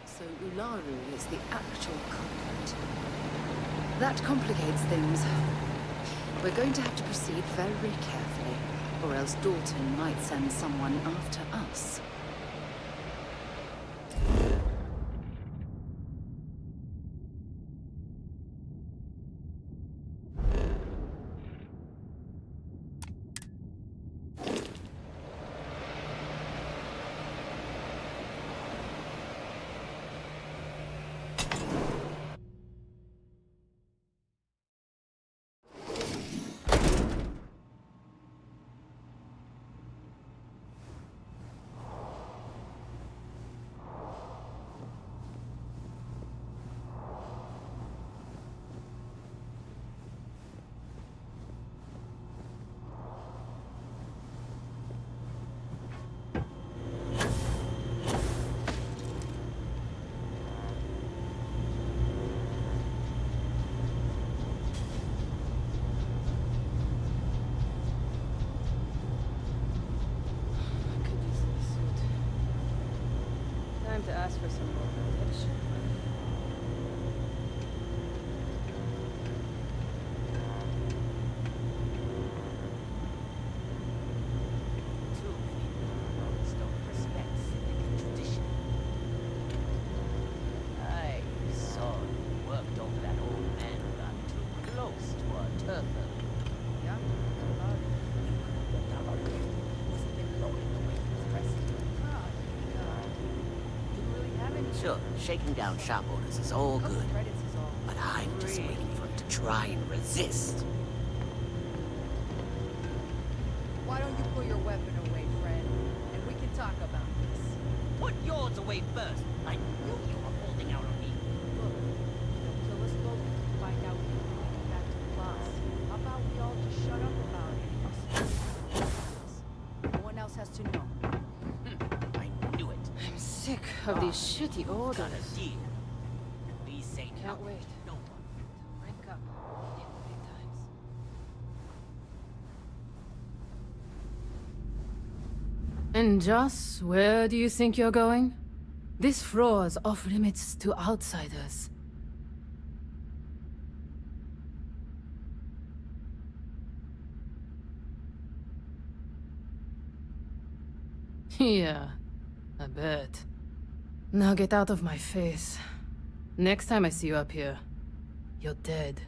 [SPEAKER 6] So Ularu is the actual culprit. That complicates things. We're going to have to proceed very carefully, or else Dalton might send someone after us.
[SPEAKER 16] Time to ask for some more protection.
[SPEAKER 11] I saw you worked over that old man who got too close to our turf.
[SPEAKER 16] Yeah?
[SPEAKER 11] Sure, shaking down shop owners is all good. But I'm just waiting for him to try and resist.
[SPEAKER 16] Why don't you put your weapon away, friend? And we can talk about this.
[SPEAKER 11] Put yours away first. I knew you were holding out on me.
[SPEAKER 16] Look, don't kill us both if you find out we can make it back to the boss. How about we all just shut up about it? No one else has to know.
[SPEAKER 11] I knew it.
[SPEAKER 8] I'm sick of these shitty orders.
[SPEAKER 11] Got a deal. We say
[SPEAKER 8] Can't
[SPEAKER 11] no.
[SPEAKER 8] wait.
[SPEAKER 11] No one.
[SPEAKER 8] Rank up in big times. And Joss, where do you think you're going? This floor's off limits to outsiders. Yeah, I bet. Now get out of my face. Next time I see you up here, you're dead.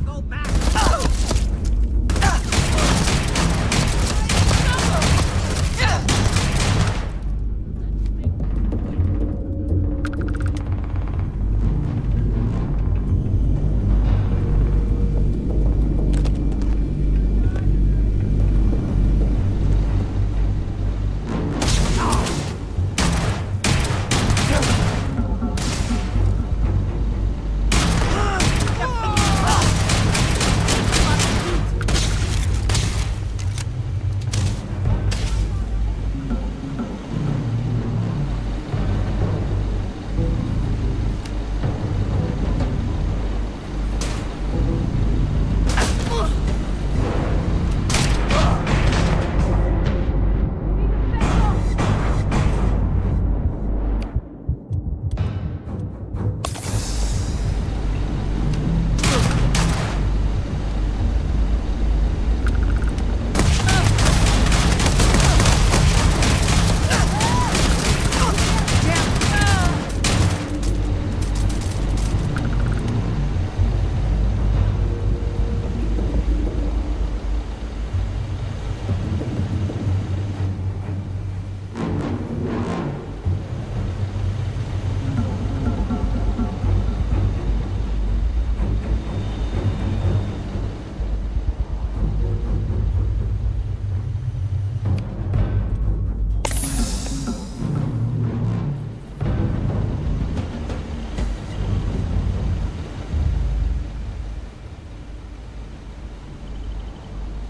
[SPEAKER 11] Go back!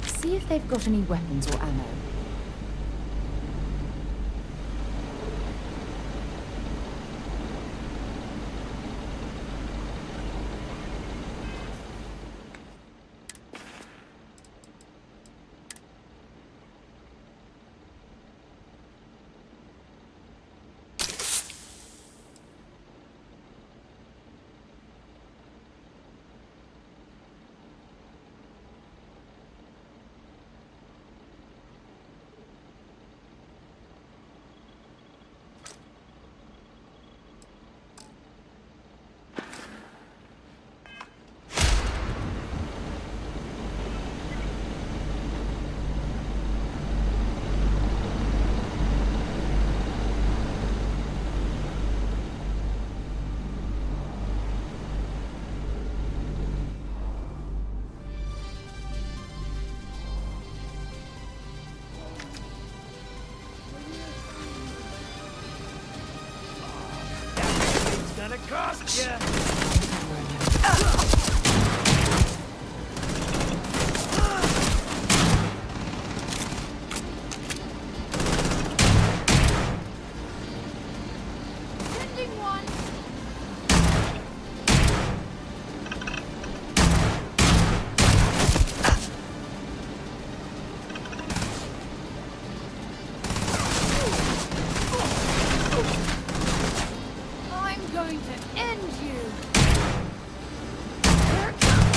[SPEAKER 6] See if they've got any weapons or ammo.
[SPEAKER 15] cost ya.
[SPEAKER 16] Sending one. I'm going to end you. Here it comes.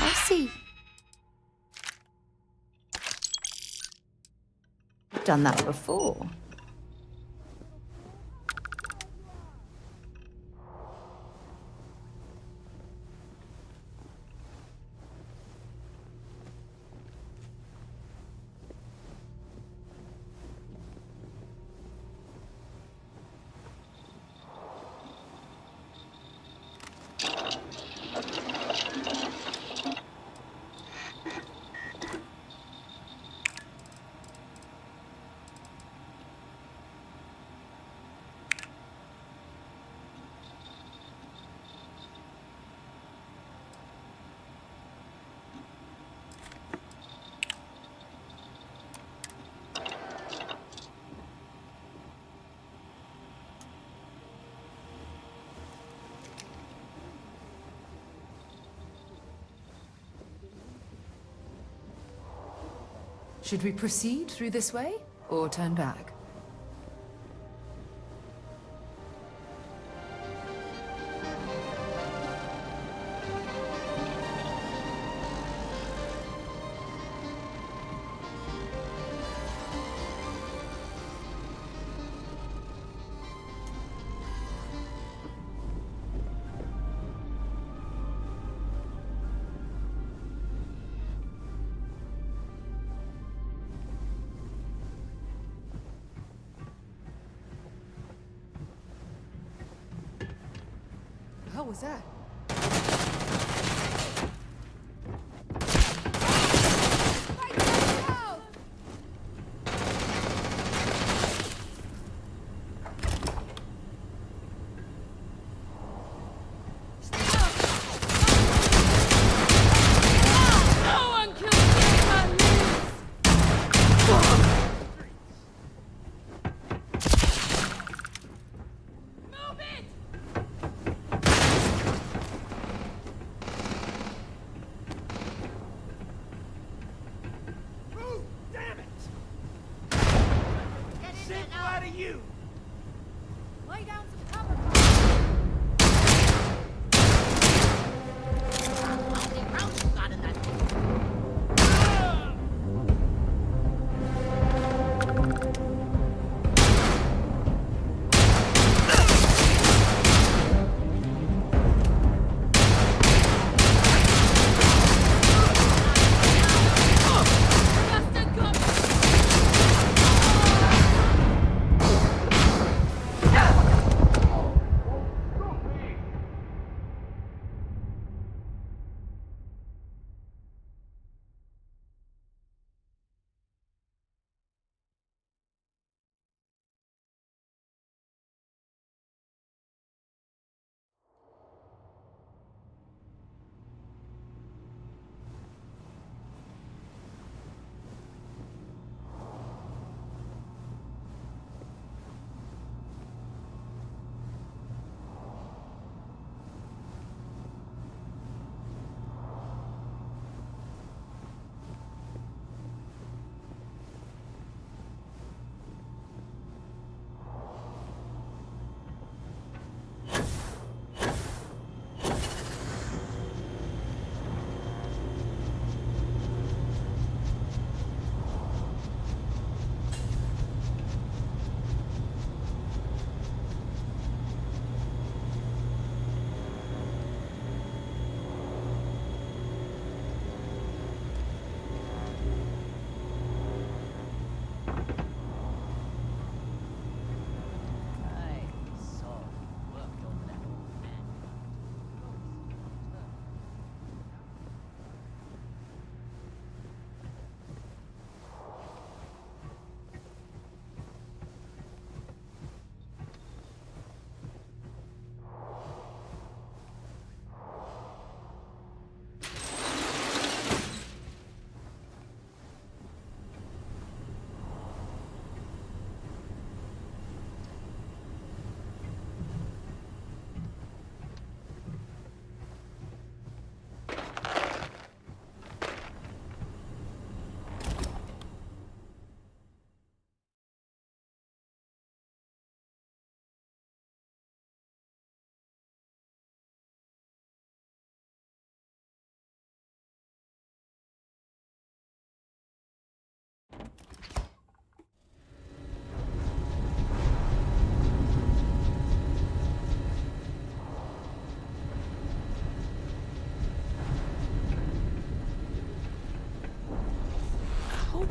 [SPEAKER 18] I see. Done that before.
[SPEAKER 6] Should we proceed through this way, or turn back?
[SPEAKER 16] What was that?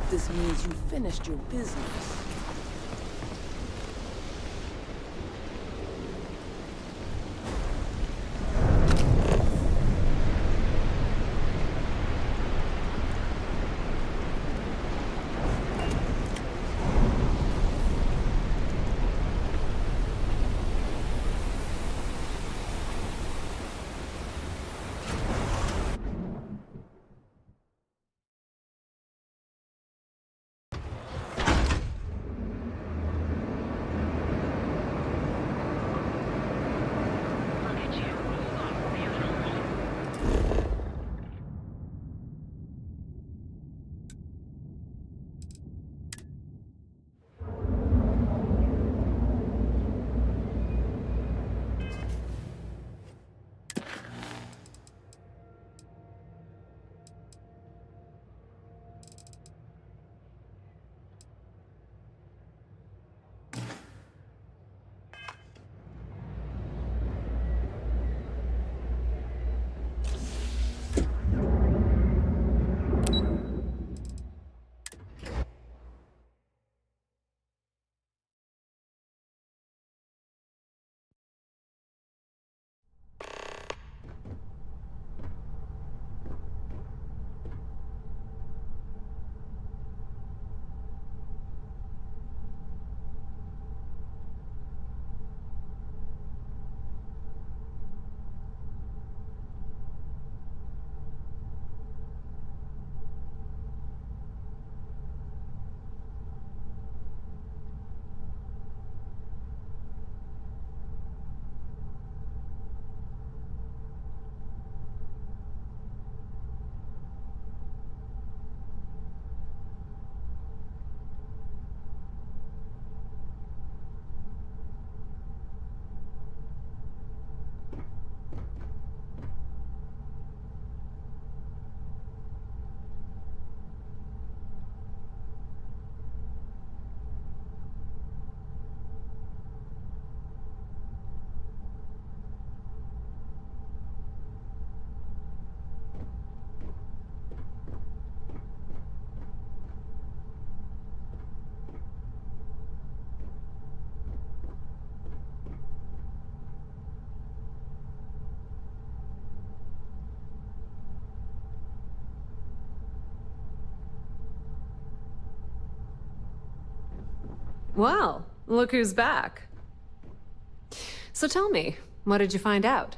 [SPEAKER 8] This means you finished your business.
[SPEAKER 19] Well, look who's back. So tell me, what did you find out?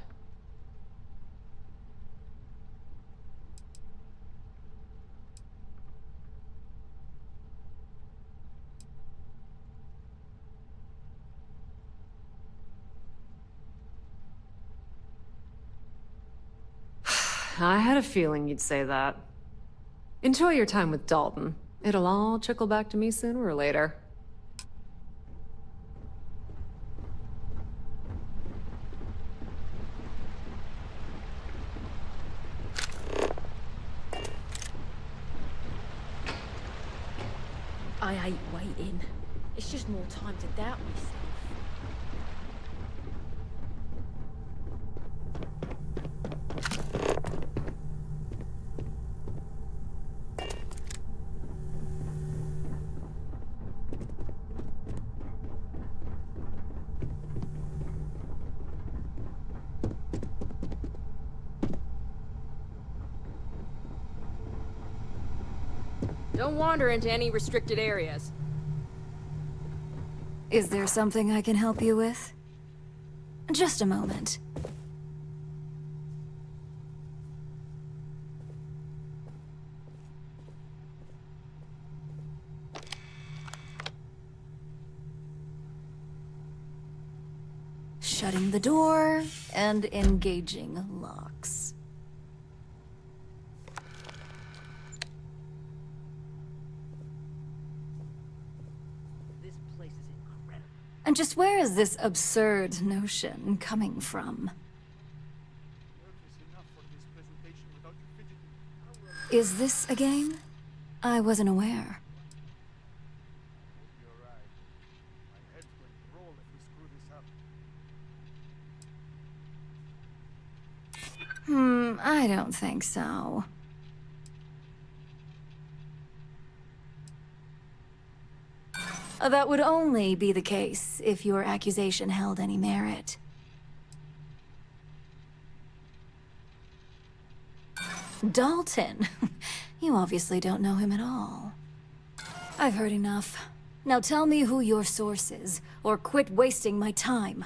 [SPEAKER 19] I had a feeling you'd say that. Enjoy your time with Dalton. It'll all trickle back to me sooner or later.
[SPEAKER 16] I hate waiting. It's just more time to doubt myself. Don't wander into any restricted areas.
[SPEAKER 4] Is there something I can help you with? Just a moment. Shutting the door and engaging locks. And just where is this absurd notion coming from? Is this a game? I wasn't aware. I don't think so. That would only be the case if your accusation held any merit. Dalton? You obviously don't know him at all. I've heard enough. Now tell me who your source is, or quit wasting my time.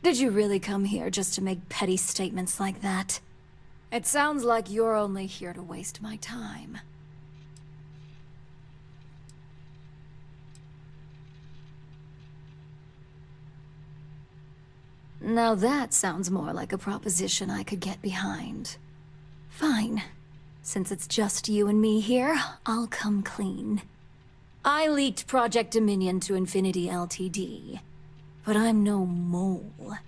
[SPEAKER 4] Did you really come here just to make petty statements like that? It sounds like you're only here to waste my time. Now that sounds more like a proposition I could get behind. Fine. Since it's just you and me here, I'll come clean. I leaked Project Dominion to Infinity Ltd. But I'm no mole.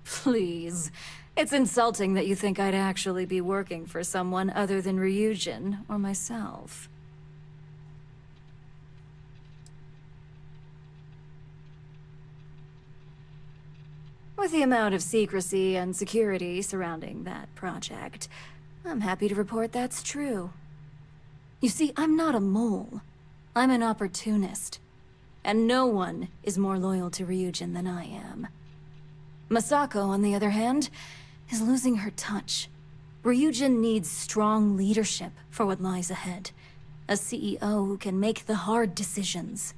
[SPEAKER 4] Please. It's insulting that you think I'd actually be working for someone other than Ryujin or myself. With the amount of secrecy and security surrounding that project, I'm happy to report that's true. You see, I'm not a mole. I'm an opportunist. And no one is more loyal to Ryujin than I am. Masako, on the other hand, is losing her touch. Ryujin needs strong leadership for what lies ahead. A CEO who can make the hard decisions.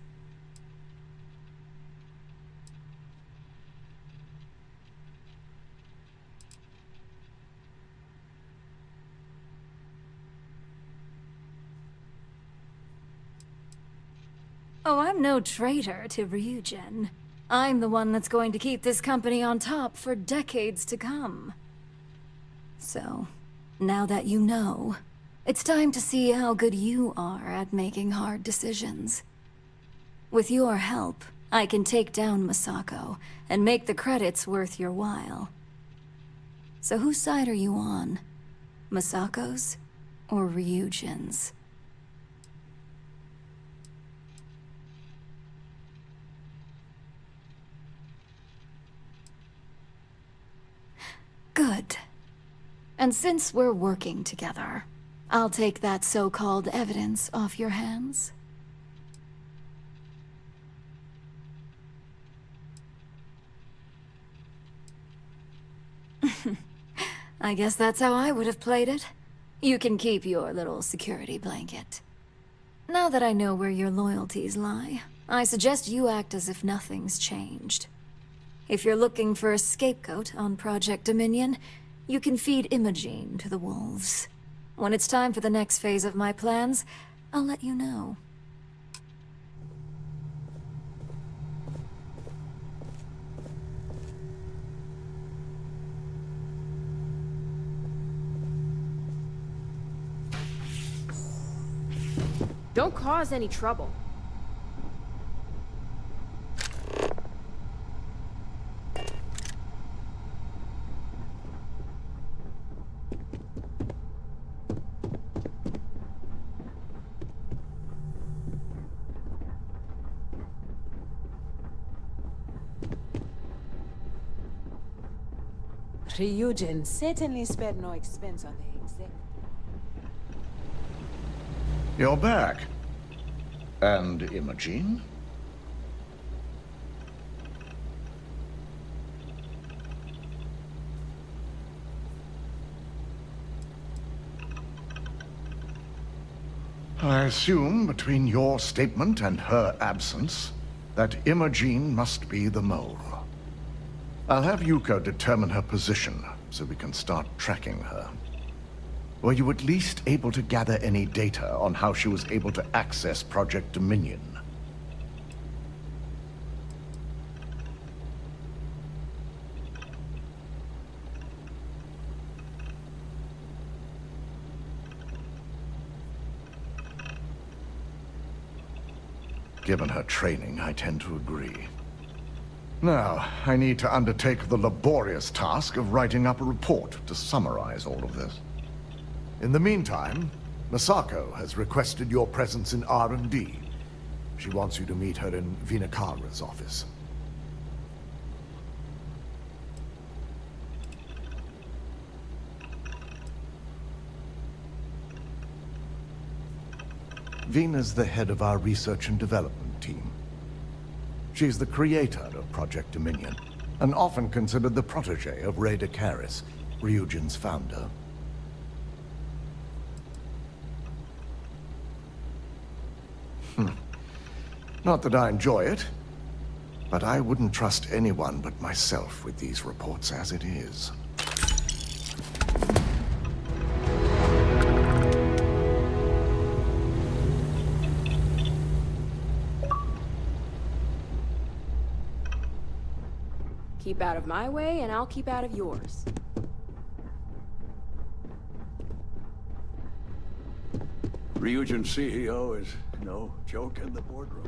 [SPEAKER 4] Oh, I'm no traitor to Ryujin. I'm the one that's going to keep this company on top for decades to come. So, now that you know, it's time to see how good you are at making hard decisions. With your help, I can take down Masako and make the credits worth your while. So whose side are you on? Masako's or Ryujin's? Good. And since we're working together, I'll take that so-called evidence off your hands. I guess that's how I would have played it. You can keep your little security blanket. Now that I know where your loyalties lie, I suggest you act as if nothing's changed. If you're looking for a scapegoat on Project Dominion, you can feed Imogene to the wolves. When it's time for the next phase of my plans, I'll let you know.
[SPEAKER 16] Don't cause any trouble.
[SPEAKER 13] Ryujin certainly spared no expense on the exec.
[SPEAKER 5] You're back. And Imogene? I assume, between your statement and her absence, that Imogene must be the mole. I'll have Yuko determine her position, so we can start tracking her. Were you at least able to gather any data on how she was able to access Project Dominion? Given her training, I tend to agree. Now, I need to undertake the laborious task of writing up a report to summarize all of this. In the meantime, Masako has requested your presence in R&D. She wants you to meet her in Vinakara's office. Vina's the head of our research and development team. She's the creator of Project Dominion, and often considered the protege of Raider Karis, Ryujin's founder. Not that I enjoy it, but I wouldn't trust anyone but myself with these reports as it is.
[SPEAKER 13] Keep out of my way, and I'll keep out of yours.
[SPEAKER 14] Ryujin CEO is no joke in the boardroom.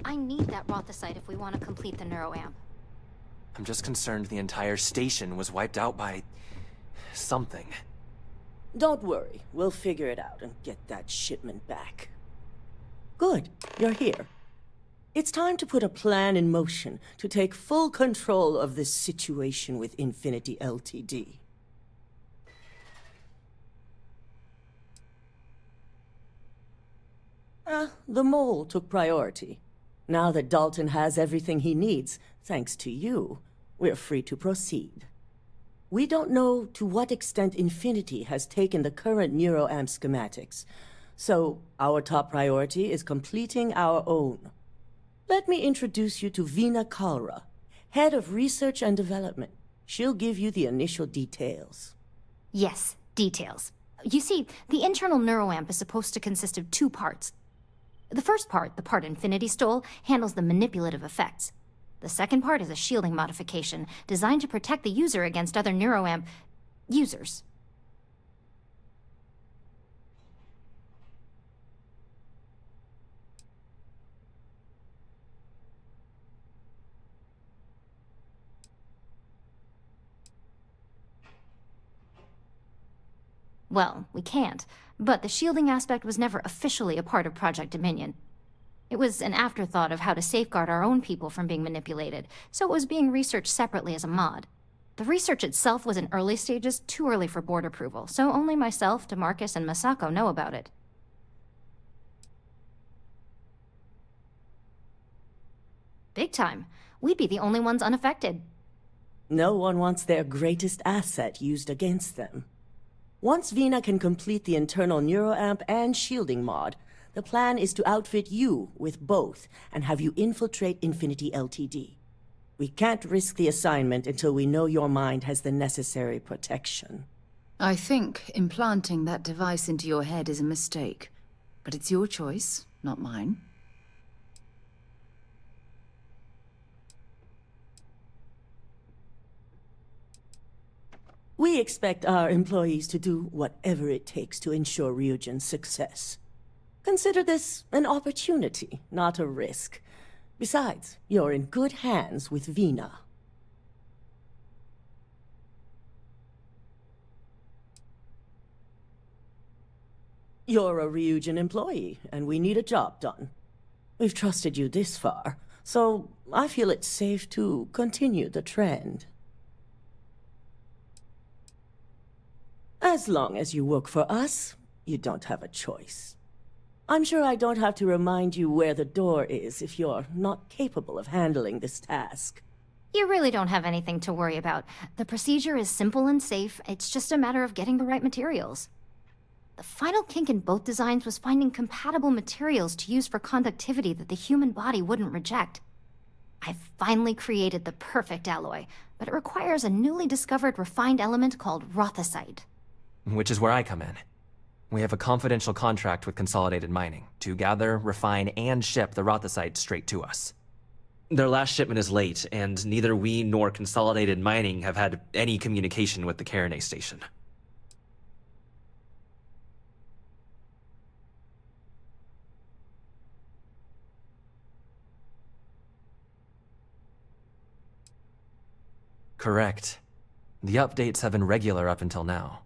[SPEAKER 17] I need that Rothicite if we want to complete the neuroamp.
[SPEAKER 22] I'm just concerned the entire station was wiped out by... something.
[SPEAKER 23] Don't worry. We'll figure it out and get that shipment back. Good. You're here. It's time to put a plan in motion to take full control of this situation with Infinity Ltd. The mole took priority. Now that Dalton has everything he needs, thanks to you, we're free to proceed. We don't know to what extent Infinity has taken the current neuroamp schematics, so our top priority is completing our own. Let me introduce you to Vina Kalra, Head of Research and Development. She'll give you the initial details.
[SPEAKER 17] Yes, details. You see, the internal neuroamp is supposed to consist of two parts. The first part, the part Infinity stole, handles the manipulative effects. The second part is a shielding modification, designed to protect the user against other neuroamp users. Well, we can't, but the shielding aspect was never officially a part of Project Dominion. It was an afterthought of how to safeguard our own people from being manipulated, so it was being researched separately as a mod. The research itself was in early stages, too early for board approval, so only myself, DeMarcus, and Masako know about it. Big time. We'd be the only ones unaffected.
[SPEAKER 23] No one wants their greatest asset used against them. Once Vina can complete the internal neuroamp and shielding mod, the plan is to outfit you with both and have you infiltrate Infinity Ltd. We can't risk the assignment until we know your mind has the necessary protection.
[SPEAKER 6] I think implanting that device into your head is a mistake. But it's your choice, not mine.
[SPEAKER 23] We expect our employees to do whatever it takes to ensure Ryujin's success. Consider this an opportunity, not a risk. Besides, you're in good hands with Vina. You're a Ryujin employee, and we need a job done. We've trusted you this far, so I feel it's safe to continue the trend. As long as you work for us, you don't have a choice. I'm sure I don't have to remind you where the door is if you're not capable of handling this task.
[SPEAKER 17] You really don't have anything to worry about. The procedure is simple and safe. It's just a matter of getting the right materials. The final kink in both designs was finding compatible materials to use for conductivity that the human body wouldn't reject. I've finally created the perfect alloy, but it requires a newly discovered refined element called Rothicite.
[SPEAKER 22] Which is where I come in. We have a confidential contract with Consolidated Mining to gather, refine, and ship the Rothicite straight to us. Their last shipment is late, and neither we nor Consolidated Mining have had any communication with the Carinae station. Correct. The updates have been regular up until now.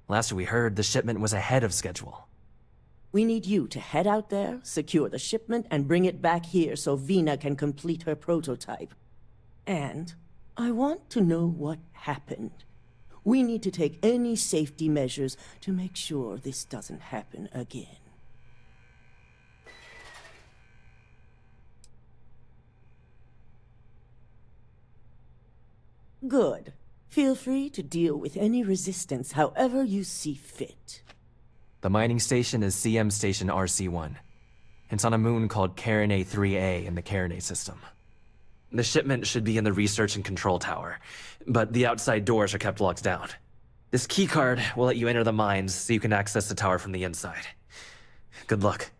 [SPEAKER 22] Last we heard, the shipment was ahead of schedule.
[SPEAKER 23] We need you to head out there, secure the shipment, and bring it back here so Vina can complete her prototype. And I want to know what happened. We need to take any safety measures to make sure this doesn't happen again. Good. Feel free to deal with any resistance however you see fit.
[SPEAKER 22] The mining station is CM Station RC-1. It's on a moon called Carinae 3A in the Carinae system. The shipment should be in the research and control tower, but the outside doors are kept locked down. This keycard will let you enter the mines so you can access the tower from the inside. Good luck.